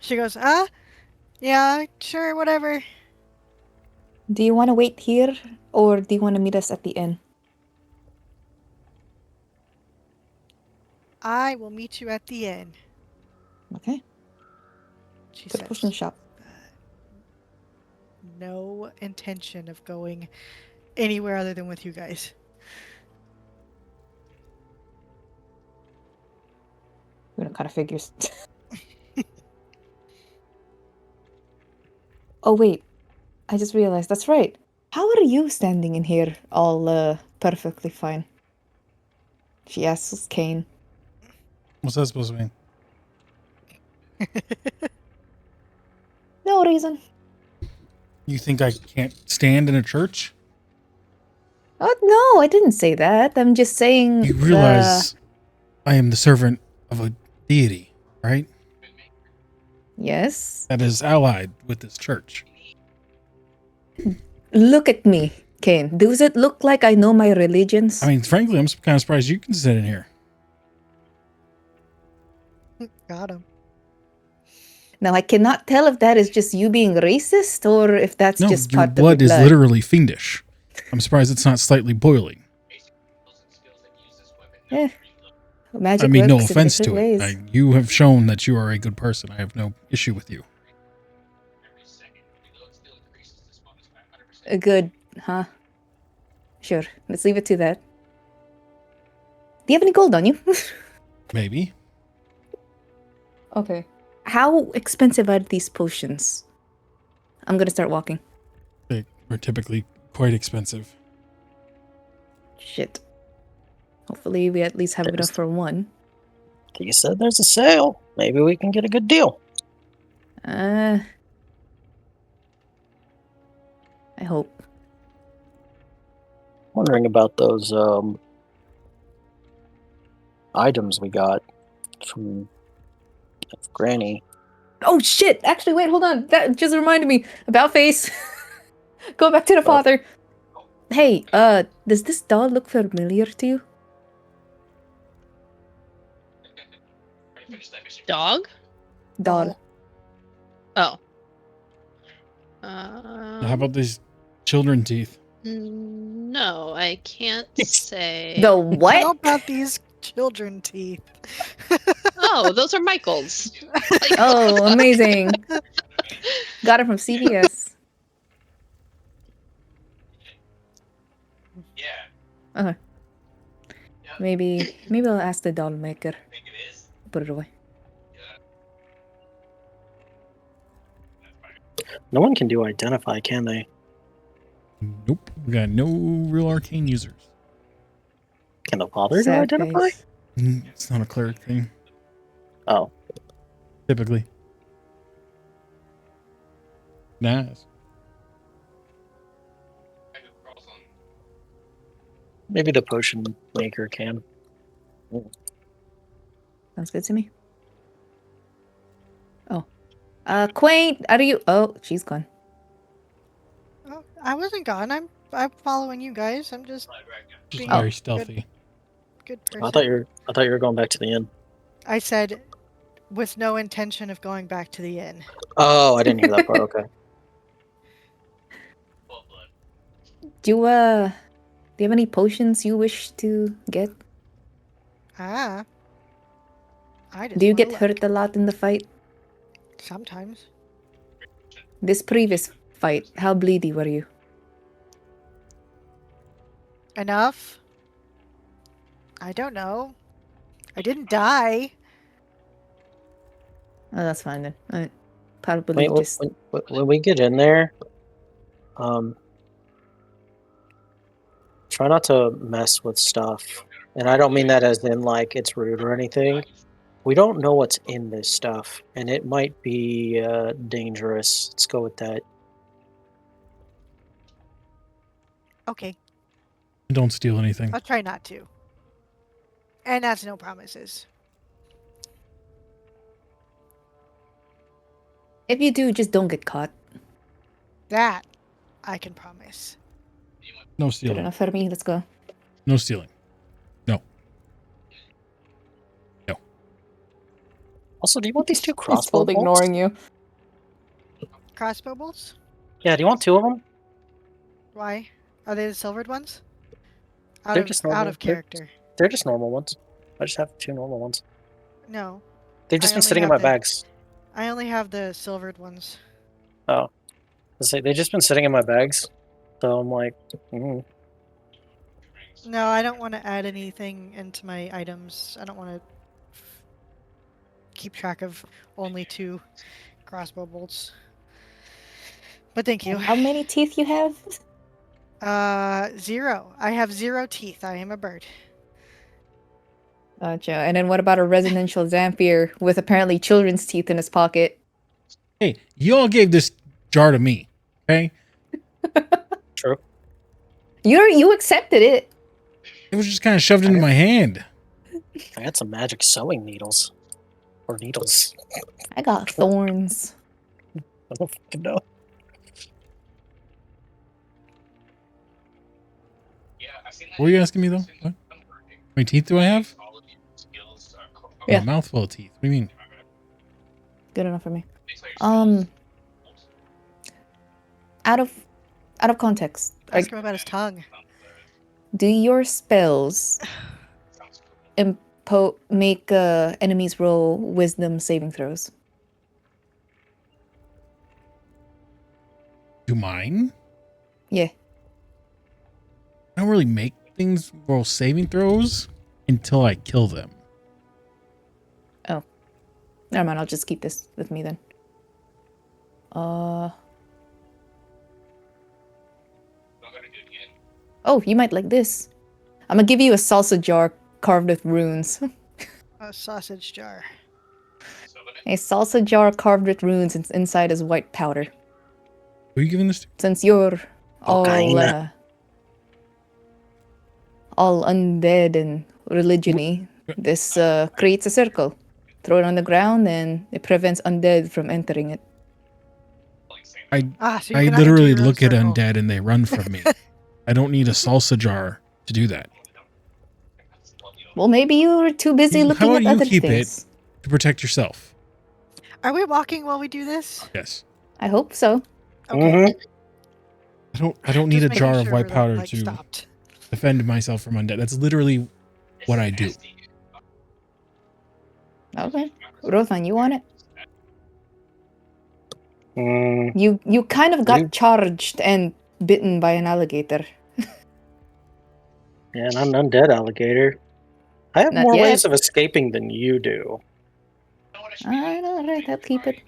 Speaker 4: She goes, yeah, sure, whatever.
Speaker 2: Do you want to wait here, or do you want to meet us at the inn?
Speaker 4: I will meet you at the inn,
Speaker 2: Okay.
Speaker 4: she
Speaker 2: To the potion
Speaker 4: says.
Speaker 2: shop.
Speaker 4: No intention of going anywhere other than with you guys.
Speaker 2: Kind of figures. Oh wait, I just realized. That's right. How are you standing in here all perfectly fine? She asks Kane.
Speaker 3: What's that supposed to mean?
Speaker 2: No reason.
Speaker 3: You think I can't stand in a church?
Speaker 2: Oh no, I didn't say that. I'm just saying.
Speaker 3: You realize I am the servant of a deity, right?
Speaker 2: Yes.
Speaker 3: That is allied with this church.
Speaker 2: Look at me, Kane. Does it look like I know my religions?
Speaker 3: I mean, frankly, I'm kind of surprised you can sit in here.
Speaker 4: Got him.
Speaker 2: Now I cannot tell if that is just you being racist or if that's
Speaker 3: No,
Speaker 2: just
Speaker 3: your
Speaker 2: part
Speaker 3: blood
Speaker 2: of your
Speaker 3: is
Speaker 2: blood.
Speaker 3: literally fiendish. I'm surprised it's not slightly boiling.
Speaker 2: Eh, magic
Speaker 3: I mean, no
Speaker 2: works in
Speaker 3: offense
Speaker 2: different
Speaker 3: to it.
Speaker 2: ways.
Speaker 3: You have shown that you are a good person. I have no issue with you.
Speaker 2: Good, huh? Sure, let's leave it to that. Do you have any gold on you?
Speaker 3: Maybe.
Speaker 2: Okay. How expensive are these potions? I'm gonna start walking.
Speaker 3: They are typically quite expensive.
Speaker 2: Shit. Hopefully we at least have enough for one.
Speaker 5: You said there's a sale. Maybe we can get a good deal.
Speaker 2: I hope.
Speaker 5: Wondering about those items we got from Granny.
Speaker 2: Oh shit! Actually, wait, hold on. That just reminded me. About face. Go back to the father. Hey, does this doll look familiar to you?
Speaker 1: Dog?
Speaker 2: Doll.
Speaker 1: Oh.
Speaker 3: How about these children teeth?
Speaker 1: No, I can't say.
Speaker 2: The
Speaker 4: How
Speaker 2: what?
Speaker 4: about these children teeth?
Speaker 1: Oh, those are Michael's.
Speaker 2: Oh, amazing. Got it from CVS.
Speaker 6: Yeah.
Speaker 2: Okay. Maybe I'll ask the doll maker.
Speaker 6: Think it is?
Speaker 2: Put it away.
Speaker 5: No one can do identify, can they?
Speaker 3: Nope. We got no real arcane users.
Speaker 5: Can the father do
Speaker 2: Sad
Speaker 5: identify?
Speaker 2: face.
Speaker 3: It's not a cleric thing,
Speaker 5: Oh,
Speaker 3: typically. Nice.
Speaker 5: maybe the potion maker can.
Speaker 2: Sounds good to me. Oh. Quaint, are you... Oh, she's gone.
Speaker 4: Oh, I wasn't gone. I'm following you guys. I'm just
Speaker 3: Just
Speaker 4: being
Speaker 3: very
Speaker 4: a
Speaker 3: stealthy.
Speaker 4: good
Speaker 5: I
Speaker 4: person.
Speaker 5: thought you were going back to the inn.
Speaker 4: I said with no intention of going back to the inn.
Speaker 5: Oh, I didn't hear that part. Okay.
Speaker 2: Do you have any potions you wish to get?
Speaker 4: Ah. I just
Speaker 2: Do you
Speaker 4: wanna
Speaker 2: get
Speaker 4: look.
Speaker 2: hurt a lot in the fight?
Speaker 4: Sometimes.
Speaker 2: This previous fight, how bleedy were you?
Speaker 4: Enough? I don't know. I didn't die.
Speaker 2: Oh, that's fine then. Probably
Speaker 5: Wait,
Speaker 2: just...
Speaker 5: when we get in there, try not to mess with stuff. And I don't mean that as in like it's rude or anything. We don't know what's in this stuff, and it might be dangerous. Let's go with that.
Speaker 4: Okay,
Speaker 3: Don't steal anything.
Speaker 4: I'll try not to. And that's no promises.
Speaker 2: If you do, just don't get caught.
Speaker 4: That I can promise.
Speaker 3: No
Speaker 2: Good
Speaker 3: stealing.
Speaker 2: enough for me. Let's go.
Speaker 3: No stealing. No. No.
Speaker 5: Also, do you want these two
Speaker 2: He's
Speaker 5: crossbow
Speaker 2: totally
Speaker 5: bolts?
Speaker 2: ignoring you.
Speaker 4: Crossbow bolts?
Speaker 5: Yeah, do you want two of them?
Speaker 4: Why? Are they the silvered ones? Out
Speaker 5: They're
Speaker 4: of
Speaker 5: just normal.
Speaker 4: out of character.
Speaker 5: They're just normal ones. I just have two normal ones.
Speaker 4: No.
Speaker 5: They've just
Speaker 4: I
Speaker 5: been
Speaker 4: only
Speaker 5: sitting in
Speaker 4: have
Speaker 5: my
Speaker 4: the-
Speaker 5: bags.
Speaker 4: I only have the silvered ones.
Speaker 5: Oh. They've just been sitting in my bags. So I'm like,
Speaker 4: No, I don't want to add anything into my items. I don't want to keep track of only 2 crossbow bolts. But thank you.
Speaker 2: How many teeth you have?
Speaker 4: 0. I have 0 teeth. I am a bird.
Speaker 2: Gotcha. And then what about a residential Zampier with apparently children's teeth in his pocket?
Speaker 3: Hey, you all gave this jar to me, okay?
Speaker 5: true.
Speaker 2: You accepted it.
Speaker 3: It was just kind of shoved into my hand.
Speaker 5: I got some magic sewing needles. Or needles.
Speaker 2: I got thorns.
Speaker 5: I don't fucking know.
Speaker 3: What were you asking me, though? What? How many teeth do I have?
Speaker 2: Yeah.
Speaker 3: A mouthful of teeth. What do you mean?
Speaker 2: Good enough for me. Out of context,
Speaker 4: Ask him about his tongue.
Speaker 2: do your spells make enemies roll wisdom saving throws?
Speaker 3: Do mine?
Speaker 2: Yeah.
Speaker 3: I don't really make things roll saving throws until I kill them.
Speaker 2: Oh. Never mind, I'll just keep this with me then. Oh, you might like this. I'm gonna give you a salsa jar carved with runes.
Speaker 4: A sausage jar.
Speaker 2: A salsa jar carved with runes inside is white powder.
Speaker 3: Who are you giving this to?
Speaker 2: Since you're all
Speaker 5: Cocaine.
Speaker 2: all undead and religion-y, this creates a circle. Throw it on the ground and it prevents undead from entering it.
Speaker 3: I
Speaker 4: So you
Speaker 3: I
Speaker 4: cannot enter
Speaker 3: literally
Speaker 4: your own
Speaker 3: look at
Speaker 4: circle.
Speaker 3: undead and they run from me. I don't need a salsa jar to do that.
Speaker 2: Well, maybe you were too busy
Speaker 3: How
Speaker 2: looking
Speaker 3: about
Speaker 2: at
Speaker 3: you
Speaker 2: other
Speaker 3: keep
Speaker 2: things.
Speaker 3: To protect yourself.
Speaker 4: Are we walking while we do this?
Speaker 3: Yes.
Speaker 2: I hope so.
Speaker 4: Okay.
Speaker 3: I don't need
Speaker 4: Just
Speaker 3: a
Speaker 4: making
Speaker 3: jar of
Speaker 4: sure
Speaker 3: white
Speaker 4: we're,
Speaker 3: powder
Speaker 4: like,
Speaker 3: to
Speaker 4: stopped.
Speaker 3: defend myself from undead. That's literally what I do.
Speaker 2: Okay. Rothan, you want it?
Speaker 5: Mm,
Speaker 2: You kind of got
Speaker 5: You-
Speaker 2: charged and bitten by an alligator.
Speaker 5: yeah, and I'm an undead alligator. I have
Speaker 2: Not
Speaker 5: more
Speaker 2: yet.
Speaker 5: ways of escaping than you do.
Speaker 2: Alright, I'll keep it.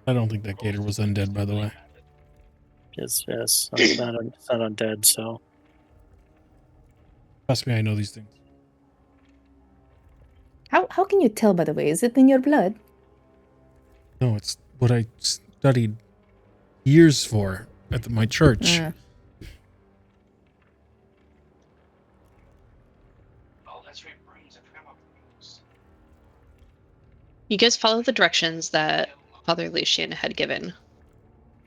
Speaker 3: I don't think that gator was undead, by the way.
Speaker 5: Yes, it's not undead, so.
Speaker 3: Trust me, I know these things.
Speaker 2: How can you tell, by the way? Is it in your blood?
Speaker 3: No, it's what I studied years for at my church.
Speaker 6: Oh, that's right, brains. I forgot about brains.
Speaker 1: You guys follow the directions that Father Lucian had given,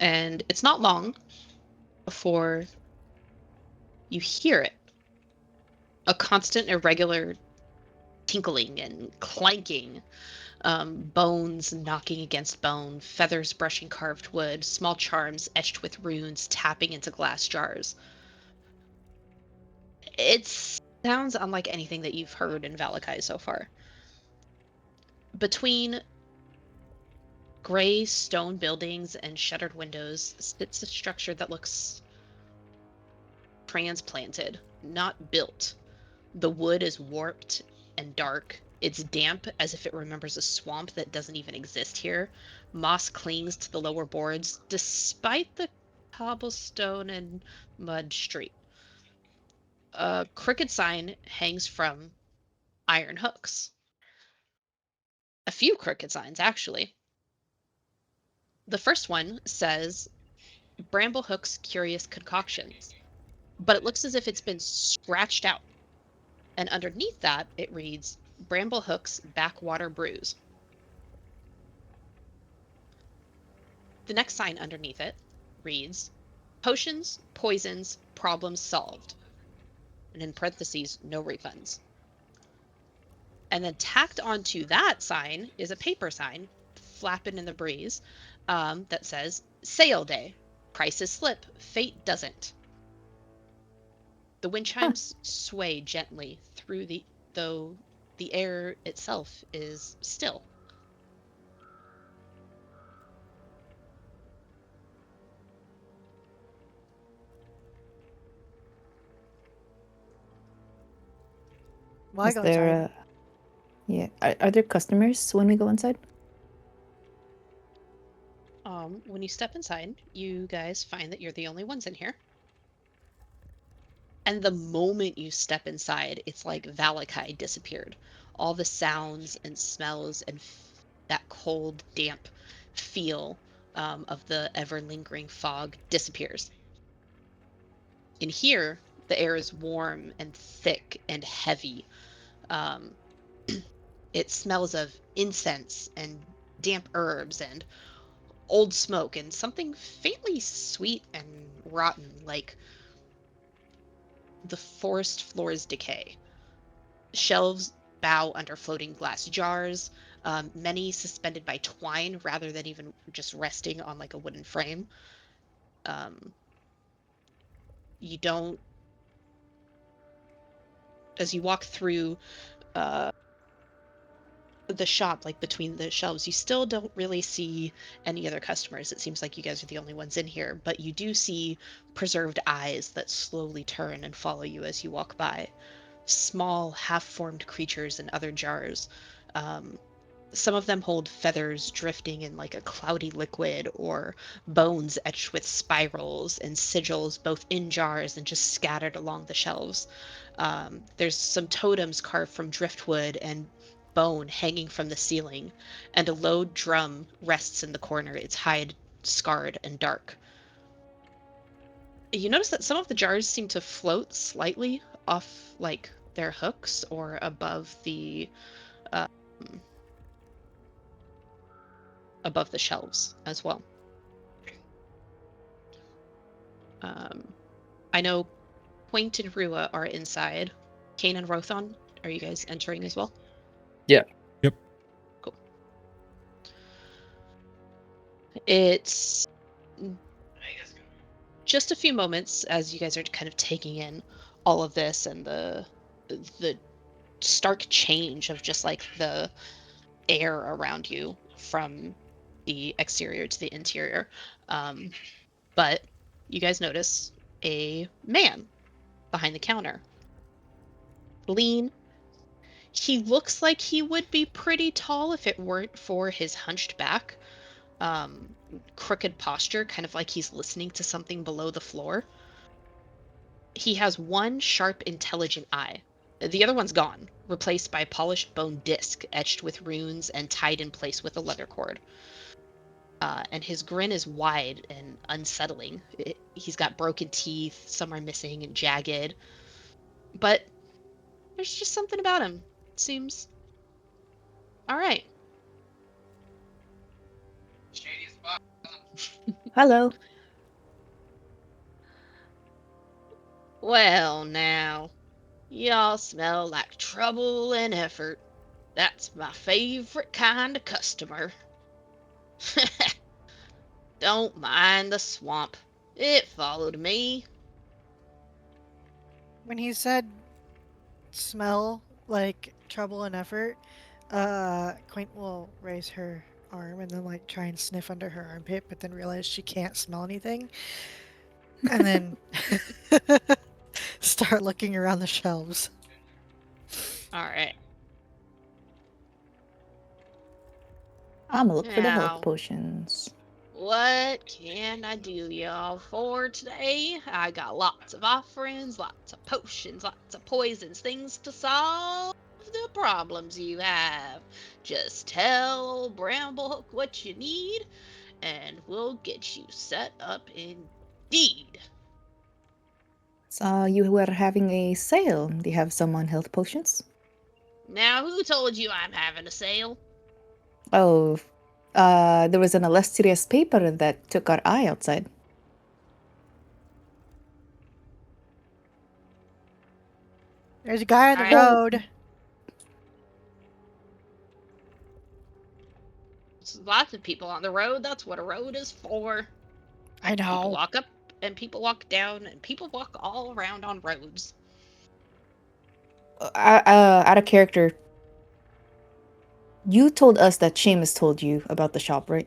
Speaker 1: and it's not long before you hear it. A constant, irregular tinkling and clanking, bones knocking against bone, feathers brushing carved wood, small charms etched with runes tapping into glass jars. It sounds unlike anything that you've heard in Valakai so far. Between gray stone buildings and shuttered windows sits a structure that looks transplanted, not built. The wood is warped and dark. It's damp as if it remembers a swamp that doesn't even exist here. Moss clings to the lower boards despite the cobblestone and mud street. A crooked sign hangs from iron hooks. A few crooked signs, actually. The first one says Bramblehook's Curious Concoctions, but it looks as if it's been scratched out. And underneath that, it reads Bramblehook's Backwater Brews. The next sign underneath it reads Potions, Poisons, Problems Solved. And in parentheses, no refunds. And then tacked onto that sign is a paper sign flapping in the breeze that says Sale Day. Prices slip, fate doesn't. The wind chimes sway gently through though the air itself is still.
Speaker 4: Well, I
Speaker 2: Is
Speaker 4: go
Speaker 2: there
Speaker 4: inside.
Speaker 2: yeah. Are there customers when we go inside?
Speaker 1: When you step inside, you guys find that you're the only ones in here. And the moment you step inside, it's like Valakai disappeared. All the sounds and smells and that cold, damp feel of the ever lingering fog disappears. In here, the air is warm and thick and heavy. Um, it smells of incense and damp herbs and old smoke and something faintly sweet and rotten, like the forest floor's decay. Shelves bow under floating glass jars, many suspended by twine rather than even just resting on like a wooden frame. You don't, as you walk through the shop, like between the shelves, you still don't really see any other customers. It seems like you guys are the only ones in here, but you do see preserved eyes that slowly turn and follow you as you walk by. Small, half-formed creatures in other jars. Um, some of them hold feathers drifting in like a cloudy liquid, or bones etched with spirals and sigils, both in jars and just scattered along the shelves. There's some totems carved from driftwood and bone hanging from the ceiling, and a low drum rests in the corner, its hide scarred and dark. You notice that some of the jars seem to float slightly off like their hooks or um, above the shelves as well. I know Quaint and Rua are inside. Kane and Rothon, are you guys entering as well?
Speaker 5: Yeah.
Speaker 3: Yep.
Speaker 1: Cool. It's just a few moments as you guys are kind of taking in all of this and the stark change of just like the air around you from the exterior to the interior. But you guys notice a man behind the counter. Lean. He looks like he would be pretty tall if it weren't for his hunched back. crooked posture, kind of like he's listening to something below the floor. He has one sharp, intelligent eye. The other one's gone, replaced by a polished bone disc etched with runes and tied in place with a leather cord. And his grin is wide and unsettling. He's got broken teeth, some are missing and jagged. But there's just something about him. Seems all right.
Speaker 6: Shady spot.
Speaker 2: Hello.
Speaker 1: Well, now, y'all smell like trouble and effort. That's my favorite kind of customer. Don't mind the swamp. It followed me.
Speaker 4: When he said smell like trouble and effort, Quaint will raise her arm and then like try and sniff under her armpit, but then realize she can't smell anything. And then start looking around the shelves.
Speaker 1: All right.
Speaker 2: I'm gonna look for the health
Speaker 1: Now,
Speaker 2: potions.
Speaker 1: what can I do y'all for today? I got lots of offerings, lots of potions, lots of poisons, things to solve the problems you have. Just tell Bramblehook what you need, and we'll get you set up indeed.
Speaker 2: So you were having a sale. Do you have some on health potions?
Speaker 1: Now, who told you I'm having a sale?
Speaker 2: Oh, there was an illustrious paper that took our eye outside.
Speaker 4: There's a guy on the
Speaker 1: All right.
Speaker 4: road.
Speaker 1: There's lots of people on the road. That's what a road is for.
Speaker 4: I
Speaker 1: People
Speaker 4: know.
Speaker 1: walk up and people walk down and people walk all around on roads.
Speaker 2: Out of character, you told us that Seamus told you about the shop, right?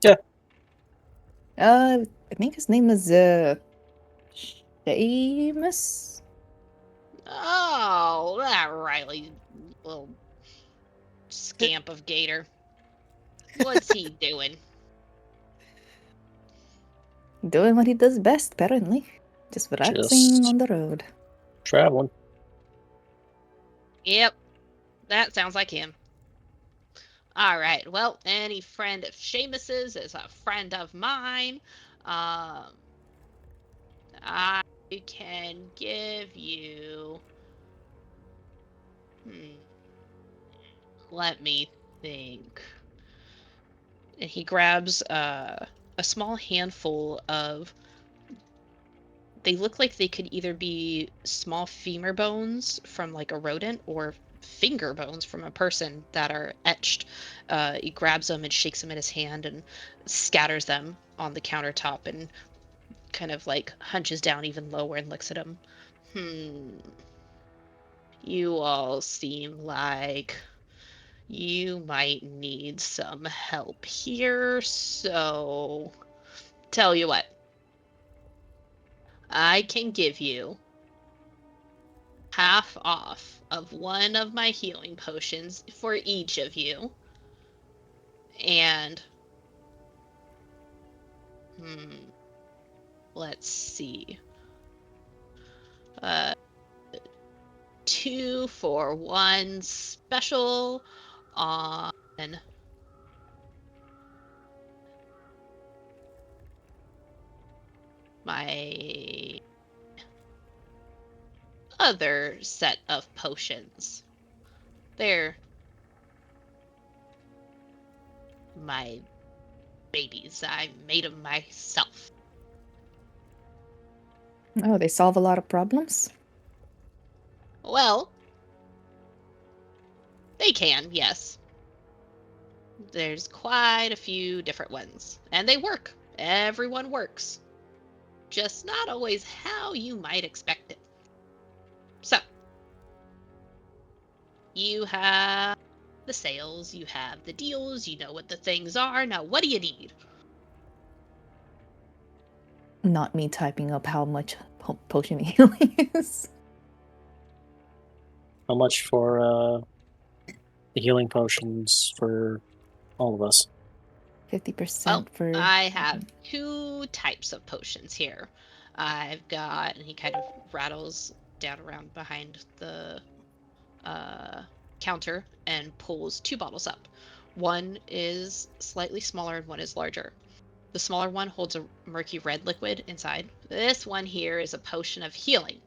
Speaker 5: Yeah.
Speaker 2: I think his name is Seamus.
Speaker 1: Oh, that Riley little scamp of Gator. What's he doing?
Speaker 2: Doing what he does best, apparently. Just relaxing
Speaker 5: Just
Speaker 2: on the road.
Speaker 5: traveling.
Speaker 1: Yep, that sounds like him. All right. Well, any friend of Seamus's is a friend of mine. I can give you. Let me think. And he grabs a small handful of. They look like they could either be small femur bones from like a rodent or finger bones from a person that are etched. He grabs them and shakes them in his hand and scatters them on the countertop and kind of like hunches down even lower and looks at them. You all seem like you might need some help here, so tell you what. I can give you half off of one of my healing potions for each of you. And let's see. 2 for 1 special on my other set of potions. They're my babies. I made them myself.
Speaker 2: Oh, they solve a lot of problems?
Speaker 1: Well, they can, yes. There's quite a few different ones, and they work. Everyone works. Just not always how you might expect it. So, you have the sales, you have the deals, you know what the things are. Now, what do you need?
Speaker 2: Not me typing up how much potion healing is.
Speaker 5: How much for the healing potions for all of us?
Speaker 2: 50%
Speaker 1: Well,
Speaker 2: for.
Speaker 1: I have two types of potions here. I've got, and he kind of rattles down around behind the counter and pulls two bottles up. One is slightly smaller and one is larger. The smaller one holds a murky red liquid inside. This one here is a potion of healing.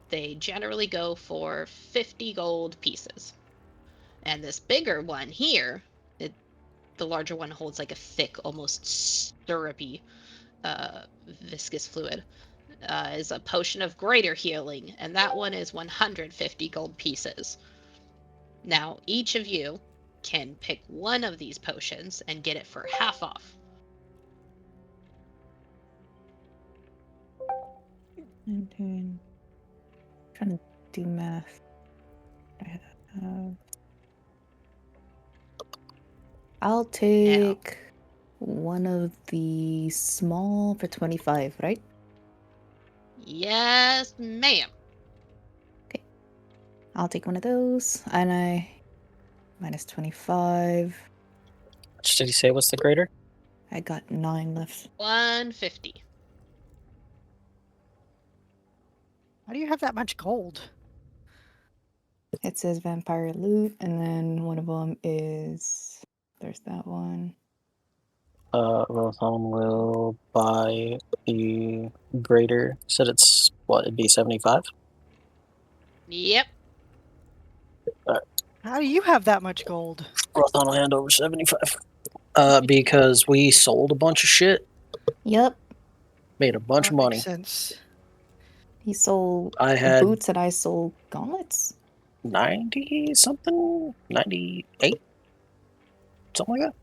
Speaker 1: They generally go for 50 gold pieces. And this bigger one here, the larger one holds like a thick, almost syrupy, viscous fluid. Is a potion of greater healing, and that one is 150 gold pieces. Now, each of you can pick one of these potions and get it for half off.
Speaker 2: Trying to do math. I have. I'll take one of the small for 25, right?
Speaker 1: Yes, ma'am.
Speaker 2: Okay. I'll take one of those, and I minus 25.
Speaker 5: Which did he say was the greater?
Speaker 2: I got 9 left.
Speaker 1: 150.
Speaker 4: How do you have that much gold?
Speaker 2: It says vampire loot, and then one of them is. There's that one.
Speaker 5: Rothon will buy the greater. Said it's what? It'd be 75.
Speaker 1: Yep.
Speaker 4: How do you have that much gold?
Speaker 5: Rothon will hand over 75. Because we sold a bunch of shit,
Speaker 2: Yep.
Speaker 5: made a bunch of
Speaker 4: That
Speaker 5: money.
Speaker 4: makes sense.
Speaker 2: He sold
Speaker 5: I had
Speaker 2: boots, and I sold gauntlets.
Speaker 5: 90 something, 98, something like that.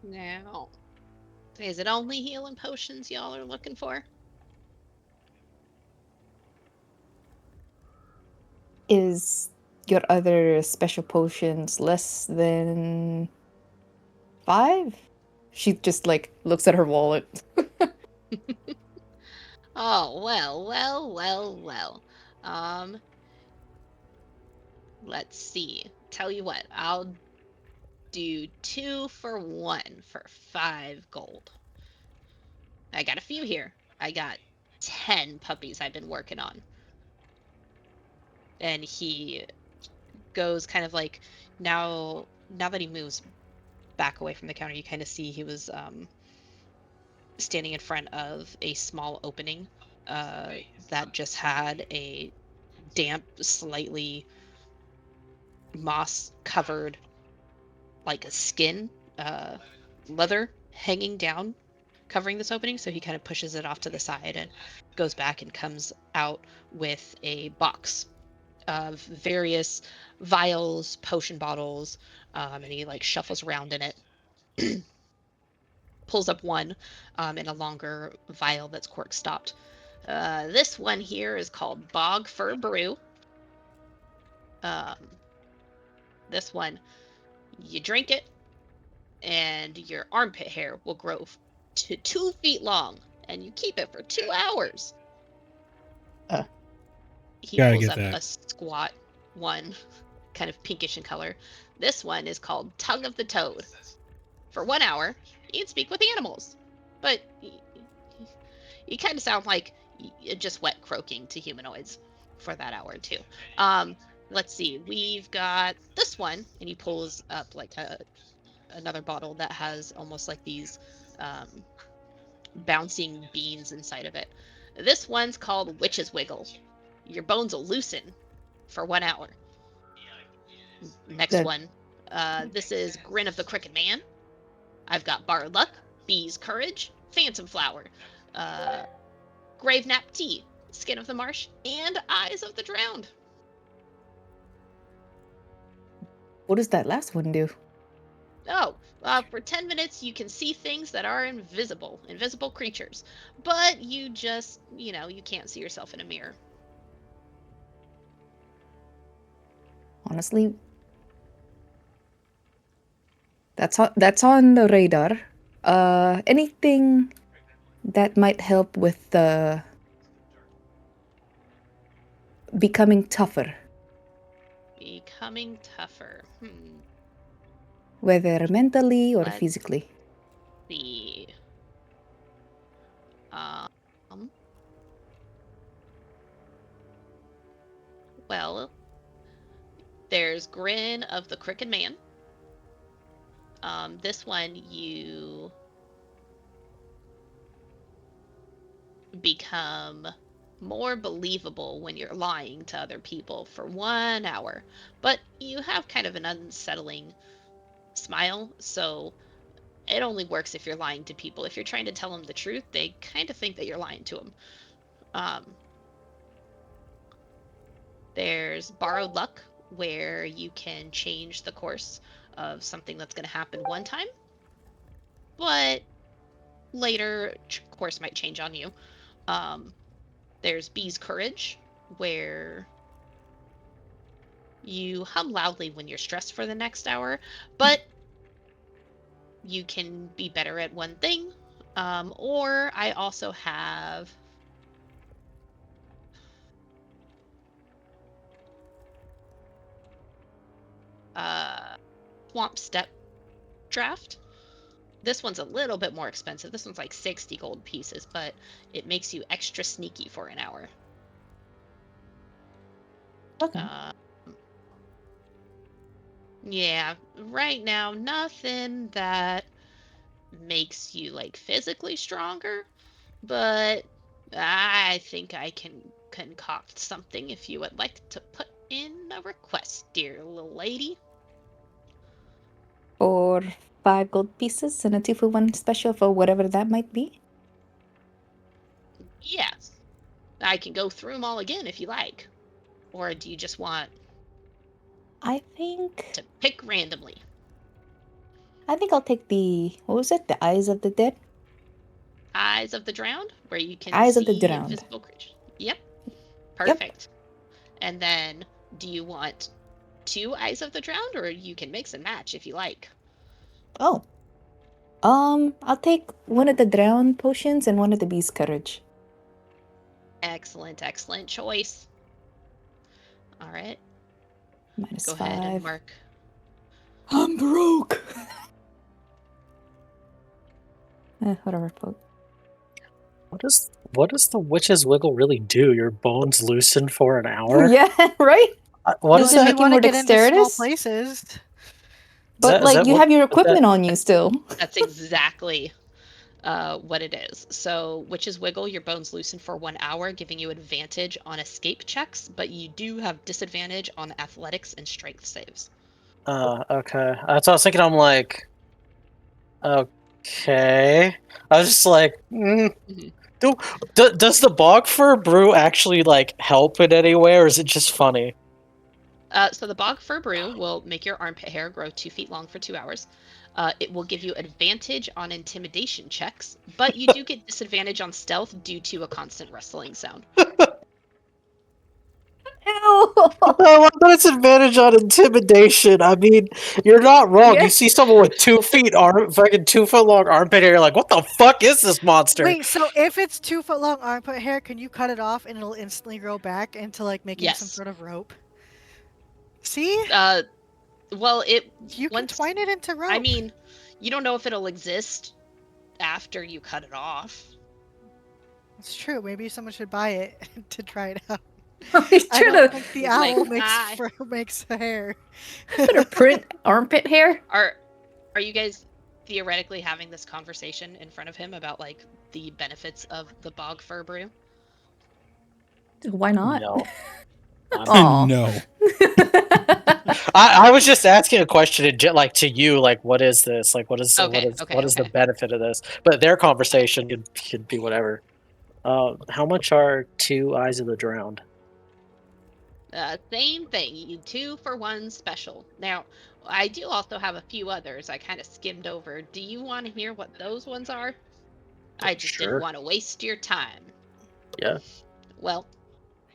Speaker 1: Now, is it only healing potions y'all are looking for?
Speaker 2: Is your other special potions less than 5? She just like looks at her wallet.
Speaker 1: Oh, well. Um, let's see. Tell you what, I'll do 2 for 1 for 5 gold. I got a few here. I got 10 puppies I've been working on. And he goes kind of like, now that he moves back away from the counter, you kind of see he was standing in front of a small opening that just had a damp, slightly moss covered, like a skin, leather hanging down, covering this opening. So he kind of pushes it off to the side and goes back and comes out with a box of various vials, potion bottles, and he like shuffles around in it. Pulls up one in a longer vial that's cork stopped. This one here is called Bog Fir Brew. This one, you drink it, and your armpit hair will grow to 2 feet long, and you keep it for 2 hours. He
Speaker 3: Gotta
Speaker 1: pulls
Speaker 3: get
Speaker 1: up
Speaker 3: that.
Speaker 1: a squat one, kind of pinkish in color. This one is called Tongue of the Toad. For 1 hour, you can speak with animals, but you kind of sound like just wet croaking to humanoids for that hour too. Let's see. We've got this one, and he pulls up like another bottle that has almost like these bouncing beans inside of it. This one's called Witch's Wiggle. Your bones will loosen for 1 hour. Next
Speaker 2: That-
Speaker 1: one. This is Grin of the Crooked Man. I've got Bar Luck, Bee's Courage, Phantom Flower, Grave Nap Tea, Skin of the Marsh, and Eyes of the Drowned.
Speaker 2: What does that last one do?
Speaker 1: Oh, for 10 minutes you can see things that are invisible creatures. But you just, you can't see yourself in a mirror.
Speaker 2: Honestly, that's on the radar. Anything that might help with becoming tougher.
Speaker 1: Becoming tougher.
Speaker 2: Whether mentally or
Speaker 1: Let's
Speaker 2: physically.
Speaker 1: see. Well, there's Grin of the Crooked Man. This one you become more believable when you're lying to other people for 1 hour, but you have kind of an unsettling smile, so it only works if you're lying to people. If you're trying to tell them the truth, they kind of think that you're lying to them. There's Borrowed Luck, where you can change the course of something that's going to happen one time, but later course might change on you. There's Bee's Courage, where you hum loudly when you're stressed for the next hour, but you can be better at one thing. Or I also have Swamp Step Draft. This one's a little bit more expensive. This one's like 60 gold pieces, but it makes you extra sneaky for an hour.
Speaker 2: Okay.
Speaker 1: Yeah, right now, nothing that makes you like physically stronger, but I think I can concoct something if you would like to put in a request, dear little lady.
Speaker 2: For 5 gold pieces and a 2-for-1 special for whatever that might be.
Speaker 1: Yes. I can go through them all again if you like. Or do you just want
Speaker 2: I think
Speaker 1: to pick randomly?
Speaker 2: I'll take the, what was it? The Eyes of the Dead?
Speaker 1: Eyes of the Drowned, where you can
Speaker 2: Eyes of the
Speaker 1: see
Speaker 2: Drowned.
Speaker 1: invisible creatures. Yep. Perfect. And then do you want 2 Eyes of the Drowned, or you can mix and match if you like?
Speaker 2: Oh. I'll take one of the drown potions and one of the Beast's Courage.
Speaker 1: Excellent, excellent choice. All right.
Speaker 2: -5.
Speaker 1: Go ahead and mark.
Speaker 2: I'm broke. Whatever, folks.
Speaker 5: What does the witch's wiggle really do? Your bones loosen for an hour?
Speaker 2: Yeah, right?
Speaker 5: What
Speaker 2: Does
Speaker 5: is
Speaker 2: it
Speaker 4: If
Speaker 5: that?
Speaker 4: you
Speaker 2: make you
Speaker 4: want to
Speaker 2: more
Speaker 4: get into small
Speaker 2: dexterous?
Speaker 4: places.
Speaker 2: But like you have your equipment on you still.
Speaker 1: That's exactly what it is. So, Witch's Wiggle, your bones loosen for 1 hour, giving you advantage on escape checks, but you do have disadvantage on athletics and strength saves.
Speaker 5: Okay. That's what I was thinking. I'm like, okay. I was just like, does the bog fur brew actually like help in any way, or is it just funny?
Speaker 1: So the Bog Fur Brew will make your armpit hair grow 2 feet long for 2 hours. It will give you advantage on intimidation checks, but you do get disadvantage on stealth due to a constant rustling sound.
Speaker 2: Ew.
Speaker 5: No, that's advantage on intimidation. I mean, you're not wrong.
Speaker 2: Yeah.
Speaker 5: You see someone with 2 feet fucking 2 foot long armpit hair, you're like, what the fuck is this monster?
Speaker 4: Wait, so if it's 2 foot long armpit hair, can you cut it off and it'll instantly grow back into like making some
Speaker 1: Yes.
Speaker 4: sort of rope? See?
Speaker 1: Well,
Speaker 4: You can twine it into rope.
Speaker 1: I mean, you don't know if it'll exist after you cut it off.
Speaker 4: It's true. Maybe someone should buy it to try it out.
Speaker 2: He's
Speaker 4: I
Speaker 2: trying
Speaker 4: don't
Speaker 2: to
Speaker 4: think the
Speaker 1: Like,
Speaker 4: owl makes hair.
Speaker 2: put a print armpit hair.
Speaker 1: Are you guys theoretically having this conversation in front of him about like the benefits of the Bog Fur Brew?
Speaker 2: Why not?
Speaker 5: No.
Speaker 2: Aw.
Speaker 3: No.
Speaker 5: I was just asking a question like to you, like what is this? Like what is the benefit of this? But their conversation could be whatever. How much are 2 Eyes of the Drowned?
Speaker 1: Same thing. You 2 for 1 special. Now, I do also have a few others I kind of skimmed over. Do you want to hear what those ones are? I just
Speaker 5: Sure.
Speaker 1: didn't want to waste your time.
Speaker 5: Yeah.
Speaker 1: Well,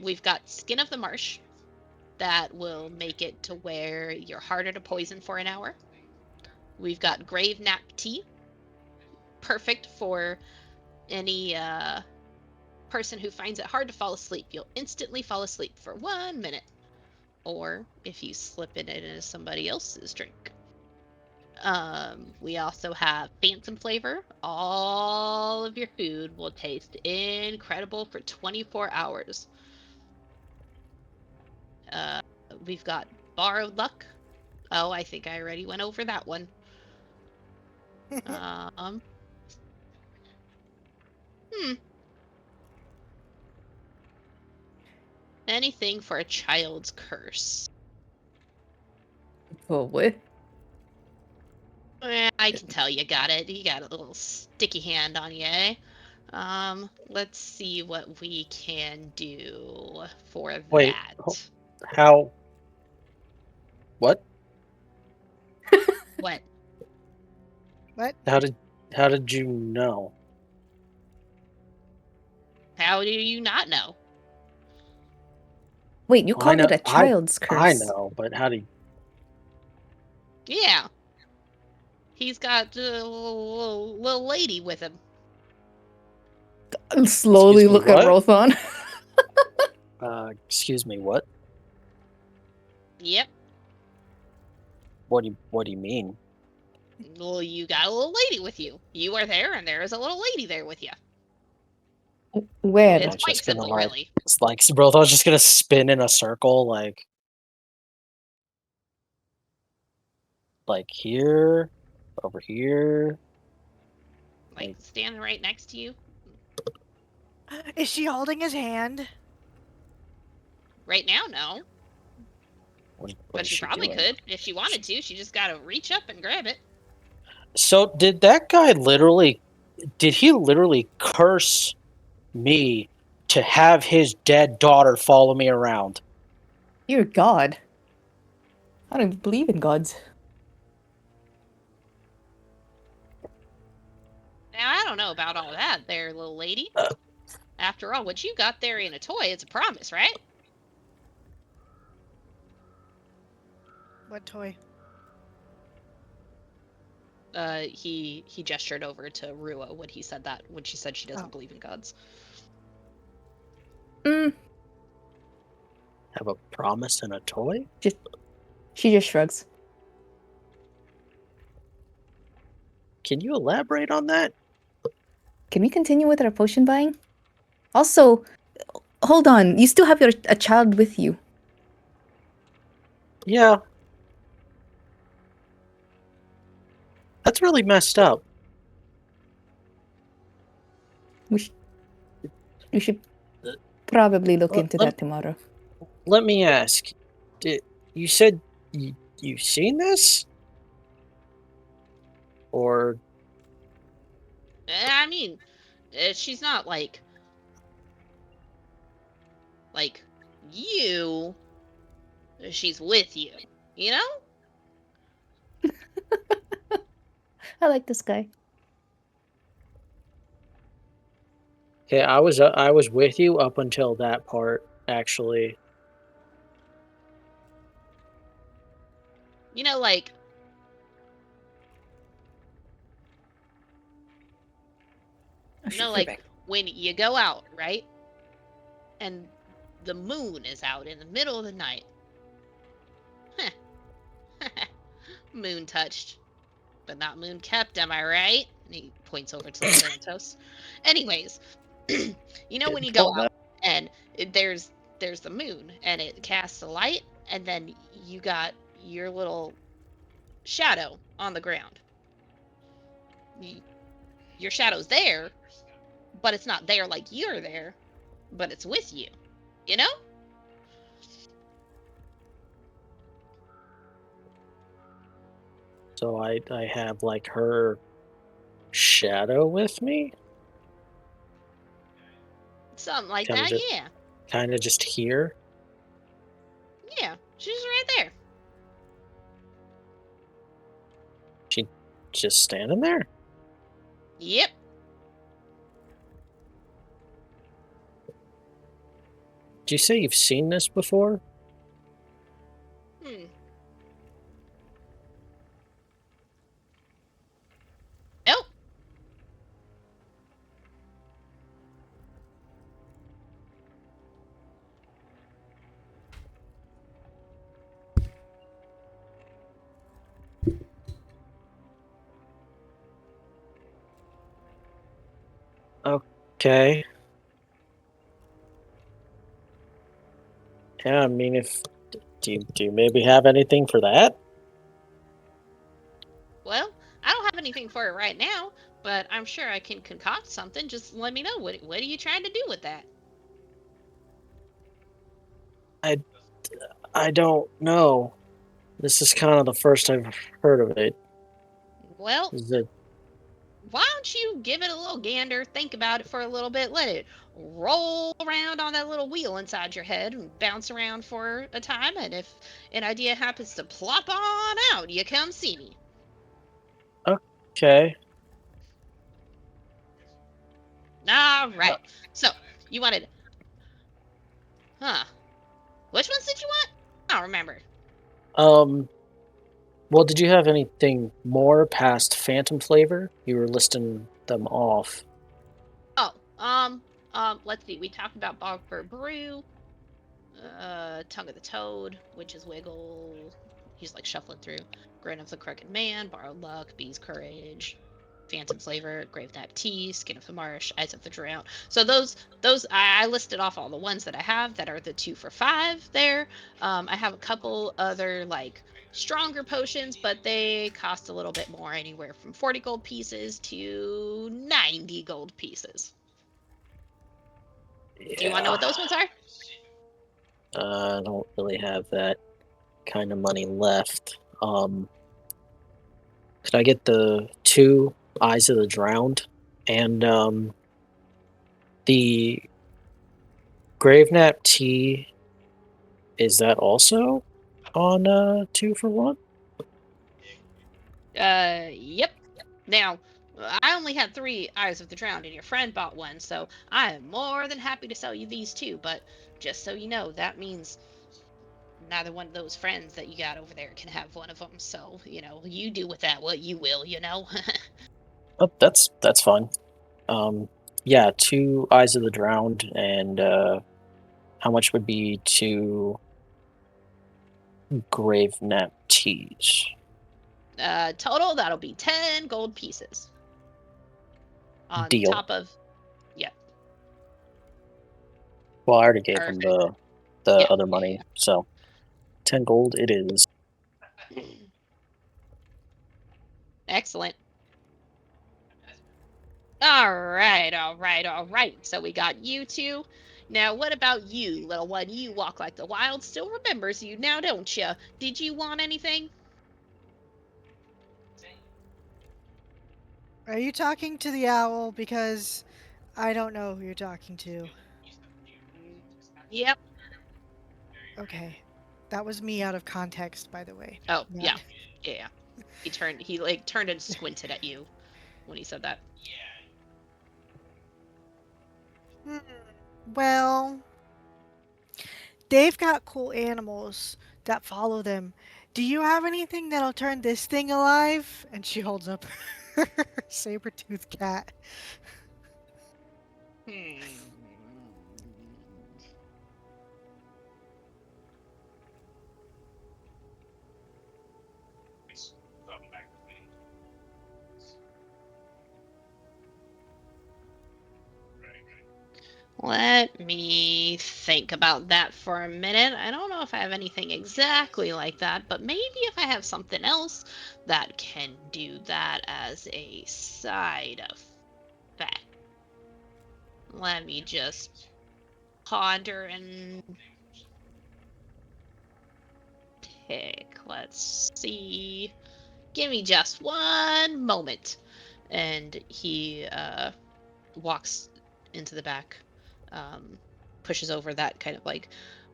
Speaker 1: we've got Skin of the Marsh. That will make it to where you're harder to poison for an hour. We've got Grave Nap Tea. Perfect for any person who finds it hard to fall asleep. You'll instantly fall asleep for 1 minute. or if you slip it into somebody else's drink. We also have phantom flavor. All of your food will taste incredible for 24 hours. We've got borrowed luck. Oh, I think I already went over that one. Um, hmm. Anything for a child's curse.
Speaker 2: Oh, what?
Speaker 1: I can tell you got it. You got a little sticky hand on you, eh? Let's see what we can do for
Speaker 5: Wait,
Speaker 1: that.
Speaker 5: how? What?
Speaker 1: What?
Speaker 4: What?
Speaker 5: How did you know?
Speaker 1: How do you not know?
Speaker 2: Wait, you
Speaker 5: I
Speaker 2: called it
Speaker 5: know,
Speaker 2: a child's
Speaker 5: I
Speaker 2: curse.
Speaker 5: know, but how do you?
Speaker 1: Yeah, he's got a little lady with him.
Speaker 2: I'll slowly
Speaker 5: Excuse me,
Speaker 2: look at
Speaker 5: what?
Speaker 2: Rothon.
Speaker 5: Excuse me, what?
Speaker 1: Yep.
Speaker 5: What do you mean?
Speaker 1: Well, you got a little lady with you. You are there, and there is a little lady there with you.
Speaker 2: Where?
Speaker 1: It's
Speaker 5: Brothos
Speaker 1: quite
Speaker 5: just gonna
Speaker 1: simple, really.
Speaker 5: it's like Brothos just gonna spin in a circle, like here, over here.
Speaker 1: Like standing right next to you.
Speaker 4: Is she holding his hand?
Speaker 1: Right now, no.
Speaker 5: What
Speaker 1: But
Speaker 5: is
Speaker 1: she
Speaker 5: she
Speaker 1: probably
Speaker 5: doing?
Speaker 1: could if she wanted to. She just gotta reach up and grab it.
Speaker 5: So did that guy literally? Did he literally curse me to have his dead daughter follow me around?
Speaker 2: Dear God. I don't even believe in gods.
Speaker 1: Now, I don't know about all that there, little lady.
Speaker 5: Uh.
Speaker 1: After all, what you got there ain't a toy, it's a promise, right?
Speaker 4: What toy?
Speaker 1: He gestured over to Rua when he said that, when she said she doesn't
Speaker 4: Oh.
Speaker 1: believe in gods.
Speaker 2: Mm,
Speaker 5: Have a promise and a toy?
Speaker 2: she just shrugs.
Speaker 5: Can you elaborate on that?
Speaker 2: Can we continue with our potion buying? Also, hold on. You still have a child with you.
Speaker 5: Yeah. That's really messed up.
Speaker 2: We should probably look
Speaker 5: Let-
Speaker 2: into
Speaker 5: let-
Speaker 2: that tomorrow.
Speaker 5: Let me ask. You said you've seen this? Or
Speaker 1: I mean, she's not like you. She's with you, you know?
Speaker 2: I like this guy.
Speaker 5: okay, I was with you up until that part, actually.
Speaker 1: You know, like
Speaker 2: Oh,
Speaker 1: you know,
Speaker 2: shoot, we're
Speaker 1: like
Speaker 2: back.
Speaker 1: when you go out, right? And the moon is out in the middle of the night. Moon touched, but not moon kept, am I right? And he points over to Xanthos. Anyways, you know when you go
Speaker 5: Call that?
Speaker 1: out and there's the moon and it casts a light, and then you got your little shadow on the ground. Your shadow's there, but it's not there like you're there, but it's with you. You know?
Speaker 5: So I have like her shadow with me?
Speaker 1: Something like
Speaker 5: Kind of
Speaker 1: that,
Speaker 5: just
Speaker 1: yeah.
Speaker 5: here.
Speaker 1: Yeah, she's right there.
Speaker 5: She just standing there.
Speaker 1: Yep.
Speaker 5: Do you say you've seen this before?
Speaker 1: Hmm. Nope.
Speaker 5: Okay. Yeah, I mean, if do you maybe have anything for that?
Speaker 1: Well, I don't have anything for it right now, but I'm sure I can concoct something. Just let me know. What are you trying to do with that?
Speaker 5: I I don't know. This is kind of the first I've heard of it.
Speaker 1: Well,
Speaker 5: Is it?
Speaker 1: why don't you give it a little gander, think about it for a little bit, let it roll around on that little wheel inside your head and bounce around for a time, and if an idea happens to plop on out, you come see me.
Speaker 5: Okay.
Speaker 1: All right. So, you wanted, huh? Which ones did you want? I don't remember.
Speaker 5: Um. Well, did you have anything more past Phantom flavor? You were listing them off.
Speaker 1: Oh, let's see. We talked about Bogbird Brew, Tongue of the Toad, Witch's Wiggle. He's like shuffling through. Grin of the Crooked Man, Borrowed Luck, Bee's Courage, Phantom Flavor, Grave Nap Tea, Skin of the Marsh, Eyes of the Drought. So those I listed off all the ones that I have that are the 2 for 5 there. I have a couple other like stronger potions, but they cost a little bit more, anywhere from 40 gold pieces to 90 gold pieces. Do you want to know
Speaker 5: Yeah.
Speaker 1: what those ones are?
Speaker 5: I don't really have that kind of money left. Could I get the 2 Eyes of the Drowned and the Gravenap tea? Is that also on 2 for 1?
Speaker 1: Yep. Now, I only had 3 Eyes of the Drowned, and your friend bought one, so I am more than happy to sell you these 2. But just so you know, that means neither one of those friends that you got over there can have one of them. So, you do with that what you will, you know?
Speaker 5: Oh, that's fine. Yeah, 2 Eyes of the Drowned, and how much would be 2 Gravenap teas?
Speaker 1: Total, that'll be 10 gold pieces. On
Speaker 5: Deal.
Speaker 1: top of, yeah,
Speaker 5: Well, I already gave him
Speaker 1: perfect.
Speaker 5: the
Speaker 1: Yeah,
Speaker 5: other
Speaker 1: yeah,
Speaker 5: money, so 10 gold it is.
Speaker 1: yeah. Excellent. All right, all right, all right. So we got you two. Now, what about you, little one? You walk like the wild still remembers you now, don't you? Did you want anything?
Speaker 4: Are you talking to the owl? Because I don't know who you're talking to.
Speaker 1: Yep.
Speaker 4: Okay. That was me out of context, by the way.
Speaker 1: Oh,
Speaker 4: Not...
Speaker 1: yeah. Yeah. He like turned and squinted at you when he said that.
Speaker 4: Well, they've got cool animals that follow them. Do you have anything that'll turn this thing alive? And she holds up her saber-toothed cat.
Speaker 1: Hmm. Let me think about that for a minute. I don't know if I have anything exactly like that, but maybe if I have something else that can do that as a side effect. Let me just ponder and pick. Let's see. Give me just one moment. And he walks into the back, pushes over that kind of like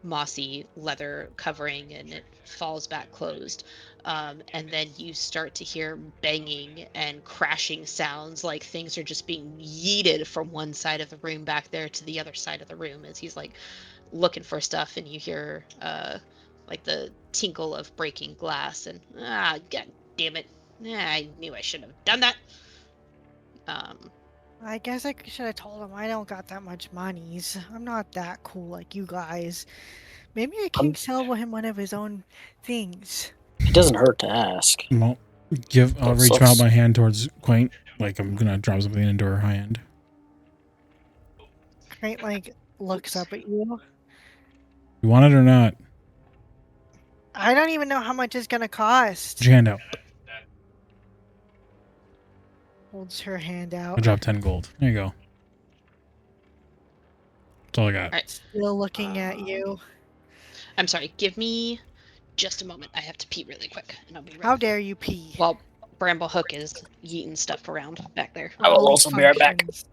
Speaker 1: mossy leather covering, and it falls back closed. And then you start to hear banging and crashing sounds, like things are just being yeeted from one side of the room back there to the other side of the room as he's like looking for stuff, and you hear like the tinkle of breaking glass, and god damn it. I knew I shouldn't have done that. Um,
Speaker 4: I guess I should have told him I don't got that much monies. I'm not that cool like you guys. Maybe I can
Speaker 5: Um,
Speaker 4: sell him one of his own things.
Speaker 5: it doesn't hurt to ask.
Speaker 3: Well, I'll
Speaker 5: Let's,
Speaker 3: reach out
Speaker 5: let's
Speaker 3: my hand towards Quaint, like I'm gonna drop something into her hand.
Speaker 4: Crane like looks up at you.
Speaker 3: You want it or not?
Speaker 4: I don't even know how much it's gonna cost.
Speaker 3: Put your hand out.
Speaker 4: Holds her hand
Speaker 3: I'll
Speaker 4: out.
Speaker 3: drop 10 gold. There you go. That's all I got.
Speaker 1: All right.
Speaker 4: Still looking at you.
Speaker 1: I'm sorry. Give me just a moment. I have to pee really quick, and I'll be right
Speaker 4: How
Speaker 1: back.
Speaker 4: dare you pee?
Speaker 1: While Bramble Hook is yeeting stuff around back there.
Speaker 5: I will
Speaker 4: Bodily
Speaker 5: also be right back.
Speaker 4: functions.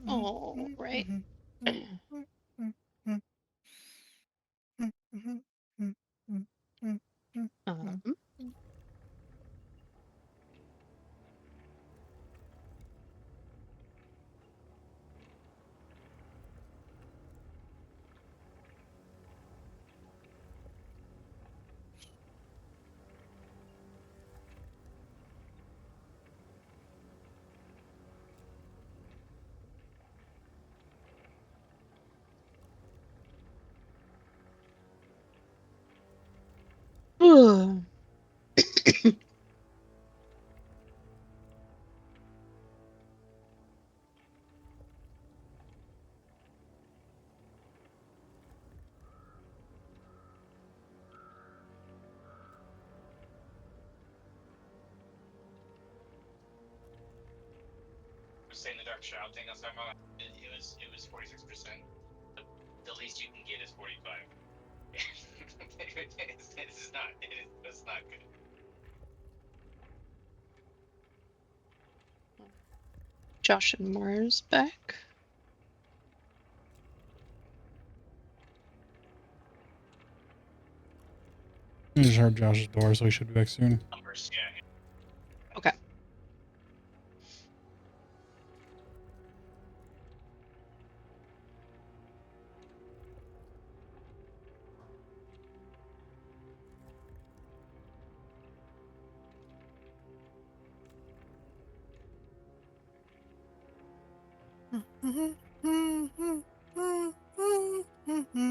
Speaker 1: All right. Um,
Speaker 6: Saying the Dark Shroud thing I was talking about, it was 46%. The least you can get is 45. It's not good.
Speaker 1: Josh and Mars back.
Speaker 3: I just heard Josh's door, so he should be back soon.
Speaker 6: Numbers, yeah.
Speaker 1: Okay.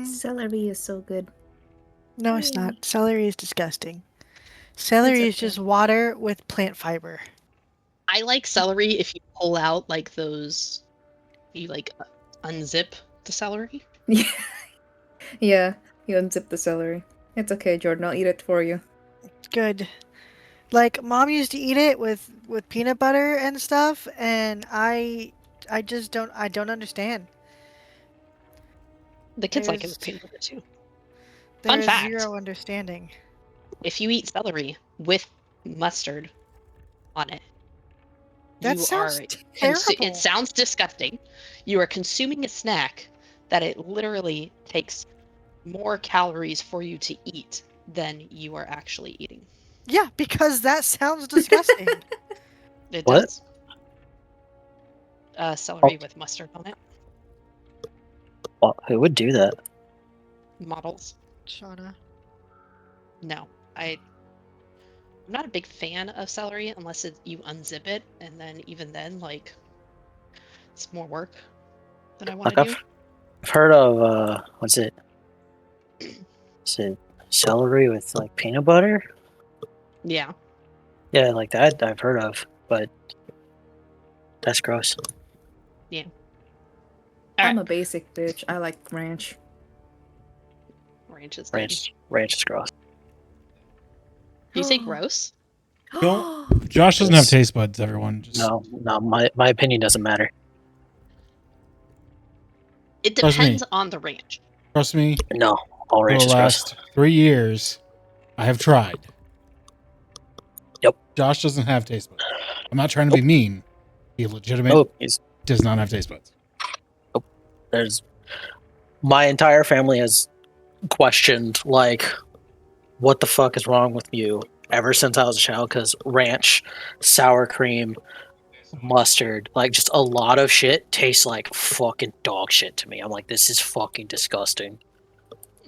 Speaker 2: Celery is so good.
Speaker 4: No, it's not. Celery is disgusting. Celery is
Speaker 2: okay.
Speaker 4: just water with plant fiber.
Speaker 1: I like celery if you pull out like those, you like unzip the celery.
Speaker 2: Yeah. Yeah, you unzip the celery. It's okay, Jordan. I'll eat it for you.
Speaker 4: Good. Like mom used to eat it with peanut butter and stuff, and I just don't understand.
Speaker 1: The kids like it
Speaker 4: There's
Speaker 1: with peanut butter too.
Speaker 4: there
Speaker 1: Fun
Speaker 4: is
Speaker 1: fact.
Speaker 4: zero understanding.
Speaker 1: If you eat celery with mustard on it,
Speaker 4: That
Speaker 1: you
Speaker 4: sounds
Speaker 1: are
Speaker 4: terrible.
Speaker 1: it sounds disgusting. You are consuming a snack that it literally takes more calories for you to eat than you are actually eating.
Speaker 4: Yeah, because that sounds disgusting.
Speaker 1: It
Speaker 5: What?
Speaker 1: does. Celery with mustard on it.
Speaker 5: Well, who would do that?
Speaker 1: Models.
Speaker 4: Shauna.
Speaker 1: No, I'm not a big fan of celery unless you unzip it, and then even then, like, it's more work than I want
Speaker 5: Like
Speaker 1: to do.
Speaker 5: I've heard of what's it? Is it celery with like peanut butter?
Speaker 1: Yeah.
Speaker 5: Yeah, like that I've heard of, but that's gross.
Speaker 1: All
Speaker 2: I'm
Speaker 1: right.
Speaker 2: a basic bitch. I like ranch.
Speaker 1: Ranch is good.
Speaker 5: Ranch is gross.
Speaker 1: Do you say gross?
Speaker 3: Don't. Josh doesn't have
Speaker 5: Yes.
Speaker 3: taste buds, everyone. Just
Speaker 5: No, my opinion doesn't matter.
Speaker 1: It
Speaker 3: Trust me.
Speaker 1: depends on the ranch.
Speaker 3: trust me.
Speaker 5: No, all
Speaker 3: For
Speaker 5: ranch
Speaker 3: the
Speaker 5: is gross.
Speaker 3: last 3 years, I have tried.
Speaker 5: Yep.
Speaker 3: Josh doesn't have taste buds. I'm not trying to be mean. Be legitimate.
Speaker 5: Oh, he's
Speaker 3: Does not have taste buds.
Speaker 5: There's my entire family has questioned like, what the fuck is wrong with you? Ever since I was a child, because ranch, sour cream, mustard, like just a lot of shit tastes like fucking dog shit to me. I'm like, this is fucking disgusting.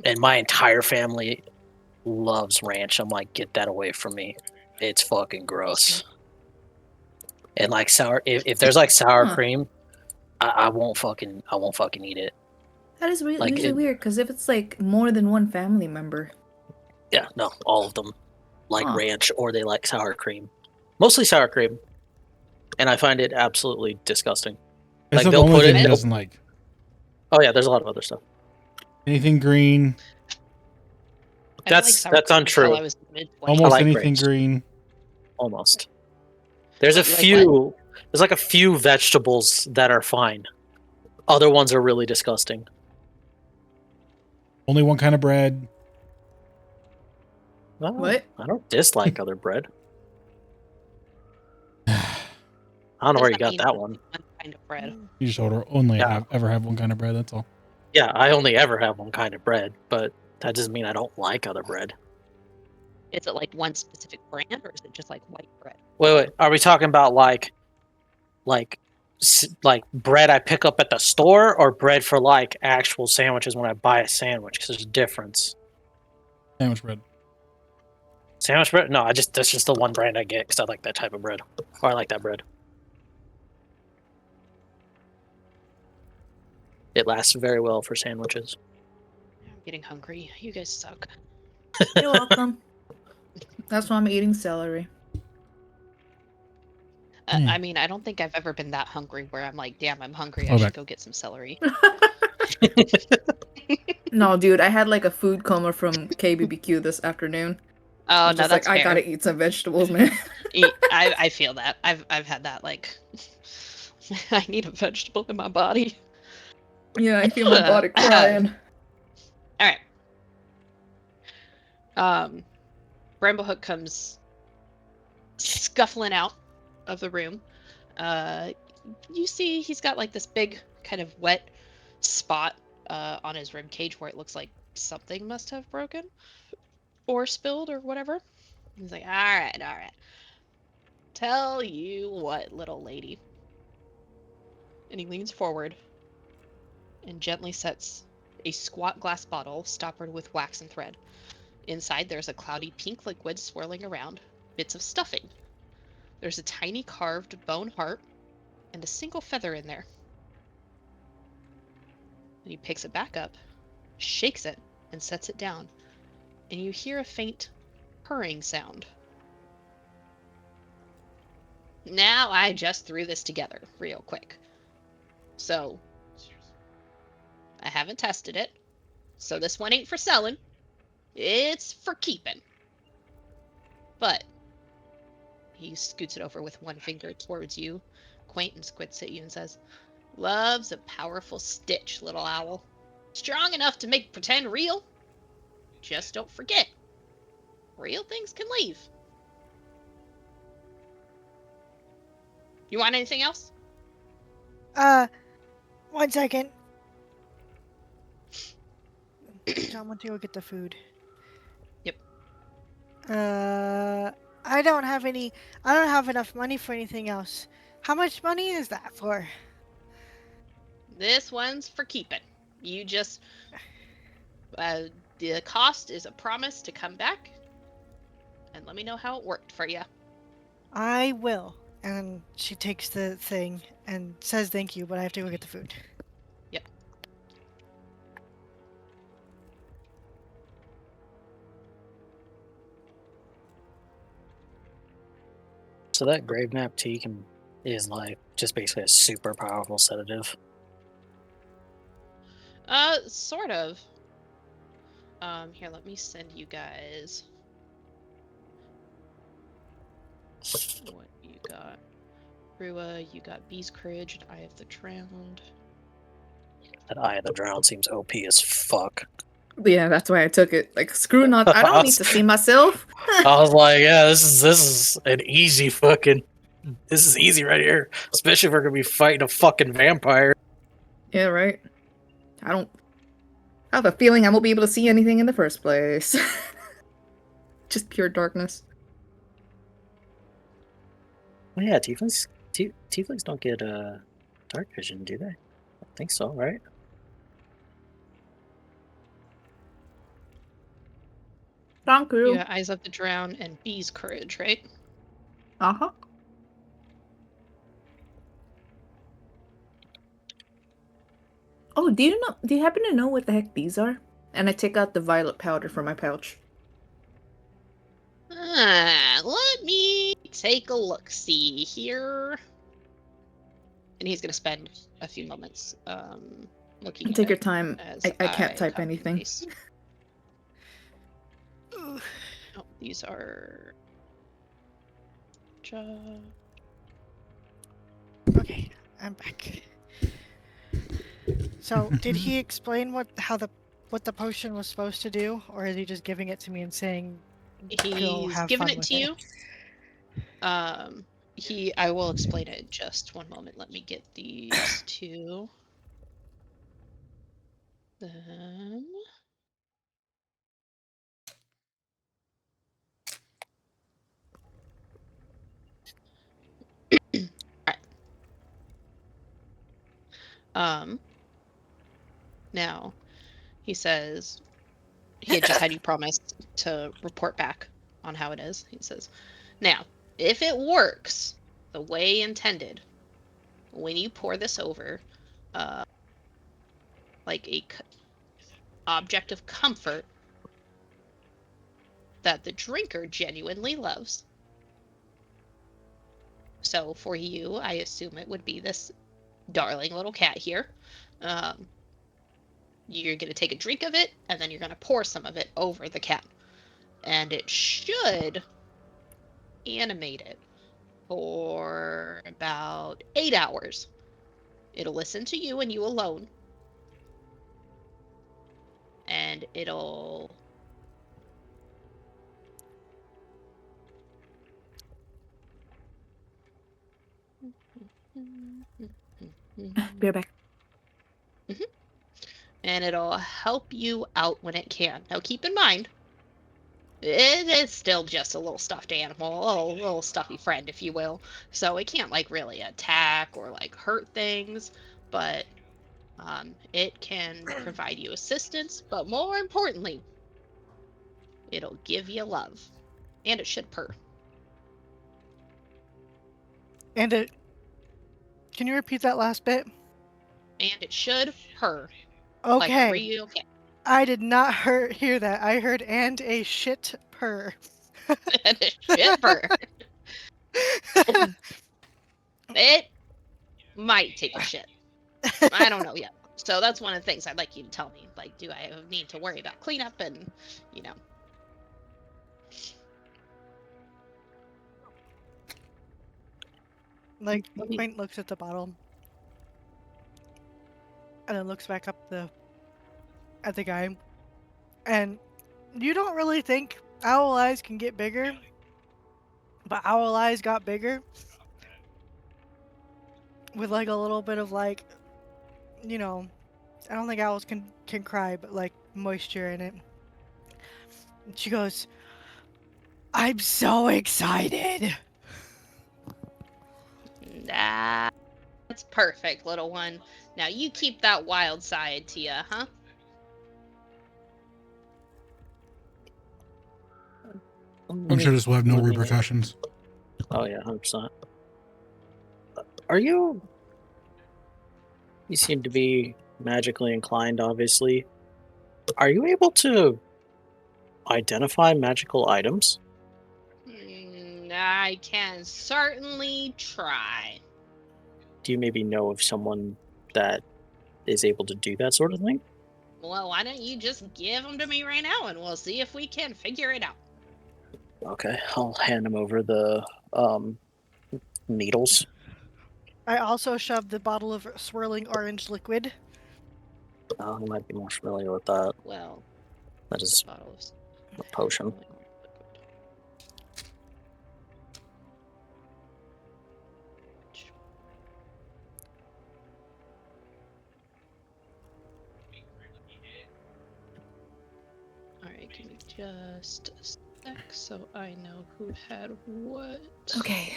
Speaker 5: And my entire family loves ranch. I'm like, get that away from me. It's fucking gross. And like sour, if there's like sour
Speaker 2: Huh.
Speaker 5: cream, I won't fucking eat it.
Speaker 2: That is
Speaker 5: Like,
Speaker 2: usually weird, because if it's like more than one family member.
Speaker 5: Yeah, no, all of them like
Speaker 2: Huh.
Speaker 5: ranch or they like sour cream. Mostly sour cream. And I find it absolutely disgusting.
Speaker 3: That's
Speaker 5: Like,
Speaker 3: not the
Speaker 5: they'll
Speaker 3: only
Speaker 5: put
Speaker 3: thing
Speaker 5: it-
Speaker 3: he doesn't like.
Speaker 5: Oh yeah, there's a lot of other stuff.
Speaker 3: Anything green,
Speaker 1: I didn't
Speaker 5: That's-
Speaker 1: sour
Speaker 5: that's
Speaker 1: cream
Speaker 5: untrue.
Speaker 1: until I was mid-20s.
Speaker 3: almost
Speaker 5: like
Speaker 3: anything
Speaker 5: grapes.
Speaker 3: green.
Speaker 5: Almost. There's a
Speaker 1: Like what?
Speaker 5: few. There's like a few vegetables that are fine. Other ones are really disgusting.
Speaker 3: Only one kind of bread.
Speaker 5: Oh,
Speaker 2: What?
Speaker 5: I don't dislike other bread. I don't know
Speaker 1: Does
Speaker 5: where you
Speaker 1: that
Speaker 5: got
Speaker 1: mean
Speaker 5: that
Speaker 1: only
Speaker 5: one.
Speaker 1: kind of bread.
Speaker 3: You just only
Speaker 5: Yeah.
Speaker 3: ever have one kind of bread. That's all.
Speaker 5: Yeah, I only ever have one kind of bread, but that doesn't mean I don't like other bread.
Speaker 1: Is it like one specific brand, or is it just like white bread?
Speaker 5: Wait, are we talking about like bread I pick up at the store, or bread for like actual sandwiches when I buy a sandwich? Because there's a difference.
Speaker 3: Sandwich bread.
Speaker 5: Sandwich bread? No, that's just the one brand I get because I like that type of bread, or I like that bread. It lasts very well for sandwiches.
Speaker 1: I'm getting hungry. You guys suck.
Speaker 2: You're welcome. That's why I'm eating celery.
Speaker 1: I mean, I don't think I've ever been that hungry where I'm like, damn, I'm hungry. I
Speaker 3: Oh,
Speaker 1: should
Speaker 3: back.
Speaker 1: go get some celery.
Speaker 2: No, dude, I had like a food coma from KBBQ this afternoon.
Speaker 1: Oh
Speaker 2: I'm
Speaker 1: no,
Speaker 2: just
Speaker 1: that's
Speaker 2: like, I
Speaker 1: fair.
Speaker 2: gotta eat some vegetables, man.
Speaker 1: I feel that. I've had that. Like, I need a vegetable in my body.
Speaker 2: Yeah, I feel my body crying.
Speaker 1: All right. Bramblehook comes scuffling out of the room. You see he's got like this big kind of wet spot on his rib cage where it looks like something must have broken or spilled or whatever. He's like, all right. Tell you what, little lady. And he leans forward and gently sets a squat glass bottle stoppered with wax and thread. Inside, there's a cloudy pink liquid swirling around, bits of stuffing. There's a tiny carved bone heart and a single feather in there. And he picks it back up, shakes it, and sets it down. And you hear a faint purring sound. Now I just threw this together real quick. So, I haven't tested it. So this one ain't for selling. It's for keeping. But he scoots it over with one finger towards you, quaint and squints at you and says, "Love's a powerful stitch, little owl. Strong enough to make pretend real. Just don't forget, real things can leave." You want anything else?
Speaker 4: 1 second. John went to go get the food.
Speaker 1: Yep.
Speaker 4: I don't have enough money for anything else. How much money is that for?
Speaker 1: This one's for keeping. You just... the cost is a promise to come back and let me know how it worked for you.
Speaker 4: I will. And she takes the thing and says thank you, but I have to go get the food.
Speaker 1: Yep.
Speaker 5: So that grave map tea is like just basically a super powerful sedative.
Speaker 1: Sort of. Here, let me send you guys what you got. Rua, you got Bee's Courage and Eye of the Drowned.
Speaker 5: That Eye of the Drowned seems OP as fuck.
Speaker 2: Yeah, that's why I took it. Like, screw not. I don't need to see myself.
Speaker 5: I was like, yeah, this is an easy fucking. This is easy right here. Especially if we're gonna be fighting a fucking vampire.
Speaker 2: Yeah, right. I have a feeling I won't be able to see anything in the first place. Just pure darkness.
Speaker 5: Oh yeah, tieflings don't get dark vision, do they? I think so, right?
Speaker 2: Thank
Speaker 1: You
Speaker 2: you.
Speaker 1: got Eyes of the Drown and Bee's Courage, right?
Speaker 2: Uh-huh. Oh, do you happen to know what the heck these are? And I take out the violet powder from my pouch.
Speaker 1: Let me take a look-see here. And he's going to spend a few moments looking at
Speaker 2: Take your
Speaker 1: it
Speaker 2: time.
Speaker 1: as
Speaker 2: I can't type
Speaker 1: copy
Speaker 2: anything.
Speaker 1: paste. Oh, these are...
Speaker 4: Okay, I'm back. So, did he explain what the potion was supposed to do, or is he just giving it to me and saying, "Go
Speaker 1: He's
Speaker 4: have
Speaker 1: given
Speaker 4: fun
Speaker 1: it
Speaker 4: with
Speaker 1: to
Speaker 4: it"?
Speaker 1: you. I will explain it in just one moment. Let me get these to them. Alright. Now, he says he had just had you promise to report back on how it is. He says, now, if it works the way intended, when you pour this over, like a object of comfort that the drinker genuinely loves. So for you, I assume it would be this darling little cat here. You're going to take a drink of it, and then you're going to pour some of it over the cat. And it should animate it for about 8 hours. It'll listen to you and you alone. And it'll...
Speaker 2: Be right back.
Speaker 1: And it'll help you out when it can. Now keep in mind, it is still just a little stuffed animal, a little stuffy friend, if you will. So it can't like really attack or like hurt things, but it can provide you assistance. But more importantly, it'll give you love, and it should purr.
Speaker 4: And it. Can you repeat that last bit?
Speaker 1: And it should purr.
Speaker 4: Okay.
Speaker 1: Like a real cat.
Speaker 4: I did not hear that. I heard "and a shit purr."
Speaker 1: And it should purr. It might take a shit. I don't know yet. So that's one of the things I'd like you to tell me. Like, do I need to worry about cleanup and, you know?
Speaker 4: Like, Quaint looks at the bottle, and then looks back up at the guy, and you don't really think owl eyes can get bigger, but owl eyes got bigger with like a little bit of like, you know, I don't think owls can cry, but like moisture in it. And she goes, "I'm so excited."
Speaker 1: That's perfect, little one. Now you keep that wild side to you, huh?
Speaker 3: I'm sure this will have no repercussions.
Speaker 5: Oh yeah, 100%. Are you? You seem to be magically inclined, obviously. Are you able to identify magical items?
Speaker 1: I can certainly try.
Speaker 5: Do you maybe know of someone that is able to do that sort of thing?
Speaker 1: Well, why don't you just give them to me right now, and we'll see if we can figure it out.
Speaker 5: Okay, I'll hand him over the needles.
Speaker 4: I also shoved the bottle of swirling orange liquid.
Speaker 5: I might be more familiar with that.
Speaker 1: Well,
Speaker 5: That is
Speaker 1: bottle of
Speaker 5: a potion.
Speaker 1: Give me just a sec so I know who had what.
Speaker 2: Okay.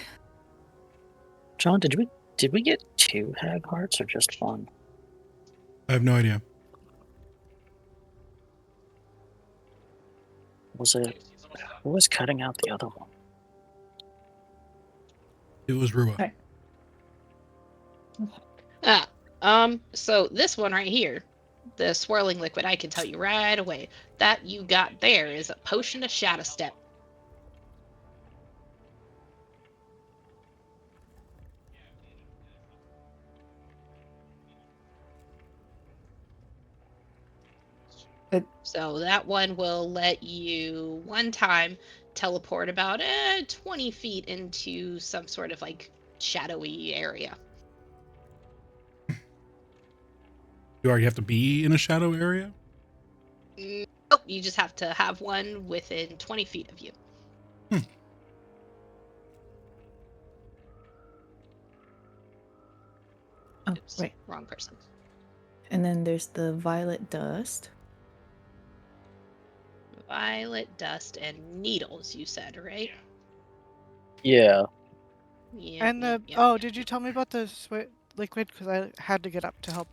Speaker 5: John, did we get 2 hag hearts or just 1?
Speaker 3: I have no idea.
Speaker 5: Was it? Who was cutting out the other one?
Speaker 3: It was Rua.
Speaker 2: Right.
Speaker 1: So this one right here, the swirling liquid, I can tell you right away. That you got there is a potion of shadow step. So that one will let you one time teleport about 20 feet into some sort of like shadowy area.
Speaker 3: You already have to be in a shadow area?
Speaker 1: Oh, you just have to have one within 20 feet of you.
Speaker 2: Oh,
Speaker 1: Oops,
Speaker 2: right.
Speaker 1: wrong person.
Speaker 2: And then there's the violet dust.
Speaker 1: Violet dust and needles, you said, right?
Speaker 5: Yeah.
Speaker 1: Yeah.
Speaker 4: And the did you tell me about the liquid? Because I had to get up to help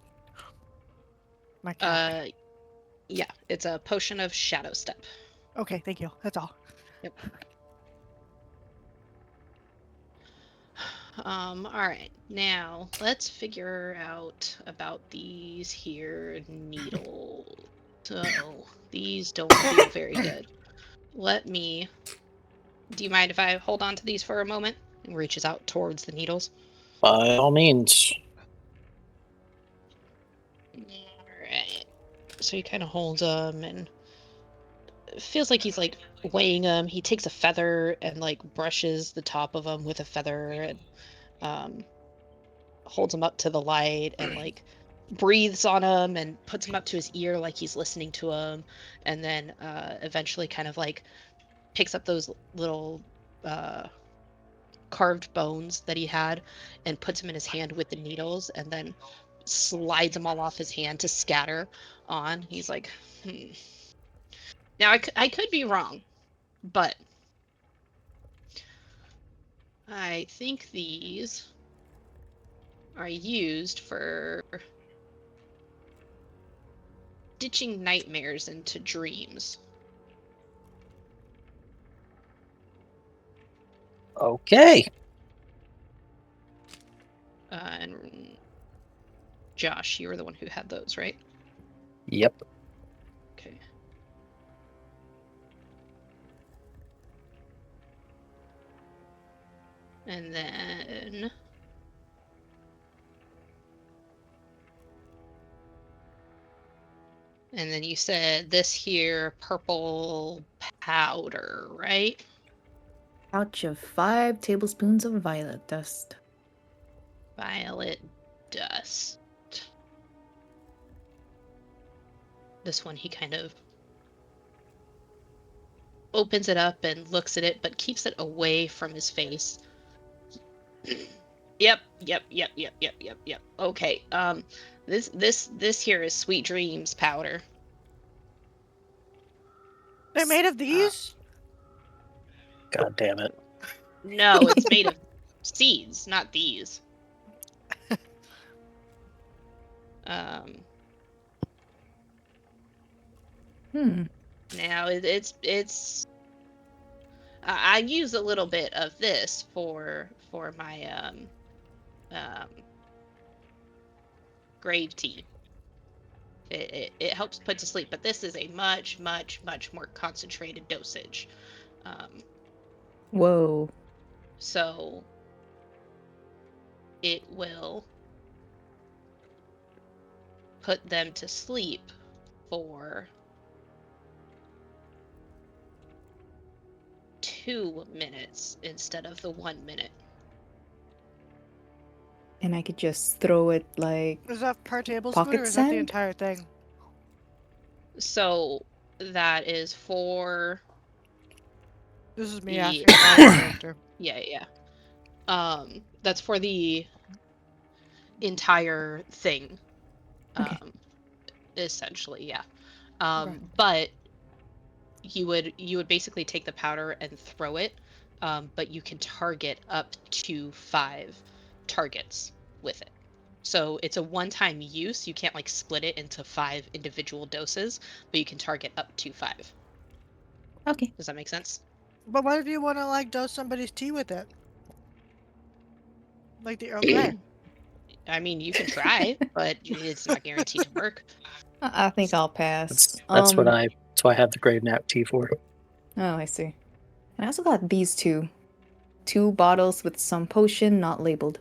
Speaker 4: my cat.
Speaker 1: Yeah, it's a potion of shadow step.
Speaker 4: Okay, thank you. That's all.
Speaker 1: Yep. All right. Now let's figure out about these here needles. So these don't feel very good. Do you mind if I hold on to these for a moment? And reaches out towards the needles.
Speaker 5: By all means.
Speaker 1: Alright. So he kind of holds them and it feels like he's like weighing them. He takes a feather and like brushes the top of them with a feather and holds them up to the light and like breathes on them and puts them up to his ear like he's listening to them, and then eventually kind of like picks up those little uh, carved bones that he had and puts them in his hand with the needles and then slides them all off his hand to scatter on. He's like, Now I could be wrong, but I think these are used for ditching nightmares into dreams.
Speaker 5: Okay.
Speaker 1: And Josh, you were the one who had those, right?
Speaker 5: Yep.
Speaker 1: Okay. And then you said this here purple powder, right?
Speaker 2: Pouch of 5 tablespoons of violet dust.
Speaker 1: Violet dust. This one he kind of opens it up and looks at it, but keeps it away from his face. Yep. Okay. This here is Sweet Dreams powder.
Speaker 4: They're made of these?
Speaker 5: God damn it.
Speaker 1: No, it's made of seeds, not these. Now it's I use a little bit of this for my grave tea. It helps put to sleep, but this is a much more concentrated dosage.
Speaker 2: Whoa.
Speaker 1: So it will put them to sleep for 2 minutes instead of the 1 minute.
Speaker 2: And I could just throw it like
Speaker 4: Is that per tablespoon
Speaker 2: pocket
Speaker 4: or is that the
Speaker 2: sand?
Speaker 4: entire thing?
Speaker 1: So that is for
Speaker 4: This is me
Speaker 1: the
Speaker 4: asking about a character.
Speaker 1: yeah. That's for the entire thing.
Speaker 2: Okay.
Speaker 1: Essentially, yeah.
Speaker 4: Okay.
Speaker 1: But you would basically take the powder and throw it, but you can target up to 5 targets with it. So it's a one-time use. You can't like split it into 5 individual doses, but you can target up to 5.
Speaker 2: Okay.
Speaker 1: Does that make sense?
Speaker 4: But what if you want to like dose somebody's tea with it? Like the Earl Grey.
Speaker 1: I mean, you can try, but it's not guaranteed to work.
Speaker 2: I think I'll pass.
Speaker 5: That's what that's why I have the grave nap tea for.
Speaker 2: Oh, I see. I also got these two. 2 bottles with some potion not labeled.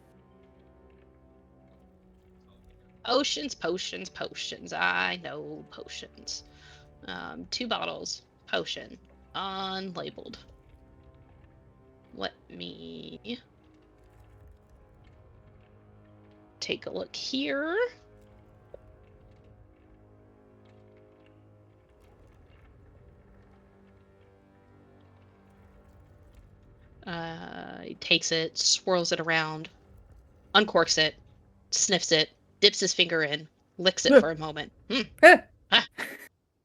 Speaker 1: Potions, potions, potions. I know potions. 2 bottles, potion, unlabeled. Let me take a look here. He takes it, swirls it around, uncorks it, sniffs it, dips his finger in, licks it for a moment.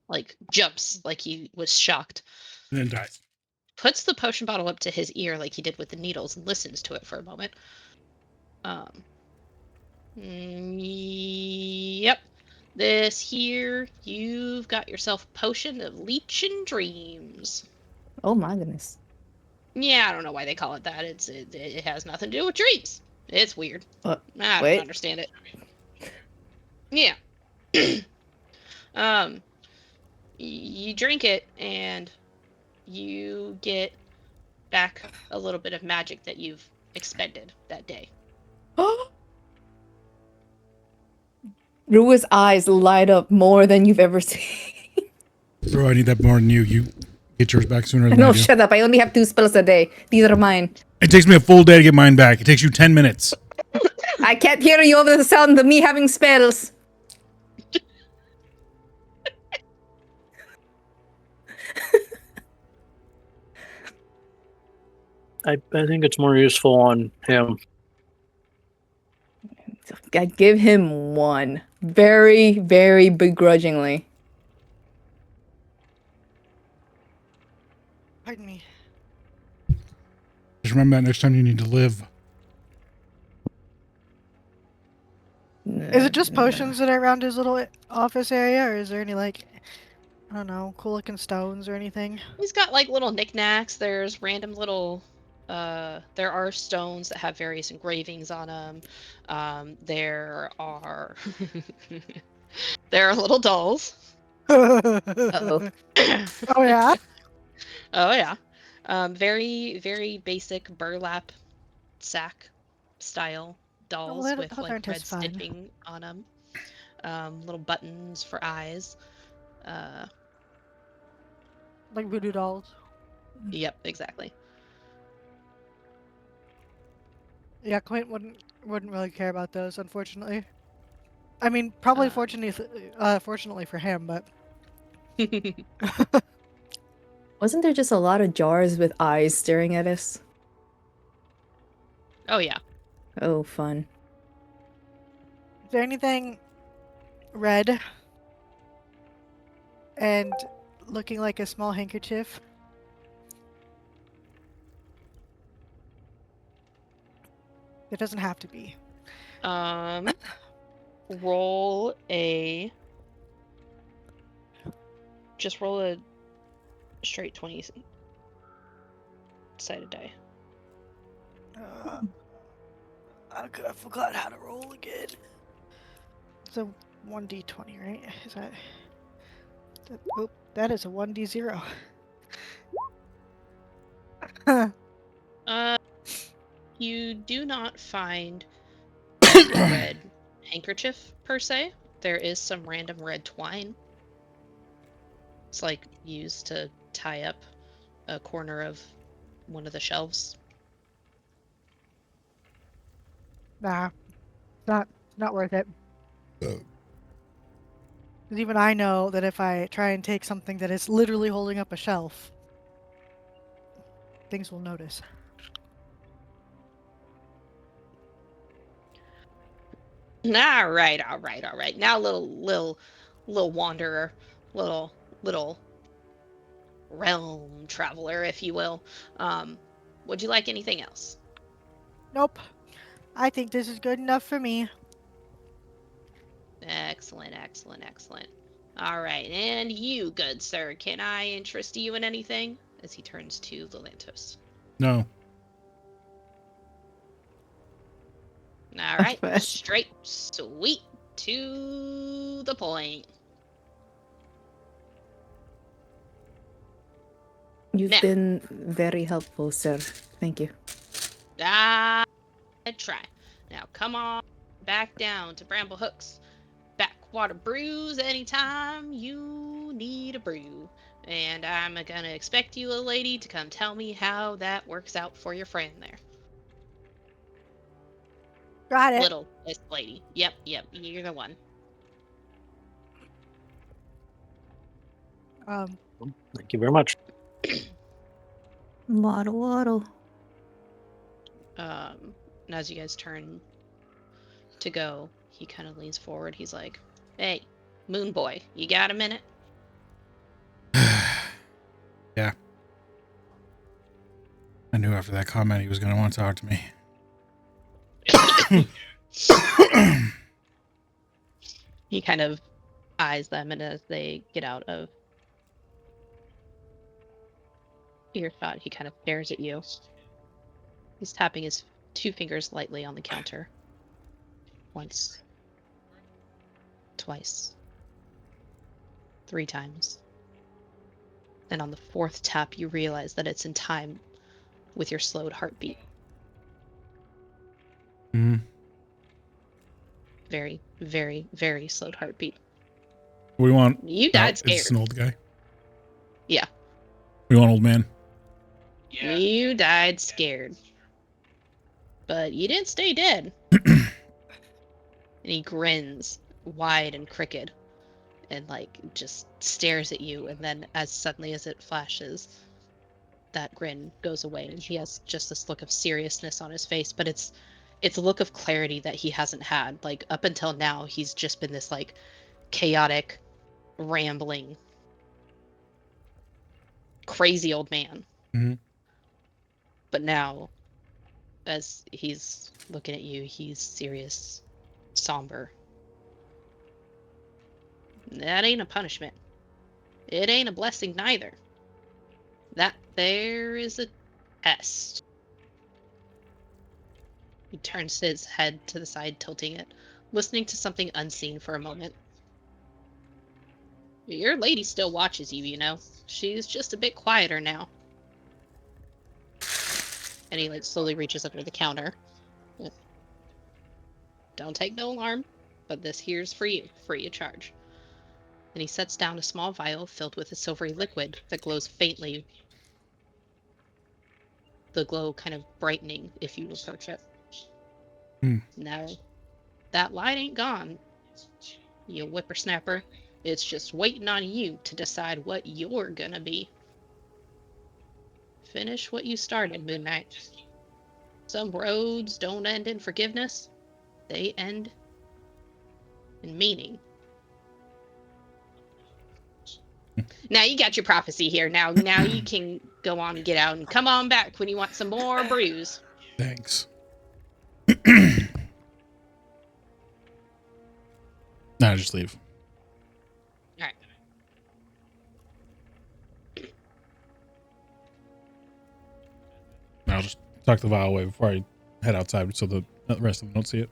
Speaker 1: Like jumps, like he was shocked.
Speaker 3: And then dies.
Speaker 1: Puts the potion bottle up to his ear like he did with the needles and listens to it for a moment. Yep. This here, you've got yourself a potion of leeching dreams.
Speaker 2: Oh my goodness.
Speaker 1: Yeah, I don't know why they call it that. It has nothing to do with dreams. It's weird. I don't
Speaker 2: wait.
Speaker 1: understand it. Yeah. You drink it and you get back a little bit of magic that you've expended that day.
Speaker 2: Rua's eyes light up more than you've ever seen.
Speaker 3: Bro, I need that more than you. You get yours back sooner than I
Speaker 2: No,
Speaker 3: do.
Speaker 2: shut up. I only have 2 spells a day. These are mine.
Speaker 3: It takes me a full day to get mine back. It takes you 10 minutes.
Speaker 2: I can't hear you over the sound of me having spells.
Speaker 5: I think it's more useful on him.
Speaker 2: I give him 1. Very, very begrudgingly.
Speaker 4: Pardon me.
Speaker 3: Just remember that next time you need to live.
Speaker 4: Is it just potions that are around his little office area, or is there any like, I don't know, cool looking stones or anything?
Speaker 1: He's got like little knickknacks. There's random little there are stones that have various engravings on them. There are there are little dolls.
Speaker 2: Uh-oh.
Speaker 4: Oh yeah.
Speaker 1: Oh yeah. Very, very basic burlap sack style dolls with
Speaker 4: those
Speaker 1: like
Speaker 4: aren't as
Speaker 1: red
Speaker 4: fun.
Speaker 1: stitching on them. Little buttons for eyes.
Speaker 4: Like voodoo dolls.
Speaker 1: Yep, exactly.
Speaker 4: Yeah, Quint wouldn't really care about those, unfortunately. I mean, probably fortunately for him, but
Speaker 2: Wasn't there just a lot of jars with eyes staring at us?
Speaker 1: Oh yeah.
Speaker 2: Oh, fun.
Speaker 4: is there anything red and looking like a small handkerchief? It doesn't have to be.
Speaker 1: Roll a just roll a straight 20 sided die.
Speaker 4: I forgot how to roll again. It's a 1d20, right? Is that? Oh, that is a 1d0.
Speaker 1: You do not find a red handkerchief per se. There is some random red twine. It's like used to tie up a corner of one of the shelves.
Speaker 4: Nah, not worth it. Because even I know that if I try and take something that is literally holding up a shelf, things will notice.
Speaker 1: All right. Now, little wanderer, little realm traveler, if you will. Would you like anything else?
Speaker 4: Nope. I think this is good enough for me.
Speaker 1: Excellent, excellent, excellent. All right, and you, good sir, can I interest you in anything? As he turns to Lelantos.
Speaker 3: No.
Speaker 1: All right,
Speaker 2: Fast.
Speaker 1: straight, sweet, to the point.
Speaker 2: You've
Speaker 1: Now,
Speaker 2: been very helpful, sir. Thank you.
Speaker 1: I try. Now, come on back down to Bramble Hooks. Backwater brews anytime you need a brew. And I'm gonna expect you, a lady, to come tell me how that works out for your friend there.
Speaker 4: Got it.
Speaker 1: Little Miss Lady. Yep, you're the one.
Speaker 5: Thank you very much.
Speaker 2: Waddle, waddle.
Speaker 1: And as you guys turn to go, he kind of leans forward. He's like, "Hey, Moon Boy, you got a minute?"
Speaker 3: Yeah. I knew after that comment he was going to want to talk to me.
Speaker 1: He kind of eyes them, and as they get out of earshot, he kind of stares at you. He's tapping his 2 fingers lightly on the counter. Once. Twice. 3 times. And on the 4th tap, you realize that it's in time with your slowed heartbeat.
Speaker 3: Mm-hmm.
Speaker 1: Very, very, very slowed heartbeat.
Speaker 3: What do we want?
Speaker 1: You
Speaker 3: No,
Speaker 1: died
Speaker 3: is
Speaker 1: scared.
Speaker 3: this an old guy?
Speaker 1: Yeah.
Speaker 3: We want old man.
Speaker 6: Yeah.
Speaker 1: You died scared. But you didn't stay dead. And he grins, wide and crooked, and like just stares at you, and then as suddenly as it flashes, that grin goes away, and he has just this look of seriousness on his face, but it's a look of clarity that he hasn't had. Like up until now, he's just been this like chaotic, rambling, crazy old man.
Speaker 3: Mm-hmm.
Speaker 1: But now, as he's looking at you, he's serious, somber. That ain't a punishment. It ain't a blessing neither. That there is a test. He turns his head to the side, tilting it, listening to something unseen for a moment. Your lady still watches you, you know. She's just a bit quieter now. And he like slowly reaches under the counter. Don't take no alarm, but this here's for you, free of charge. And he sets down a small vial filled with a silvery liquid that glows faintly, the glow kind of brightening if you approach it. Now, that light ain't gone, you whippersnapper. It's just waiting on you to decide what you're gonna be. Finish what you started, Moon Knight. Some roads don't end in forgiveness, they end in meaning. Now you got your prophecy here. Now you can go on and get out and come on back when you want some more brews.
Speaker 3: Thanks. Nah, just leave.
Speaker 1: All right.
Speaker 3: I'll just tuck the vial away before I head outside so the rest of them don't see it.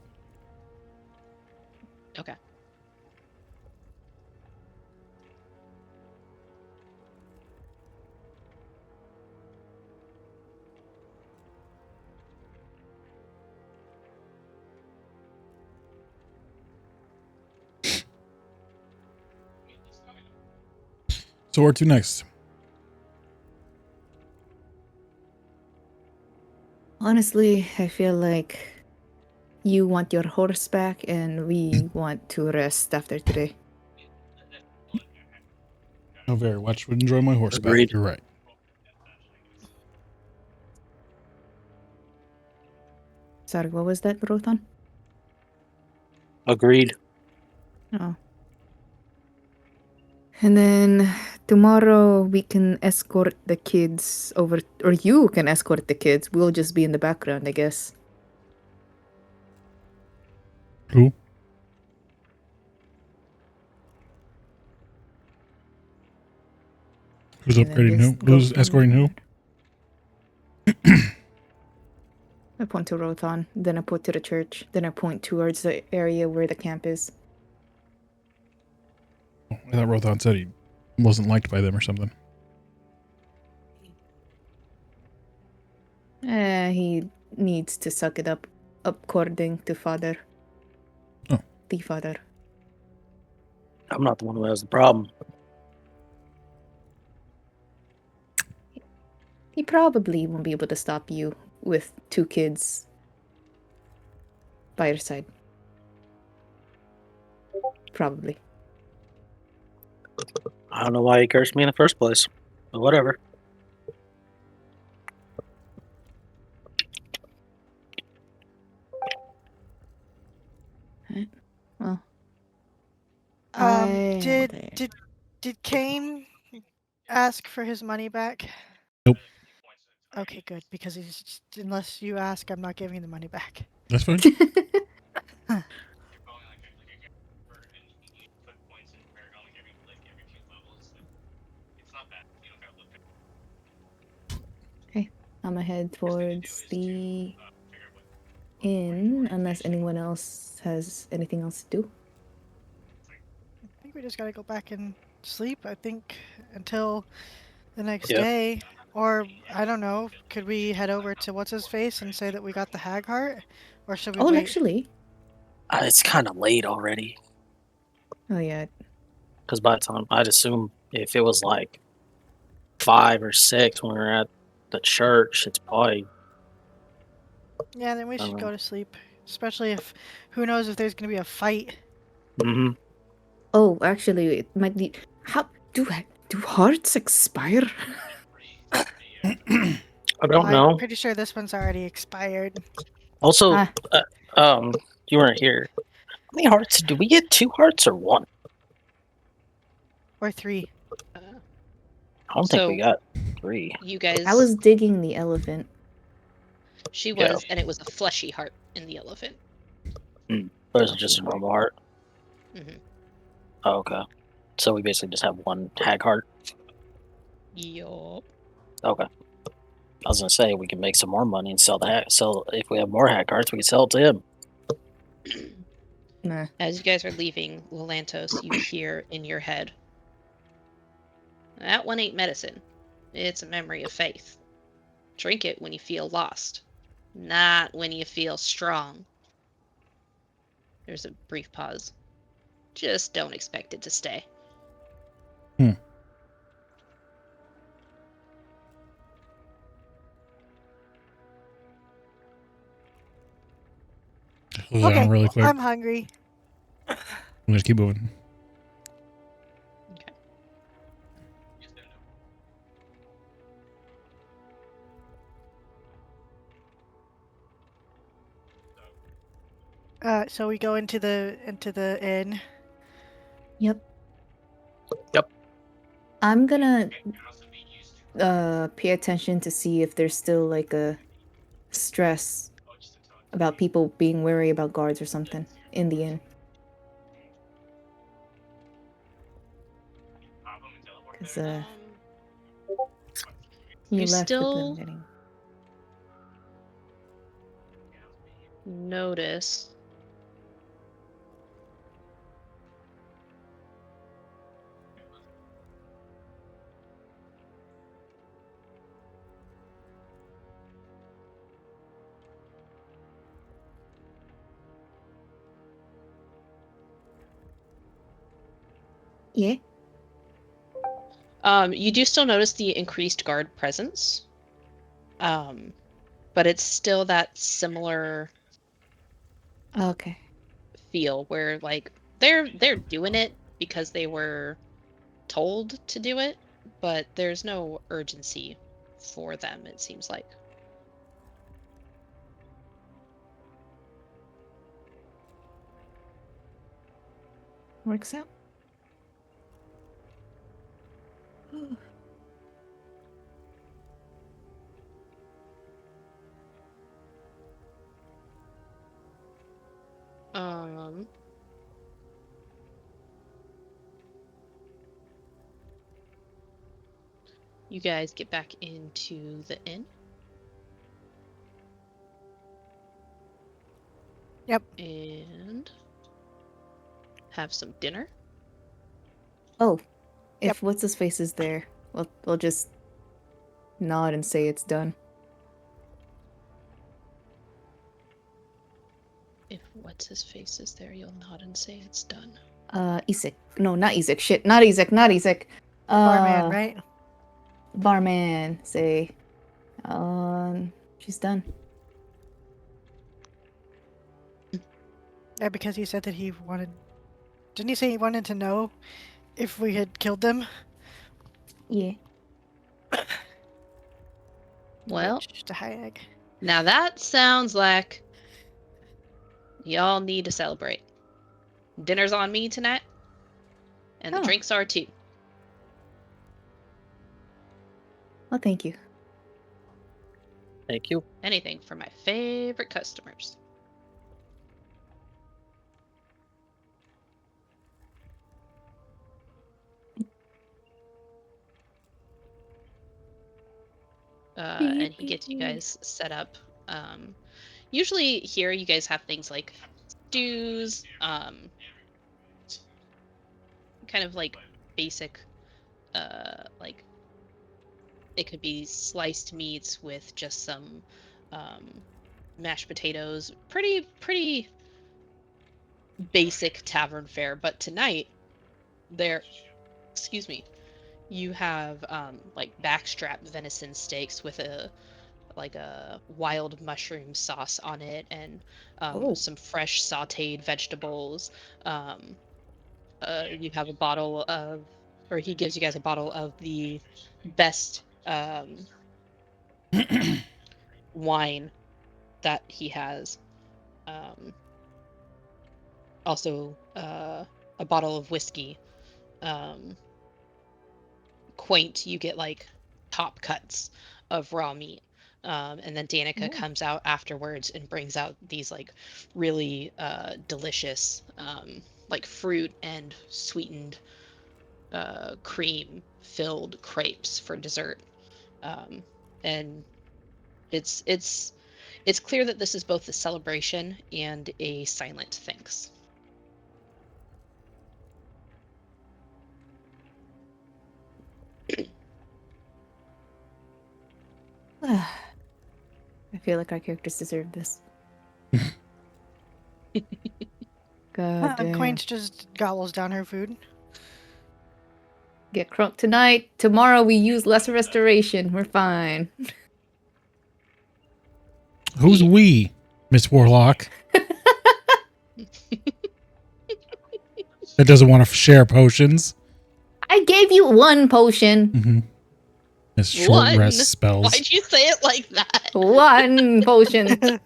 Speaker 1: Okay.
Speaker 3: So where to next?
Speaker 2: Honestly, I feel like you want your horse back and we want to rest after today.
Speaker 3: I very much would enjoy my horseback.
Speaker 5: Agreed.
Speaker 3: You're right.
Speaker 2: Sorry, what was that, Rothon?
Speaker 5: Agreed.
Speaker 2: Oh. And then Tomorrow we can escort the kids over, or you can escort the kids. We'll just be in the background, I guess.
Speaker 3: Who? Who's
Speaker 2: And then
Speaker 3: upgrading
Speaker 2: just
Speaker 3: who?
Speaker 2: go
Speaker 3: Who's
Speaker 2: from
Speaker 3: escorting who?
Speaker 2: there. I point to Rothan, then I point to the church, then I point towards the area where the camp is.
Speaker 3: I thought Rothan said he wasn't liked by them or something.
Speaker 2: He needs to suck it up, according to father.
Speaker 3: Oh.
Speaker 2: The father.
Speaker 5: I'm not the one who has the problem.
Speaker 2: He probably won't be able to stop you with 2 kids by your side. Probably.
Speaker 5: I don't know why he cursed me in the first place, but whatever.
Speaker 2: Well, I
Speaker 4: Did Kane ask for his money back?
Speaker 3: Nope.
Speaker 4: Okay, good, because unless you ask, I'm not giving the money back.
Speaker 3: That's fine.
Speaker 2: Okay, I'm gonna head towards the inn, unless anyone else has anything else to do.
Speaker 4: I think we just gotta go back and sleep, I think, until the next
Speaker 5: Yeah.
Speaker 4: day. Or, I don't know, could we head over to What's-His-Face and say that we got the hag heart? Or should we
Speaker 2: Oh,
Speaker 4: wait?
Speaker 2: actually.
Speaker 5: It's kind of late already.
Speaker 2: Oh, yeah.
Speaker 5: Because by the time, I'd assume if it was like 5 or 6 when we were at the church, it's probably.
Speaker 4: Yeah, then we
Speaker 5: I don't
Speaker 4: should
Speaker 5: know.
Speaker 4: go to sleep. Especially if, who knows if there's gonna be a fight.
Speaker 5: Mm-hmm.
Speaker 2: Oh, actually, it might be. How do hearts expire?
Speaker 5: I don't know.
Speaker 4: I'm pretty sure this one's already expired.
Speaker 5: Also,
Speaker 2: Ah.
Speaker 5: you weren't here. How many hearts? Do we get 2 hearts or 1?
Speaker 4: Or 3.
Speaker 1: Uh,
Speaker 5: I don't think we
Speaker 1: So-
Speaker 5: got 3.
Speaker 1: you guys.
Speaker 2: I was digging the elephant.
Speaker 1: She
Speaker 5: Yeah.
Speaker 1: was, and it was a fleshy heart in the elephant.
Speaker 5: Or is it just a normal heart?
Speaker 1: Mhm.
Speaker 5: Oh, okay. So we basically just have 1 hag heart.
Speaker 1: Yup.
Speaker 5: Okay. I was gonna say we can make some more money and sell that. Sell if we have more hag hearts, we can sell it to him.
Speaker 2: Nah.
Speaker 1: As you guys are leaving Lelantos, you hear in your head, "That one ain't medicine. It's a memory of faith. Drink it when you feel lost, not when you feel strong." There's a brief pause. Just don't expect it to stay.
Speaker 3: Okay. Really quick.
Speaker 4: I'm hungry.
Speaker 3: I'm gonna keep moving.
Speaker 1: Okay.
Speaker 4: So we go into the inn.
Speaker 2: Yep.
Speaker 5: Yep.
Speaker 2: I'm gonna pay attention to see if there's still like a stress about people being wary about guards or something in the inn. Because you
Speaker 1: You
Speaker 2: left with them
Speaker 1: still
Speaker 2: getting.
Speaker 1: notice
Speaker 2: Yeah.
Speaker 1: you do still notice the increased guard presence. But it's still that similar
Speaker 2: Okay.
Speaker 1: feel where like they're doing it because they were told to do it, but there's no urgency for them, it seems like.
Speaker 2: Works out.
Speaker 1: You guys get back into the inn.
Speaker 4: Yep.
Speaker 1: And have some dinner.
Speaker 2: Oh, if
Speaker 4: Yep.
Speaker 2: what's his face is there, we'll just nod and say it's done.
Speaker 1: If what's his face is there, you'll nod and say it's done.
Speaker 2: Isaac. No, not Isaac. Shit, not Isaac. Not Isaac.
Speaker 4: Barman, right?
Speaker 2: Barman. Say, she's done.
Speaker 4: Yeah, because he said that he wanted. Didn't he say he wanted to know if we had killed them?
Speaker 2: Yeah.
Speaker 1: Well,
Speaker 4: Which, to hag.
Speaker 1: now that sounds like y'all need to celebrate. Dinner's on me tonight, and the
Speaker 2: Oh.
Speaker 1: drinks are too.
Speaker 2: Well, thank you.
Speaker 5: Thank you.
Speaker 1: Anything for my favorite customers. And he gets you guys set up. Usually here you guys have things like stews, kind of like basic, like it could be sliced meats with just some mashed potatoes. Pretty basic tavern fare. But tonight, excuse me, you have like backstrap venison steaks with a wild mushroom sauce on it, and some fresh sautéed vegetables. You have a bottle of, or he gives you guys a bottle of the best wine that he has. Also, a bottle of whiskey. Quaint, you get like top cuts of raw meat. And then Danica comes out afterwards and brings out these like really delicious like fruit and sweetened cream filled crepes for dessert. And it's clear that this is both a celebration and a silent thanks.
Speaker 2: I feel like our characters deserve this. God damn.
Speaker 4: Quaint just gobbles down her food.
Speaker 2: Get crunk tonight. Tomorrow we use lesser restoration. We're fine.
Speaker 3: Who's we, Miss Warlock? That doesn't want to share potions.
Speaker 2: I gave you one potion.
Speaker 3: Mm-hmm. Miss Short
Speaker 1: One?
Speaker 3: Rest spells.
Speaker 1: Why'd you say it like that?
Speaker 2: One potion.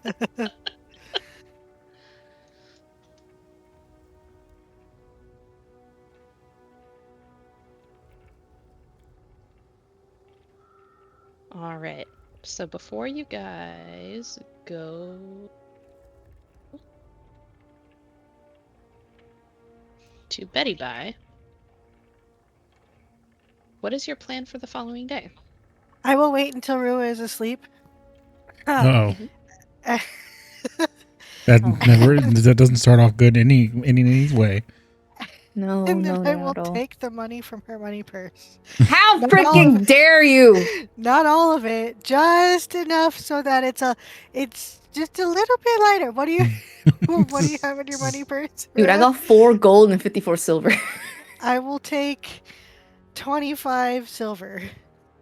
Speaker 1: All right. So before you guys go to Betty Bye, what is your plan for the following day?
Speaker 4: I will wait until Rua is asleep.
Speaker 3: Uh-oh. That doesn't start off good any way.
Speaker 2: No,
Speaker 4: And then
Speaker 2: no,
Speaker 4: I
Speaker 2: not
Speaker 4: will
Speaker 2: at all.
Speaker 4: take the money from her money purse.
Speaker 2: How
Speaker 4: Not all of
Speaker 2: freaking
Speaker 4: it.
Speaker 2: dare you?
Speaker 4: Not all of it, just enough so that it's just a little bit lighter. What do you have in your money purse?
Speaker 2: Dude, I
Speaker 4: Rua?
Speaker 2: got 4 gold and 54 silver.
Speaker 4: I will take 25 silver.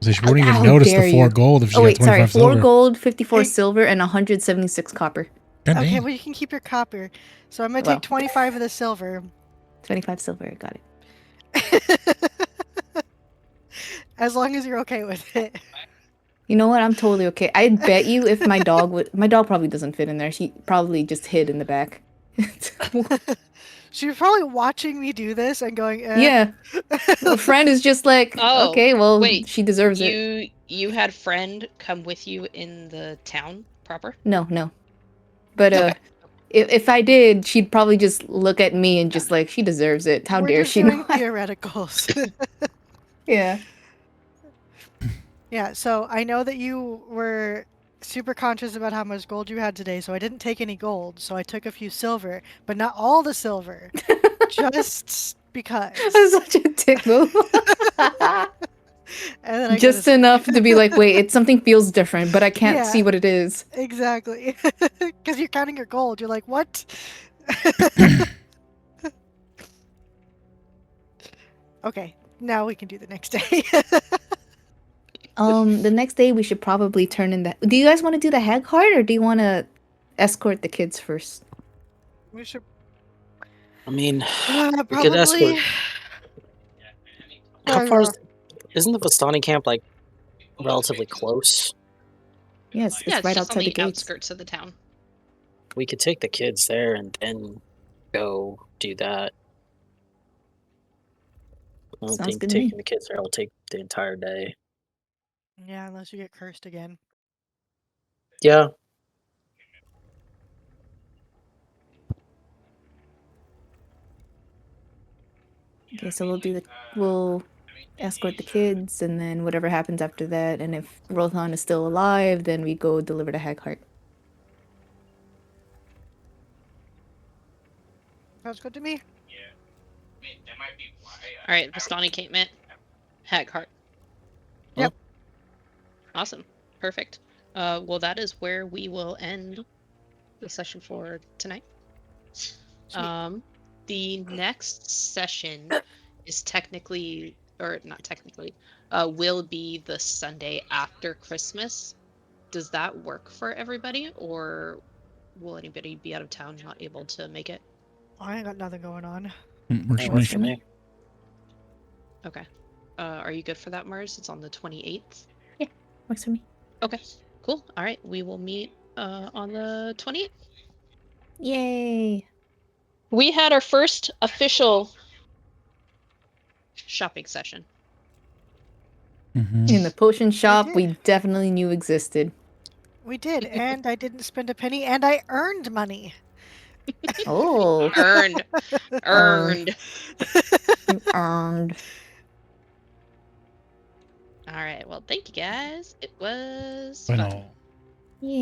Speaker 3: So she wouldn't even
Speaker 2: How
Speaker 3: notice
Speaker 2: dare
Speaker 3: the 4
Speaker 2: you.
Speaker 3: gold if she
Speaker 2: Oh
Speaker 3: got
Speaker 2: wait,
Speaker 3: 25
Speaker 2: sorry. 4
Speaker 3: silver.
Speaker 2: gold, 54
Speaker 4: Hey.
Speaker 2: silver, and 176 copper.
Speaker 3: God
Speaker 4: Okay,
Speaker 3: damn.
Speaker 4: well, you can keep your copper. So I'm going to
Speaker 2: Well.
Speaker 4: take 25 of the silver.
Speaker 2: 25 silver, got it.
Speaker 4: As long as you're okay with it.
Speaker 2: You know what? I'm totally okay. I bet you if my dog probably doesn't fit in there. She probably just hid in the back.
Speaker 4: She was probably watching me do this and going,
Speaker 2: Yeah. A friend is just like,
Speaker 1: Oh,
Speaker 2: okay, well,
Speaker 1: wait,
Speaker 2: she deserves it.
Speaker 1: You had friend come with you in the town proper?
Speaker 2: No. But
Speaker 1: Okay.
Speaker 2: If I did, she'd probably just look at me and just like, she deserves it. How
Speaker 4: We're
Speaker 2: dare
Speaker 4: just
Speaker 2: she
Speaker 4: doing
Speaker 2: not?
Speaker 4: theoreticals.
Speaker 2: Yeah.
Speaker 4: Yeah, so I know that you were super conscious about how much gold you had today, so I didn't take any gold. So I took a few silver, but not all the silver, just because.
Speaker 2: That's such a dick move.
Speaker 4: And then I
Speaker 2: Just enough to be like, wait, something feels different, but I can't see
Speaker 4: Yeah.
Speaker 2: what it is.
Speaker 4: Exactly. Because you're counting your gold. You're like, what? Okay, now we can do the next day.
Speaker 2: The next day we should probably turn in the. Do you guys want to do the hag cart, or do you want to escort the kids first?
Speaker 4: We should
Speaker 5: I mean, we could
Speaker 4: probably.
Speaker 5: escort. How far
Speaker 4: Yeah.
Speaker 5: isn't the Vistani camp like relatively close?
Speaker 2: Yes,
Speaker 1: Yeah,
Speaker 2: it's
Speaker 1: it's
Speaker 2: right
Speaker 1: just on
Speaker 2: outside the
Speaker 1: the
Speaker 2: gates.
Speaker 1: outskirts of the town.
Speaker 5: We could take the kids there and then go do that. I don't
Speaker 2: Sounds
Speaker 5: think
Speaker 2: good to me.
Speaker 5: taking the kids there will take the entire day.
Speaker 4: Yeah, unless you get cursed again.
Speaker 5: Yeah.
Speaker 2: Okay, so we'll escort the kids, and then whatever happens after that, and if Rothan is still alive, then we go deliver the hag cart.
Speaker 4: Sounds good to me.
Speaker 6: That might be why.
Speaker 1: All right, Vistani Cape Hag Heart.
Speaker 4: Yep.
Speaker 1: Awesome. Perfect. Well, that is where we will end the session for tonight.
Speaker 4: Sweet.
Speaker 1: The next session is technically, or not technically, will be the Sunday after Christmas. Does that work for everybody, or will anybody be out of town, not able to make it?
Speaker 4: I ain't got nothing going on.
Speaker 3: Works
Speaker 5: That
Speaker 3: for
Speaker 5: works
Speaker 3: me.
Speaker 5: for me.
Speaker 1: Okay. Are you good for that, Mars? It's on the 28th.
Speaker 2: Yeah, works for me.
Speaker 1: Okay, cool. All right, we will meet on the 28th.
Speaker 2: Yay!
Speaker 1: We had our first official shopping session.
Speaker 2: In the potion shop, we
Speaker 4: did.
Speaker 2: definitely knew existed.
Speaker 4: We did, and I didn't spend a penny, and I earned money.
Speaker 2: Oh,
Speaker 1: Earned. Earned.
Speaker 2: you earned.
Speaker 1: All right, well, thank you guys. It was
Speaker 3: Bueno.
Speaker 1: fun.